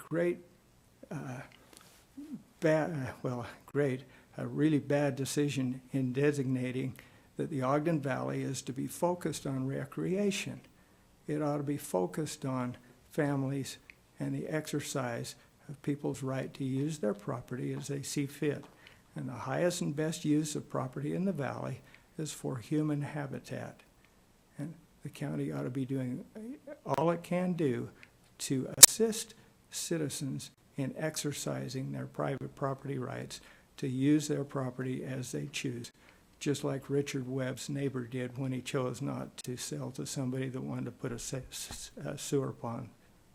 really bad decision in designating that the Ogden Valley is to be focused on recreation. It ought to be focused on families and the exercise of people's right to use their property as they see fit. And the highest and best use of property in the valley is for human habitat. And the county ought to be doing all it can do to assist citizens in exercising their private property rights to use their property as they choose, just like Richard Webb's neighbor did when he chose not to sell to somebody that wanted to put a sewer pond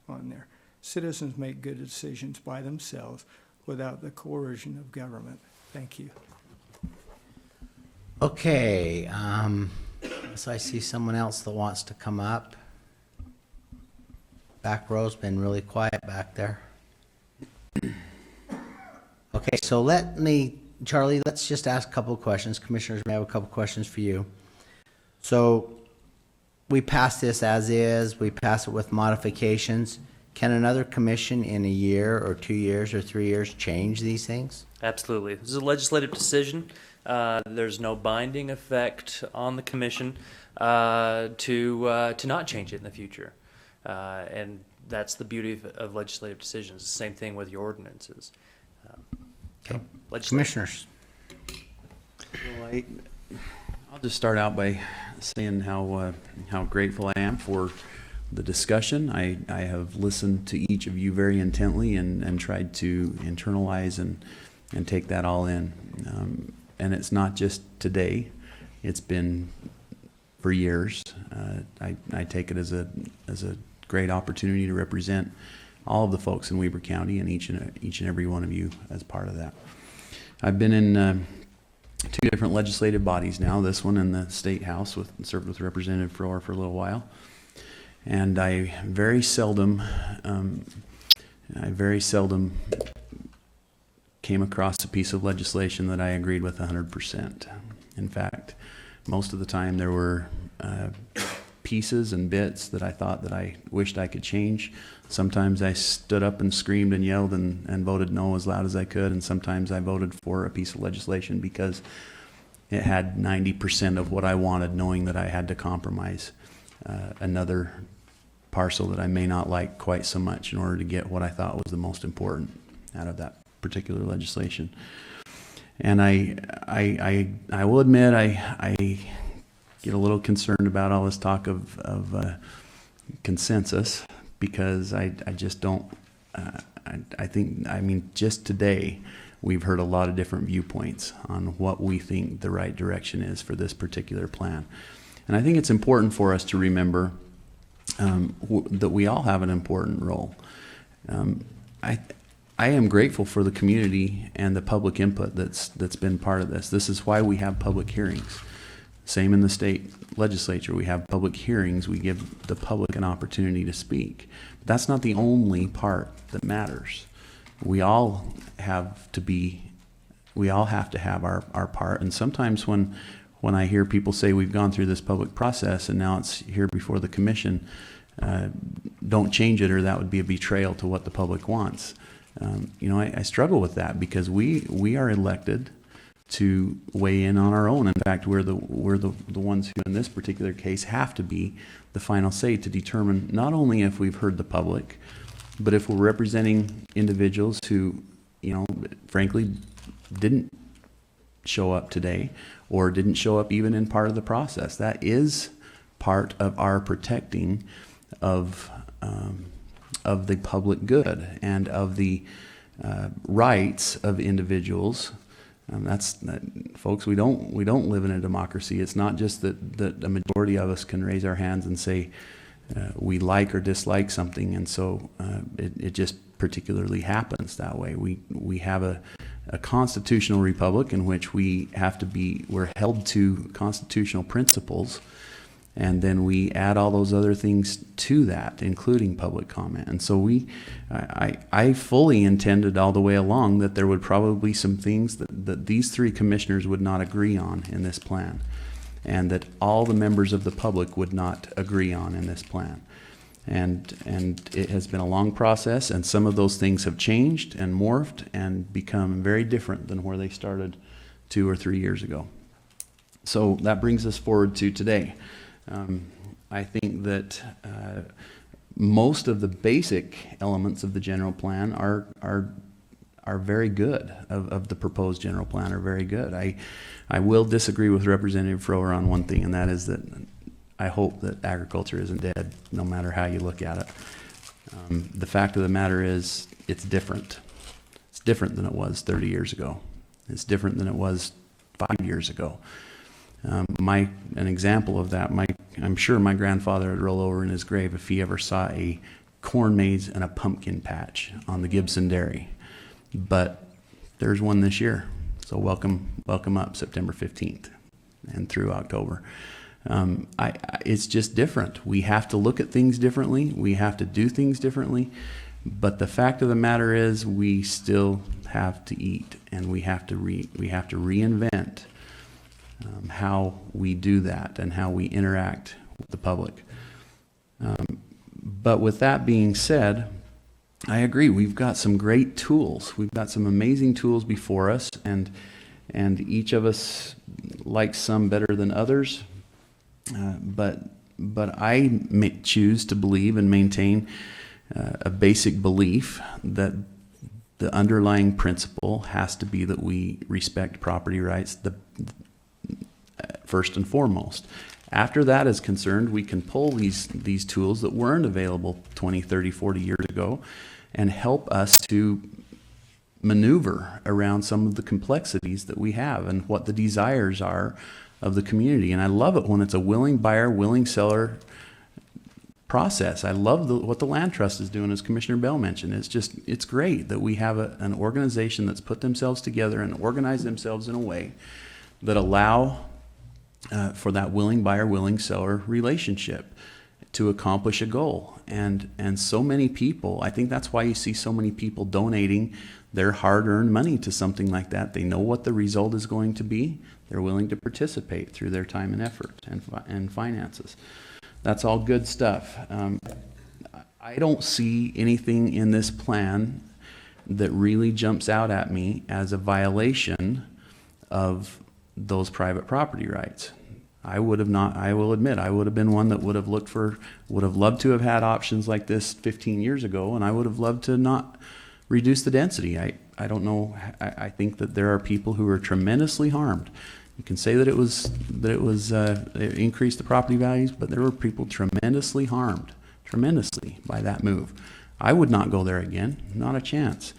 on there. Citizens make good decisions by themselves without the coercion of government. Thank you. Okay, so I see someone else that wants to come up. Back row's been really quiet back there. Okay, so Charlie, let's just ask a couple of questions. Commissioners may have a couple of questions for you. So we pass this as is, we pass it with modifications. Can another commission in a year or 2 years or 3 years change these things? Absolutely. This is a legislative decision. There's no binding effect on the commission to not change it in the future. And that's the beauty of legislative decisions. The same thing with your ordinances. Okay. Commissioners. Well, I'll just start out by saying how grateful I am for the discussion. I have listened to each of you very intently and tried to internalize and take that all in. And it's not just today. It's been for years. I take it as a great opportunity to represent all of the folks in Weber County and each and every one of you as part of that. I've been in two different legislative bodies now, this one in the State House, served with Representative Froer for a little while. And I very seldom came across a piece of legislation that I agreed with 100%. In fact, most of the time there were pieces and bits that I thought that I wished I could change. Sometimes I stood up and screamed and yelled and voted no as loud as I could, and sometimes I voted for a piece of legislation because it had 90% of what I wanted, knowing that I had to compromise another parcel that I may not like quite so much in order to get what I thought was the most important out of that particular legislation. And I will admit I get a little concerned about all this talk of consensus, because I just don't, I mean, just today we've heard a lot of different viewpoints on what we think the right direction is for this particular plan. And I think it's important for us to remember that we all have an important role. I am grateful for the community and the public input that's been part of this. This is why we have public hearings. Same in the state legislature. We have public hearings. We give the public an opportunity to speak. But that's not the only part that matters. We all have to have our part. And sometimes when when I hear people say we've gone through this public process and now it's here before the commission, don't change it or that would be a betrayal to what the public wants. I struggle with that because we are elected to weigh in on our own. In fact, we're the ones who in this particular case have to be the final say to determine not only if we've heard the public, but if we're representing individuals who, frankly, didn't show up today or didn't show up even in part of the process. That is part of our protecting of the public good and of the rights of individuals. Folks, we don't live in a democracy. It's not just that a majority of us can raise our hands and say we like or dislike something, and so it just particularly happens that way. We have a constitutional republic in which we're held to constitutional principles, and then we add all those other things to that, including public comment. And so I fully intended all the way along that there would probably be some things that these three commissioners would not agree on in this plan, and that all the members of the public would not agree on in this plan. And it has been a long process, and some of those things have changed and morphed and become very different than where they started 2 or 3 years ago. So that brings us forward to today. I think that most of the basic elements of the general plan are very good, of the proposed general plan are very good. I will disagree with Representative Froer on one thing, and that is that I hope that agriculture isn't dead, no matter how you look at it. The fact of the matter is, it's different. It's different than it was 30 years ago. It's different than it was 5 years ago. An example of that, I'm sure my grandfather would roll over in his grave if he ever saw a corn maze and a pumpkin patch on the Gibson Dairy. But there's one this year. So welcome up September 15th and through October. It's just different. We have to look at things differently. We have to do things differently. But the fact of the matter is, we still have to eat, and we have to reinvent how we do that and how we interact with the public. But with that being said, I agree. We've got some great tools. We've got some amazing tools before us, and each of us likes some better than others. But I choose to believe and maintain a basic belief that the underlying principle has to be that we respect property rights first and foremost. After that is concerned, we can pull these tools that weren't available 20, 30, 40 years ago and help us to maneuver around some of the complexities that we have and what the desires are of the community. And I love it when it's a willing buyer, willing seller process. I love what the Land Trust is doing, as Commissioner Bell mentioned. It's great that we have an organization that's put themselves together and organized themselves in a way that allow for that willing buyer, willing seller relationship to accomplish a goal. And so many people, I think that's why you see so many people donating their hard-earned money to something like that. They know what the result is going to be. They're willing to participate through their time and effort and finances. That's all good stuff. I don't see anything in this plan that really jumps out at me as a violation of those private property rights. I will admit, I would have been one that would have loved to have had options like this 15 years ago, and I would have loved to not reduce the density. I don't know. I think that there are people who are tremendously harmed. You can say that it increased the property values, but there were people tremendously harmed, tremendously, by that move. I would not go there again, not a chance.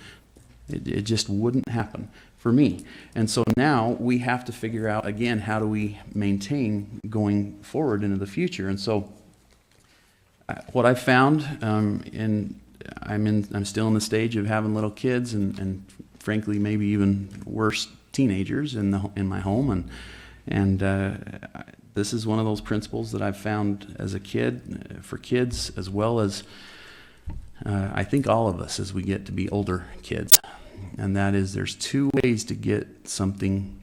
It just wouldn't happen for me. And so now we have to figure out, again, how do we maintain going forward into the future. And so what I found, I'm still in the stage of having little kids and frankly maybe even worse, teenagers in my home, and this is one of those principles that I've found as a kid, for kids as well as I think all of us as we get to be older kids, and that is there's two ways to get something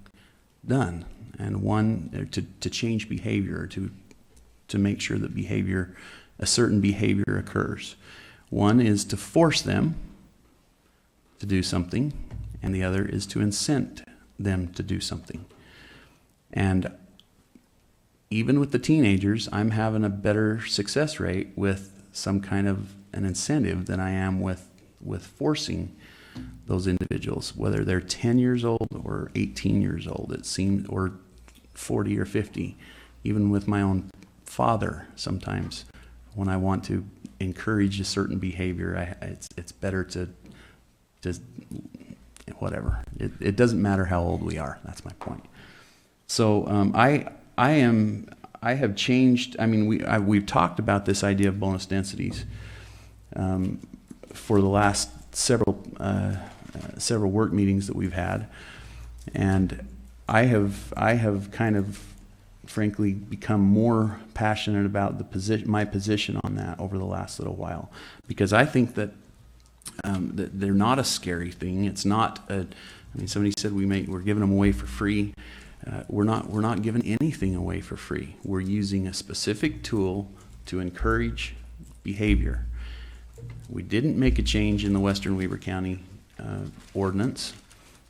done, and one to change behavior, to make sure that a certain behavior occurs. One is to force them to do something, and the other is to incent them to do something. And even with the teenagers, I'm having a better success rate with some kind of an incentive than I am with forcing those individuals, whether they're 10 years old or 18 years old, it seems, or 40 or 50. Even with my own father, sometimes when I want to encourage a certain behavior, it's better to just whatever. It doesn't matter how old we are. That's my point. So I have changed. I mean, we've talked about this idea of bonus densities for the last several work meetings that we've had, and I have kind of frankly become more passionate about my position on that over the last little while, because I think that that they're not a scary thing. It's not I mean, somebody said we're giving them away for free. We're not giving anything away for free. We're using a specific tool to encourage behavior. We didn't make a change in the Western Weber County ordinance,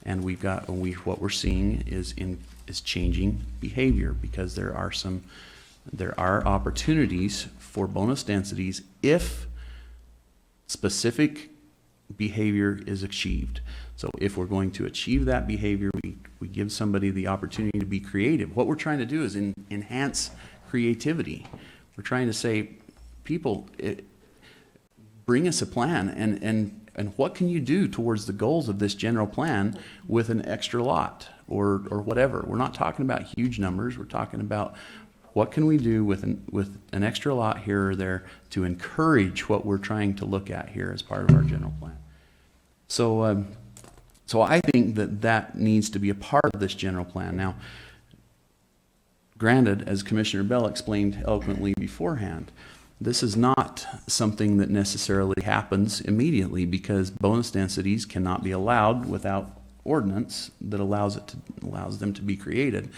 and what we're seeing is changing behavior, because there are opportunities for bonus densities if specific behavior is achieved. So if we're going to achieve that behavior, we give somebody the opportunity to be creative. What we're trying to do is enhance creativity. We're trying to say, people, bring us a plan, and what can you do towards the goals of this general plan with an extra lot or whatever. We're not talking about huge numbers. We're talking about what can we do with an extra lot here or there to encourage what we're trying to look at here as part of our general plan. So I think that needs to be a part of this general plan. Now, granted, as Commissioner Bell explained eloquently beforehand, this is not something that necessarily happens immediately, because bonus densities cannot be allowed without ordinance that allows them to be created.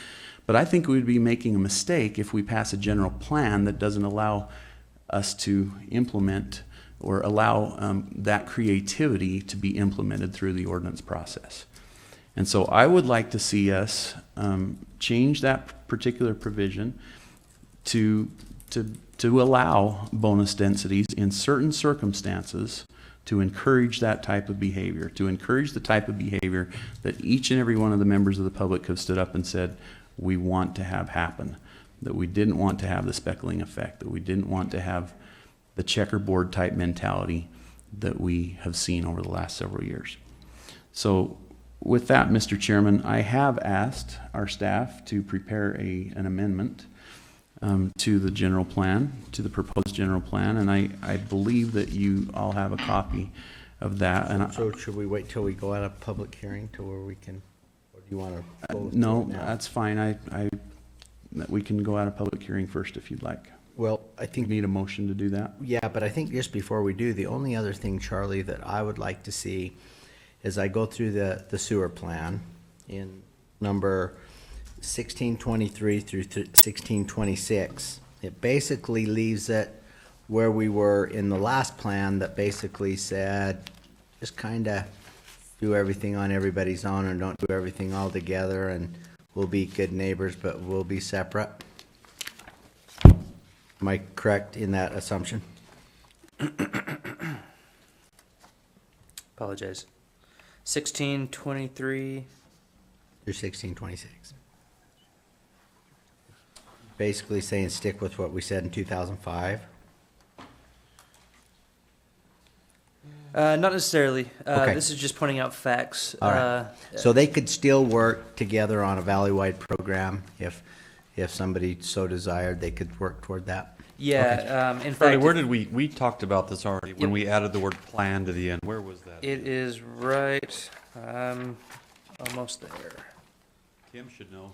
But I think we would be making a mistake if we pass a general plan that doesn't allow us to implement or allow that creativity to be implemented through the ordinance process. And so I would like to see us change that particular provision to allow bonus densities in certain circumstances, to encourage that type of behavior, to encourage the type of behavior that each and every one of the members of the public have stood up and said we want to have happen, that we didn't want to have the speckling effect, that we didn't want to have the checkerboard type mentality that we have seen over the last several years. So with that, Mr. Chairman, I have asked our staff to prepare an amendment to the general plan, to the proposed general plan, and I believe that you all have a copy of that. And So should we wait till we go out of public hearing to where we can, or do you want to go? No, that's fine. We can go out of public hearing first if you'd like. Well, I think we need a motion to do that. Yeah, but I think just before we do, the only other thing, Charlie, that I would like to see is I go through the sewer plan in number 1623 through 1626. It basically leaves it where we were in the last plan, that basically said just kind of do everything on everybody's own and don't do everything all together, and we'll be good neighbors, but we'll be separate. Am I correct in that assumption? Apologize. 1623. You're 1626. Basically saying stick with what we said in 2005. Not necessarily. Okay. This is just pointing out facts. All right. So they could still work together on a valley-wide program if somebody so desired, they could work toward that. Yeah. In Charlie, fact, where did we talked about this already when we added the word plan to the end? Where was that? it is right. Almost there. Kim should know.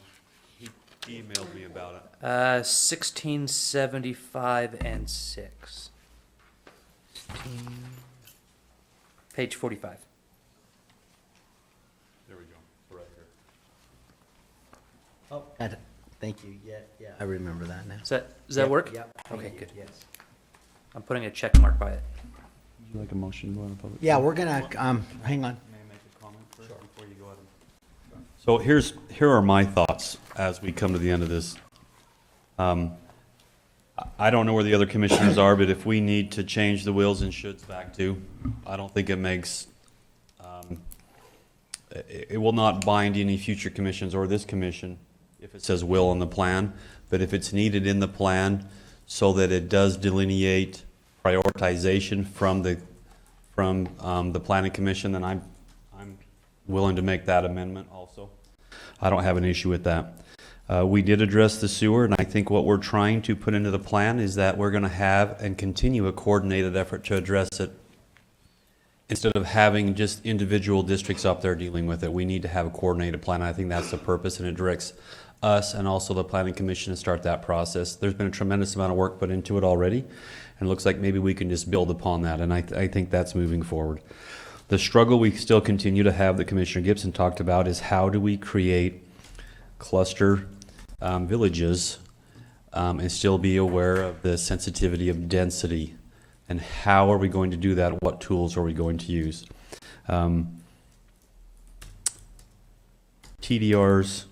He emailed me about it. 1675 and 6. Page 45. There we go. Right here. Oh, thank you. Yeah, I remember that now. Does that Yep, work? Yep. Okay, good. Yes. I'm putting a check mark by it. Would you like a motion to go into public? Yeah, we're gonna, hang on. So here are my thoughts as we come to the end of this. I don't know where the other commissioners are, but if we need to change the wills and shoulds back to, I don't think it makes, it will not bind any future commissions or this commission if it says will on the plan, but if it's needed in the plan so that it does delineate prioritization from the planning commission, then I'm willing to make that amendment also. I don't have an issue with that. We did address the sewer, and I think what we're trying to put into the plan is that we're going to have and continue a coordinated effort to address it instead of having just individual districts up there dealing with it. We need to have a coordinated plan. I think that's the purpose, and it directs us and also the planning commission to start that process. There's been a tremendous amount of work put into it already, and it looks like maybe we can just build upon that, and I think that's moving forward. The struggle we still continue to have that Commissioner Gibson talked about is how do we create cluster villages and still be aware of the sensitivity of density, and how are we going to do that? What tools are we going to use? TDRs,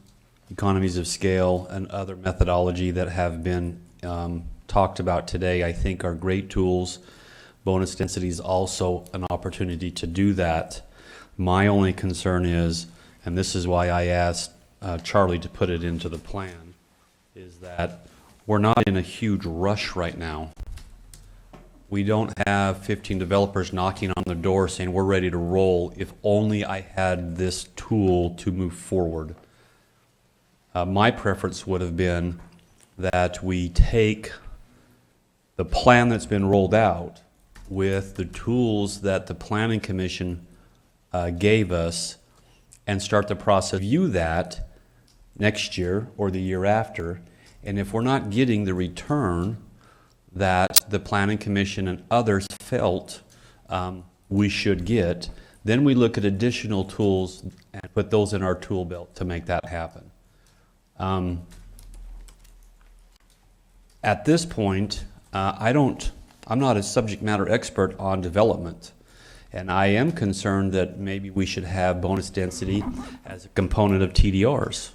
economies of scale, and other methodology that have been talked about today, I think are great tools. Bonus density is also an opportunity to do that. My only concern is, and this is why I asked Charlie to put it into the plan, is that we're not in a huge rush right now. We don't have 15 developers knocking on the door saying we're ready to roll. If only I had this tool to move forward. My preference would have been that we take the plan that's been rolled out with the tools that the Planning Commission gave us and start the process, view that next year or the year after, and if we're not getting the return that the Planning Commission and others felt we should get, then we look at additional tools and put those in our tool belt to make that happen. At this point, I'm not a subject matter expert on development, and I am concerned that maybe we should have bonus density as a component of TDRs.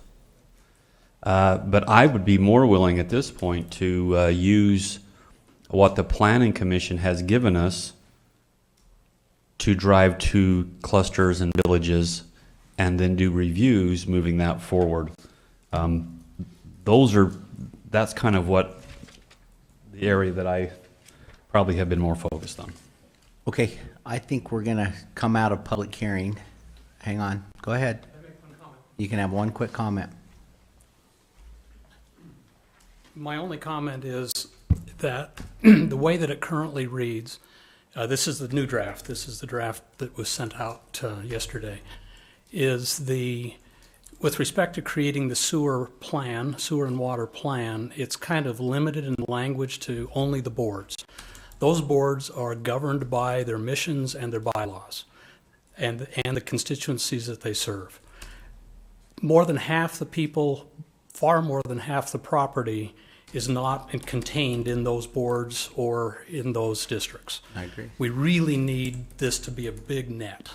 But I would be more willing at this point to use what the Planning Commission has given us to drive to clusters and villages and then do reviews moving that forward. That's kind of what the area that I probably have been more focused on. Okay, I think we're gonna come out of public hearing. Hang on, go ahead. You can have one quick comment. My only comment is that the way that it currently reads, this is the new draft, this is the draft that was sent out yesterday, is with respect to creating the sewer and water plan, it's kind of limited in language to only the boards. Those boards are governed by their missions and their bylaws and the constituencies that they serve. More than half the people, far more than half the property is not contained in those boards or in those districts. I agree. We really need this to be a big net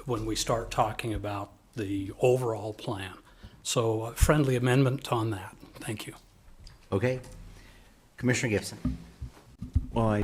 when we start talking about the overall plan. So a friendly amendment on that. Thank you. Okay. Commissioner Gibson. Well,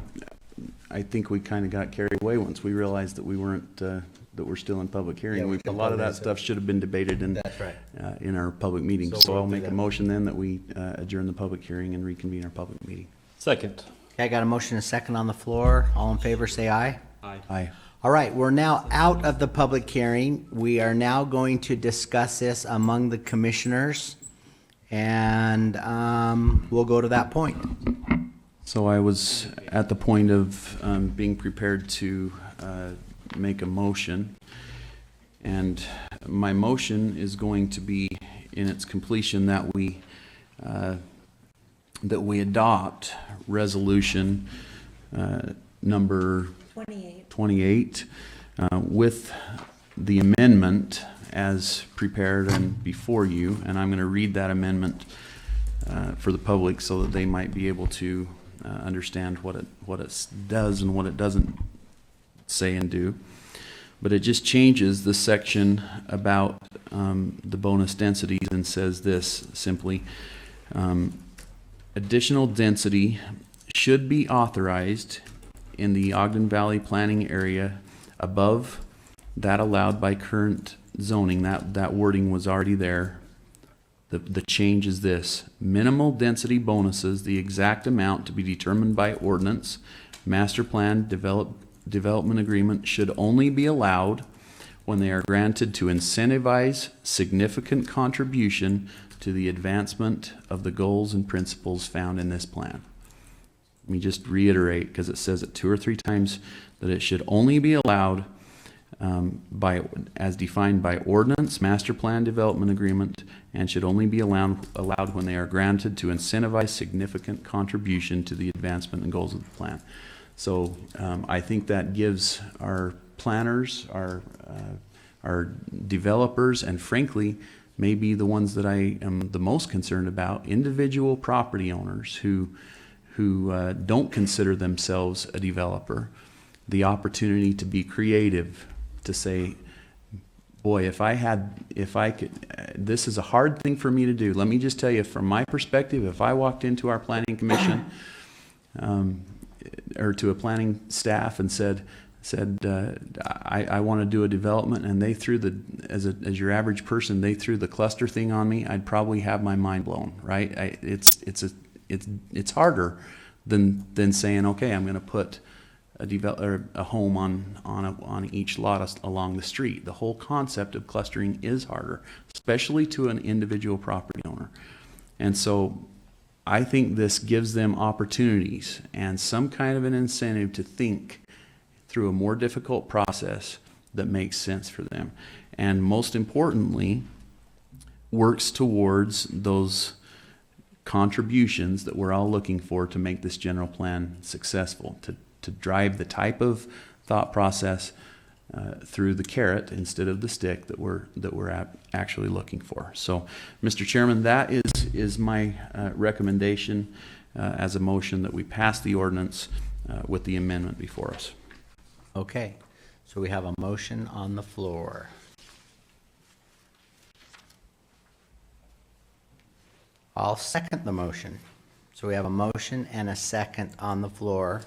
I think we kind of got carried away once we realized that we weren't, that we're still in public hearing. Yeah, A lot of that stuff should have been debated in, That's right. in our public meeting. So So we'll I'll do make a that. motion then that we adjourn the public hearing and reconvene our public meeting. Second. Okay, I got a motion and a second on the floor. All in favor, say aye. Aye. Aye. All right, we're now out of the public hearing. We are now going to discuss this among the commissioners, and we'll go to that point. So I was at the point of being prepared to make a motion. And my motion is going to be in its completion that we adopt resolution number 28 with the amendment as prepared and before you, and I'm going to read that amendment for the public so that they might be able to understand what it does and what it doesn't say and do. But it just changes the section about the bonus densities and says this simply: additional density should be authorized in the Ogden Valley planning area above that allowed by current zoning. That wording was already there. The change is this: minimal density bonuses, the exact amount to be determined by ordinance, master plan development agreement, should only be allowed when they are granted to incentivize significant contribution to the advancement of the goals and principles found in this plan. Let me just reiterate, because it says it 2 or 3 times, that it should only be allowed as defined by ordinance, master plan development agreement, and should only be allowed when they are granted to incentivize significant contribution to the advancement and goals of the plan. So I think that gives our planners, our developers, and frankly, maybe the ones that I am the most concerned about, individual property owners who don't consider themselves a developer, the opportunity to be creative, to say, boy, if I could, this is a hard thing for me to do. Let me just tell you, from my perspective, if I walked into our planning commission or to a planning staff and said, I want to do a development, and they threw as your average person, they threw the cluster thing on me, I'd probably have my mind blown, right? It's harder than saying, okay, I'm going to put a home on each lot along the street. The whole concept of clustering is harder, especially to an individual property owner. And so I think this gives them opportunities and some kind of an incentive to think through a more difficult process that makes sense for them. And most importantly, works towards those contributions that we're all looking for to make this general plan successful, to drive the type of thought process through the carrot instead of the stick that we're actually looking for. So, Mr. Chairman, that is my recommendation as a motion that we pass the ordinance with the amendment before us. Okay, so we have a motion on the floor. I'll second the motion. So we have a motion and a second on the floor.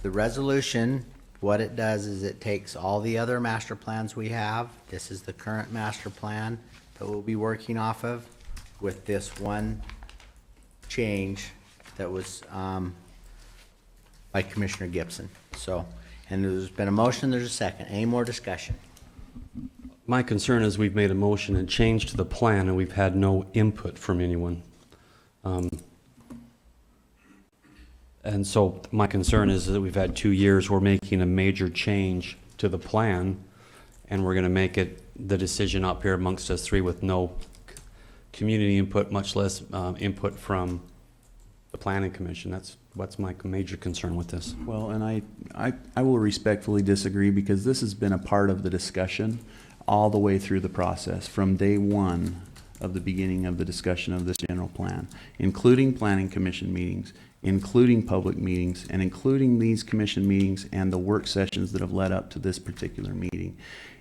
The resolution, what it does is it takes all the other master plans we have. This is the current master plan that we'll be working off of, with this one change that was by Commissioner Gibson. So, and there's been a motion, there's a second. Any more discussion? My concern is we've made a motion and changed the plan, and we've had no input from anyone. And so my concern is that we've had 2 years, we're making a major change to the plan, and we're going to make it the decision up here amongst us 3 with no community input, much less input from the Planning Commission. That's what's my major concern with this. Well, and I will respectfully disagree, because this has been a part of the discussion all the way through the process, from day one of the beginning of the discussion of this general plan, including Planning Commission meetings, including public meetings, and including these commission meetings and the work sessions that have led up to this particular meeting.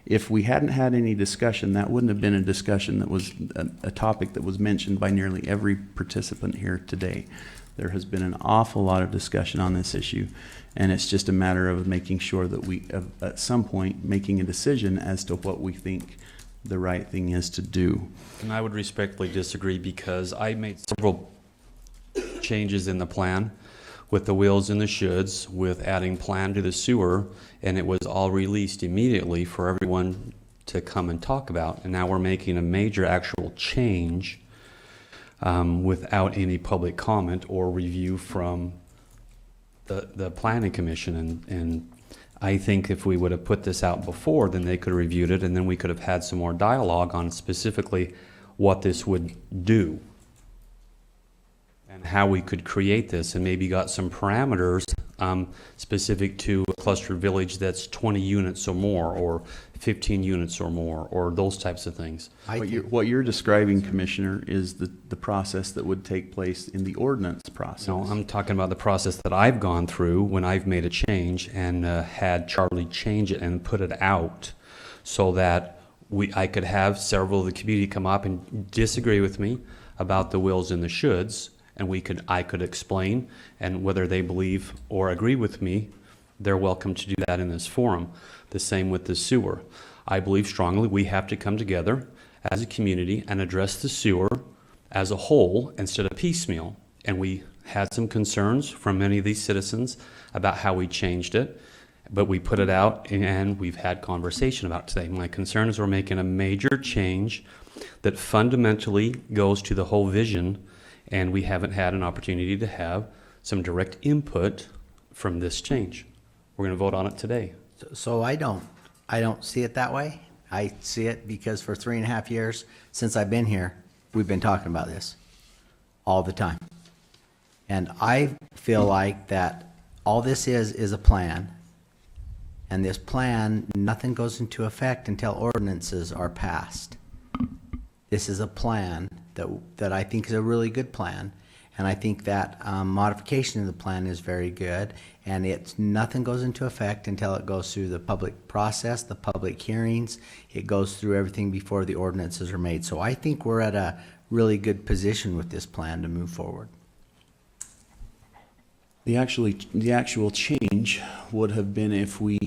If we hadn't had any discussion, that wouldn't have been a discussion that was a topic that was mentioned by nearly every participant here today. There has been an awful lot of discussion on this issue, and it's just a matter of making sure that we, at some point, making a decision as to what we think the right thing is to do. And I would respectfully disagree, because I made several changes in the plan with the wills and the shoulds, with adding plan to the sewer, and it was all released immediately for everyone to come and talk about. And now we're making a major actual change without any public comment or review from the Planning Commission. And I think if we would have put this out before, then they could have reviewed it, and then we could have had some more dialogue on specifically what this would do. and how we could create this, and maybe got some parameters specific to a cluster village that's 20 units or more, or 15 units or more, or those types of things. What you're describing, Commissioner, is the process that would take place in the ordinance process. No, I'm talking about the process that I've gone through when I've made a change and had Charlie change it and put it out so that I could have several of the community come up and disagree with me about the wills and the shoulds, and I could explain, and whether they believe or agree with me, they're welcome to do that in this forum. The same with the sewer. I believe strongly we have to come together as a community and address the sewer as a whole instead of piecemeal. And we had some concerns from many of these citizens about how we changed it, but we put it out and we've had conversation about it today. My concern is we're making a major change that fundamentally goes to the whole vision, and we haven't had an opportunity to have some direct input from this change. We're going to vote on it today. So I don't see it that way. I see it because for 3.5 years since I've been here, we've been talking about this all the time. And I feel like that all this is a plan. And this plan, nothing goes into effect until ordinances are passed. This is a plan that I think is a really good plan. And I think that modification of the plan is very good. And nothing goes into effect until it goes through the public process, the public hearings. It goes through everything before the ordinances are made. So I think we're at a really good position with this plan to move forward. The actual change would have been if we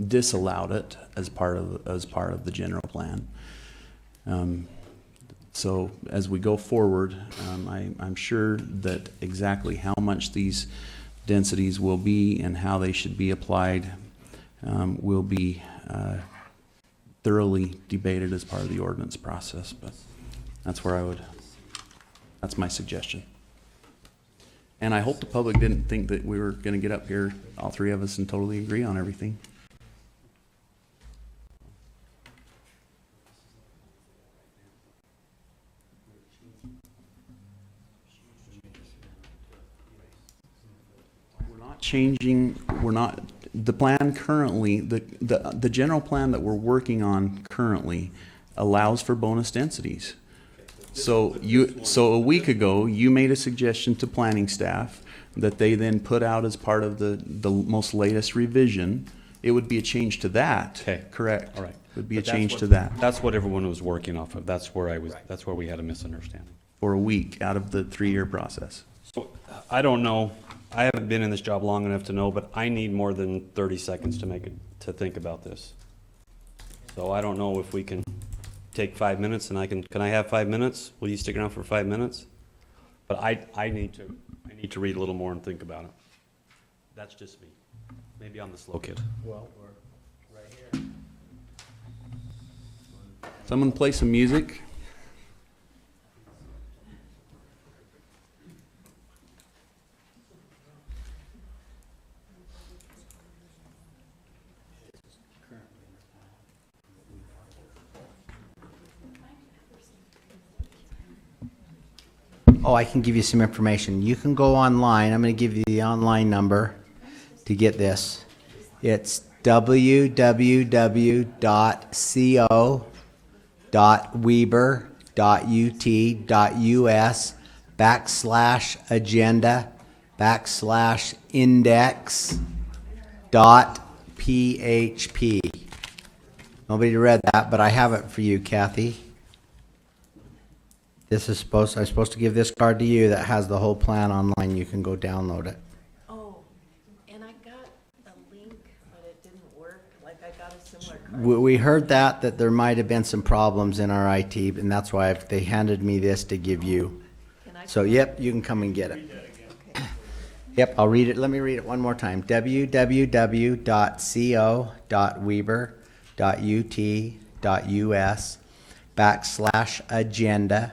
disallowed it as part of the general plan. So as we go forward, I'm sure that exactly how much these densities will be and how they should be applied will be thoroughly debated as part of the ordinance process. But that's my suggestion. And I hope the public didn't think that we were going to get up here, all three of us, and totally agree on everything. The plan currently, the general plan that we're working on currently allows for bonus densities. So a week ago, you made a suggestion to planning staff that they then put out as part of the most latest revision. It would be a change to that. Okay. Correct. All right. It would be a change to that. That's what everyone was working off of. That's where we had a misunderstanding. For a week out of the 3-year process. So I don't know. I haven't been in this job long enough to know, but I need more than 30 seconds to think about this. So I don't know if we can take 5 minutes, and can I have 5 minutes? Will you stick around for 5 minutes? But I need to read a little more and think about it. That's just me. Maybe I'm the slow kid. Well, we're right here. Someone play some music. Oh, I can give you some information. You can go online. I'm going to give you the online number to get this. It's www.co.weber.ut.us/agenda/index.php. Nobody read that, but I have it for you, Kathy. I'm supposed to give this card to you that has the whole plan online. You can go download it. Oh, and I got a link, but it didn't work. Like I got a similar card. We heard that there might have been some problems in our IT, and that's why they handed me this to give you. So, yep, you can come and get it. Yep, I'll read it. Let me read it one more time. www.co.weber.ut.us/agenda.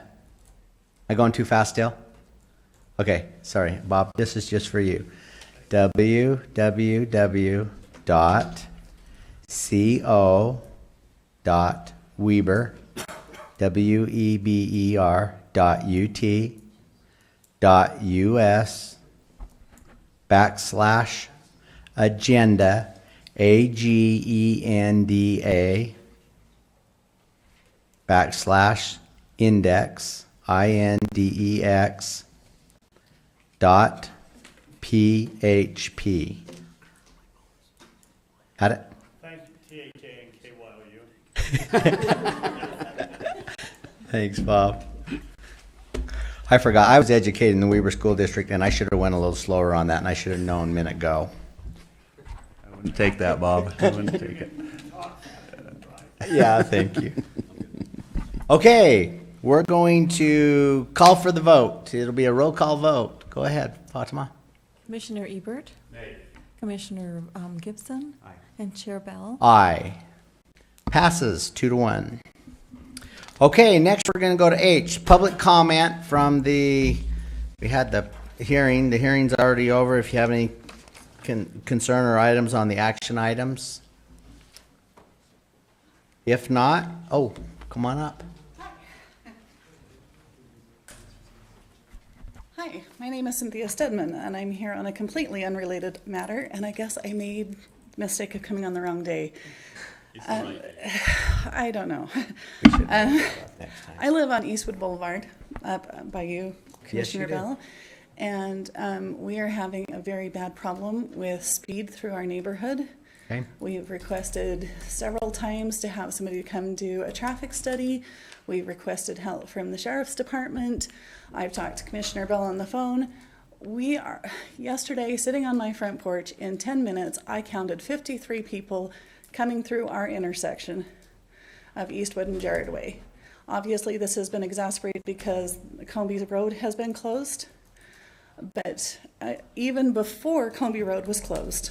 Am I going too fast still? Okay, sorry, Bob, this is just for you. www.co.weber, .us/agenda AGENDA /index .php. Got it? Thanks, Bob. I forgot. I was educated in the Weber School District, and I should have went a little slower on that, and I should have known a minute ago. I wouldn't take that, Bob. I wouldn't take it. Yeah, thank you. Okay, we're going to call for the vote. It'll be a roll call vote. Go ahead, Fatima. Commissioner Ebert? Commissioner Gibson? And Chair Bell? Aye. Passes 2-1. Okay, next we're going to go to H, public comment from we had the hearing. The hearing's already over. If you have any concern or items on the action items. If not, oh, come on up. Hi, my name is Cynthia Stedman, and I'm here on a completely unrelated matter, and I guess I made the mistake of coming on the wrong day. I don't know. I live on Eastwood Boulevard, up by you, Commissioner Bell, and we are having a very bad problem with speed through our neighborhood. Okay. We've requested several times to have somebody come do a traffic study. We've requested help from the Sheriff's Department. I've talked to Commissioner Bell on the phone. We are, yesterday, sitting on my front porch, in 10 minutes, I counted 53 people coming through our intersection of Eastwood and Jared Way. Obviously, this has been exacerbated because Combie Road has been closed. But even before Combie Road was closed,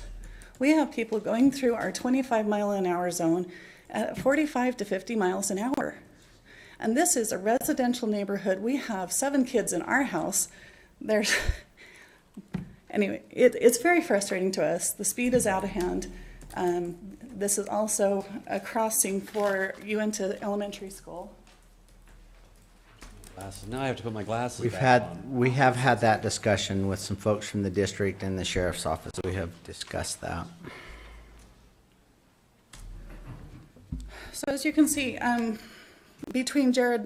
we have people going through our 25-mile-an-hour zone at 45 to 50 miles an hour. And this is a residential neighborhood. We have 7 kids in our house. Anyway, it's very frustrating to us. The speed is out of hand. This is also a crossing for Uinta Elementary School. Glasses. Now I have to put my glasses We have had that discussion with some folks from the district and the sheriff's office. We have discussed that. So as you can see, between Jared,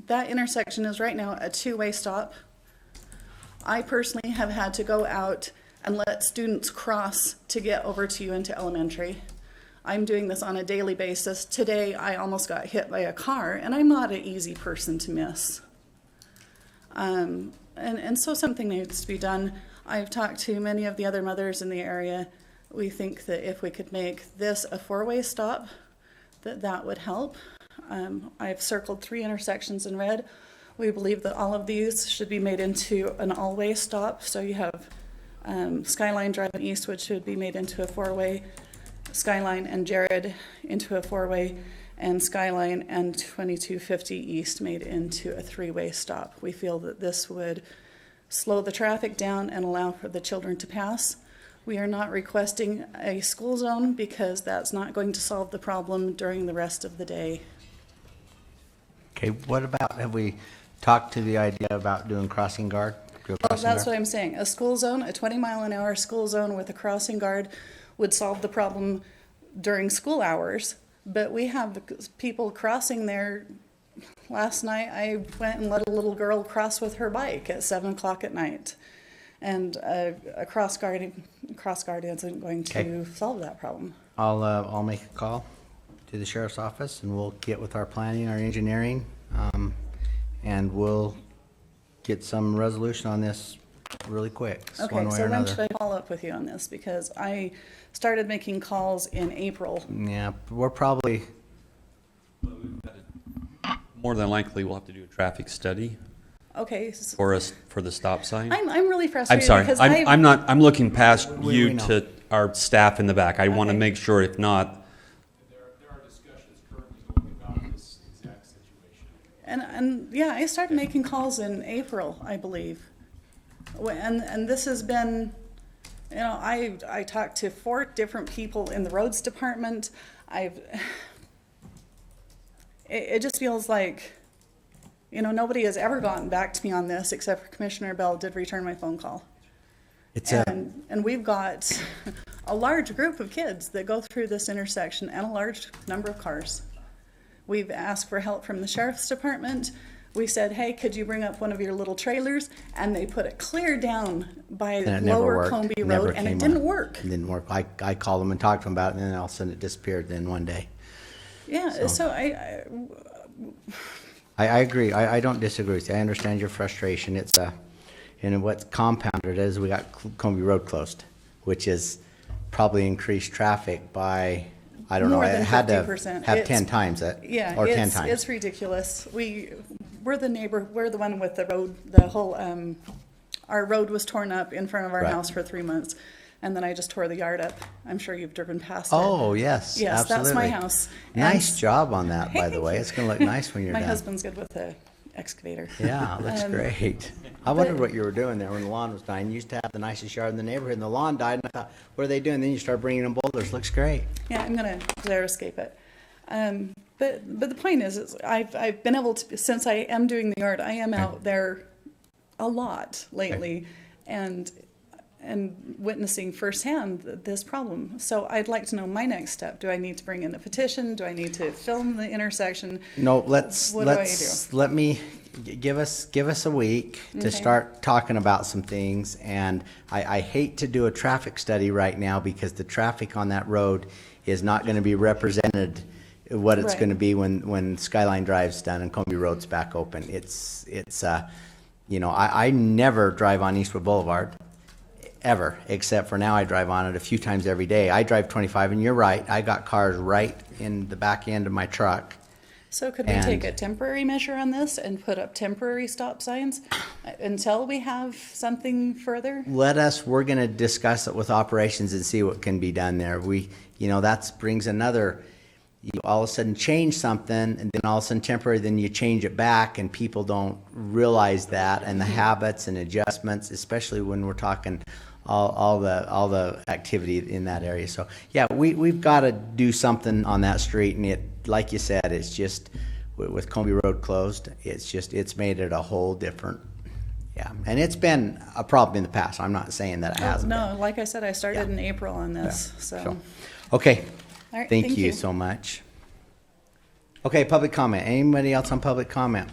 that intersection is right now a two-way stop. I personally have had to go out and let students cross to get over to Uinta Elementary. I'm doing this on a daily basis. Today, I almost got hit by a car, and I'm not an easy person to miss. And so something needs to be done. I've talked to many of the other mothers in the area. We think that if we could make this a 4-way stop, that would help. I've circled 3 intersections in red. We believe that all of these should be made into an all-way stop. So you have Skyline Drive and Eastwood should be made into a 4-way, Skyline and Jared into a 4-way, and Skyline and 2250 East made into a 3-way stop. We feel that this would slow the traffic down and allow for the children to pass. We are not requesting a school zone because that's not going to solve the problem during the rest of the day. Okay, what about, have we talked to the idea about doing crossing guard? That's what I'm saying. A school zone, a 20-mile-an-hour school zone with a crossing guard would solve the problem during school hours. But we have people crossing there. Last night, I went and let a little girl cross with her bike at 7 o'clock at night. And a cross guard isn't going to solve that problem. I'll make a call to the sheriff's office, and we'll get with our planning, our engineering, and we'll get some resolution on this really quick. Okay, one way so or when another. should I follow up with you on this? Because I started making calls in April. Yeah, we're probably, More than likely, we'll have to do a traffic study Okay. for the stop sign. I'm really I'm frustrated sorry. because I'm looking past We you know. to our staff in the back. I want to make sure, if not, And yeah, I started making calls in April, I believe. And this has been, I talked to 4 different people in the roads department. It just feels like You know, nobody has ever gotten back to me on this except for Commissioner Bell did return my phone call. It's And we've got a large group of kids that go through this intersection and a large number of cars. We've asked for help from the sheriff's department. We said, hey, could you bring up one of your little trailers? And they put it clear down by and it never Lower worked. Comby Never Road, and it came didn't up. work. It didn't work. I called them and talked to them about it, and then all of a sudden it disappeared then one day. Yeah, so I agree. I don't disagree with you. I understand your frustration. It's and what's compounded is we got Comby Road closed, which is probably increased traffic by, I don't know, more it than had to 50%. have It's- 10 times that, Yeah, or 10 times. it's ridiculous. We're the one with the road, the whole, our road was torn up in front of our Right. house for 3 months. And then I just tore the yard up. I'm sure you've driven past it. Oh, yes, Yes, absolutely. that's my house. Nice And- job on that, by the way. It's going to look nice when you're My done. husband's good with the excavator. Yeah, looks great. I wondered what you were doing there when the lawn was dying. You used to have the nicest yard in the neighborhood, and the lawn died, and I thought, what are they doing? Then you start bringing in boulders. Looks great. Yeah, I'm gonna xeriscape it. But the point is I've been able to, since I am doing the yard, I am out there a lot lately, and witnessing firsthand this problem. So I'd like to know my next step. Do I need to bring in a petition? Do I need to film the intersection? No, What do I let me give us a week to Okay. start talking about some things. And I hate to do a traffic study right now because the traffic on that road is not going to be represented what it's Right. going to be when Skyline Drive's done and Comby Road's back open. It's you know, I never drive on Eastwood Boulevard. Ever, except for now I drive on it a few times every day. I drive 25, and you're right, I got cars right in the back end of my truck. So could we And- take a temporary measure on this and put up temporary stop signs until we have something further? We're gonna discuss it with operations and see what can be done there. That brings another, you all of a sudden change something, and then all of a sudden temporary, then you change it back, and people don't realize that, and the habits and adjustments, especially when we're talking all the activity in that area. So, yeah, we've got to do something on that street, and it, like you said, it's just, with Comby Road closed, it's made it a whole different, yeah. And it's been a problem in the past. I'm not saying that it hasn't been. No, like I said, I started in April on this, so. Okay. All right, Thank you so much. Okay, public comment. Anybody else on public comment?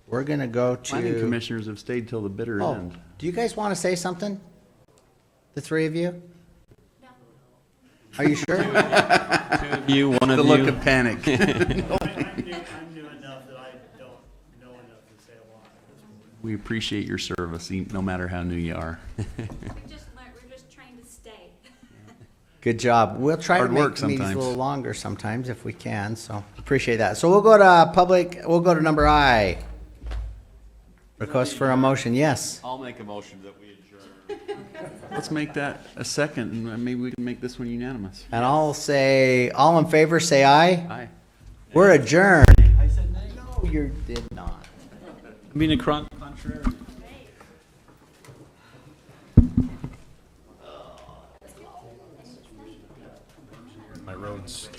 We're gonna go to. Planning commissioners have stayed till the bitter Oh, end. do you guys want to say something? The three of you? Are you sure? You, one of The you. look of panic. I'm new enough that I don't know enough to say a lot. We appreciate your service, no matter how new you are. We're just trying to stay. Good job. We'll try Hard to make work the meetings a sometimes. little longer sometimes if we can, so appreciate that. So we'll go to number I. Request for a motion, yes. I'll make a motion that we adjourn. Let's make that a second, and maybe we can make this one unanimous. And I'll say, all in favor, say aye. Aye. We're adjourned. I said, no, you did not. I mean, a contrary. My roads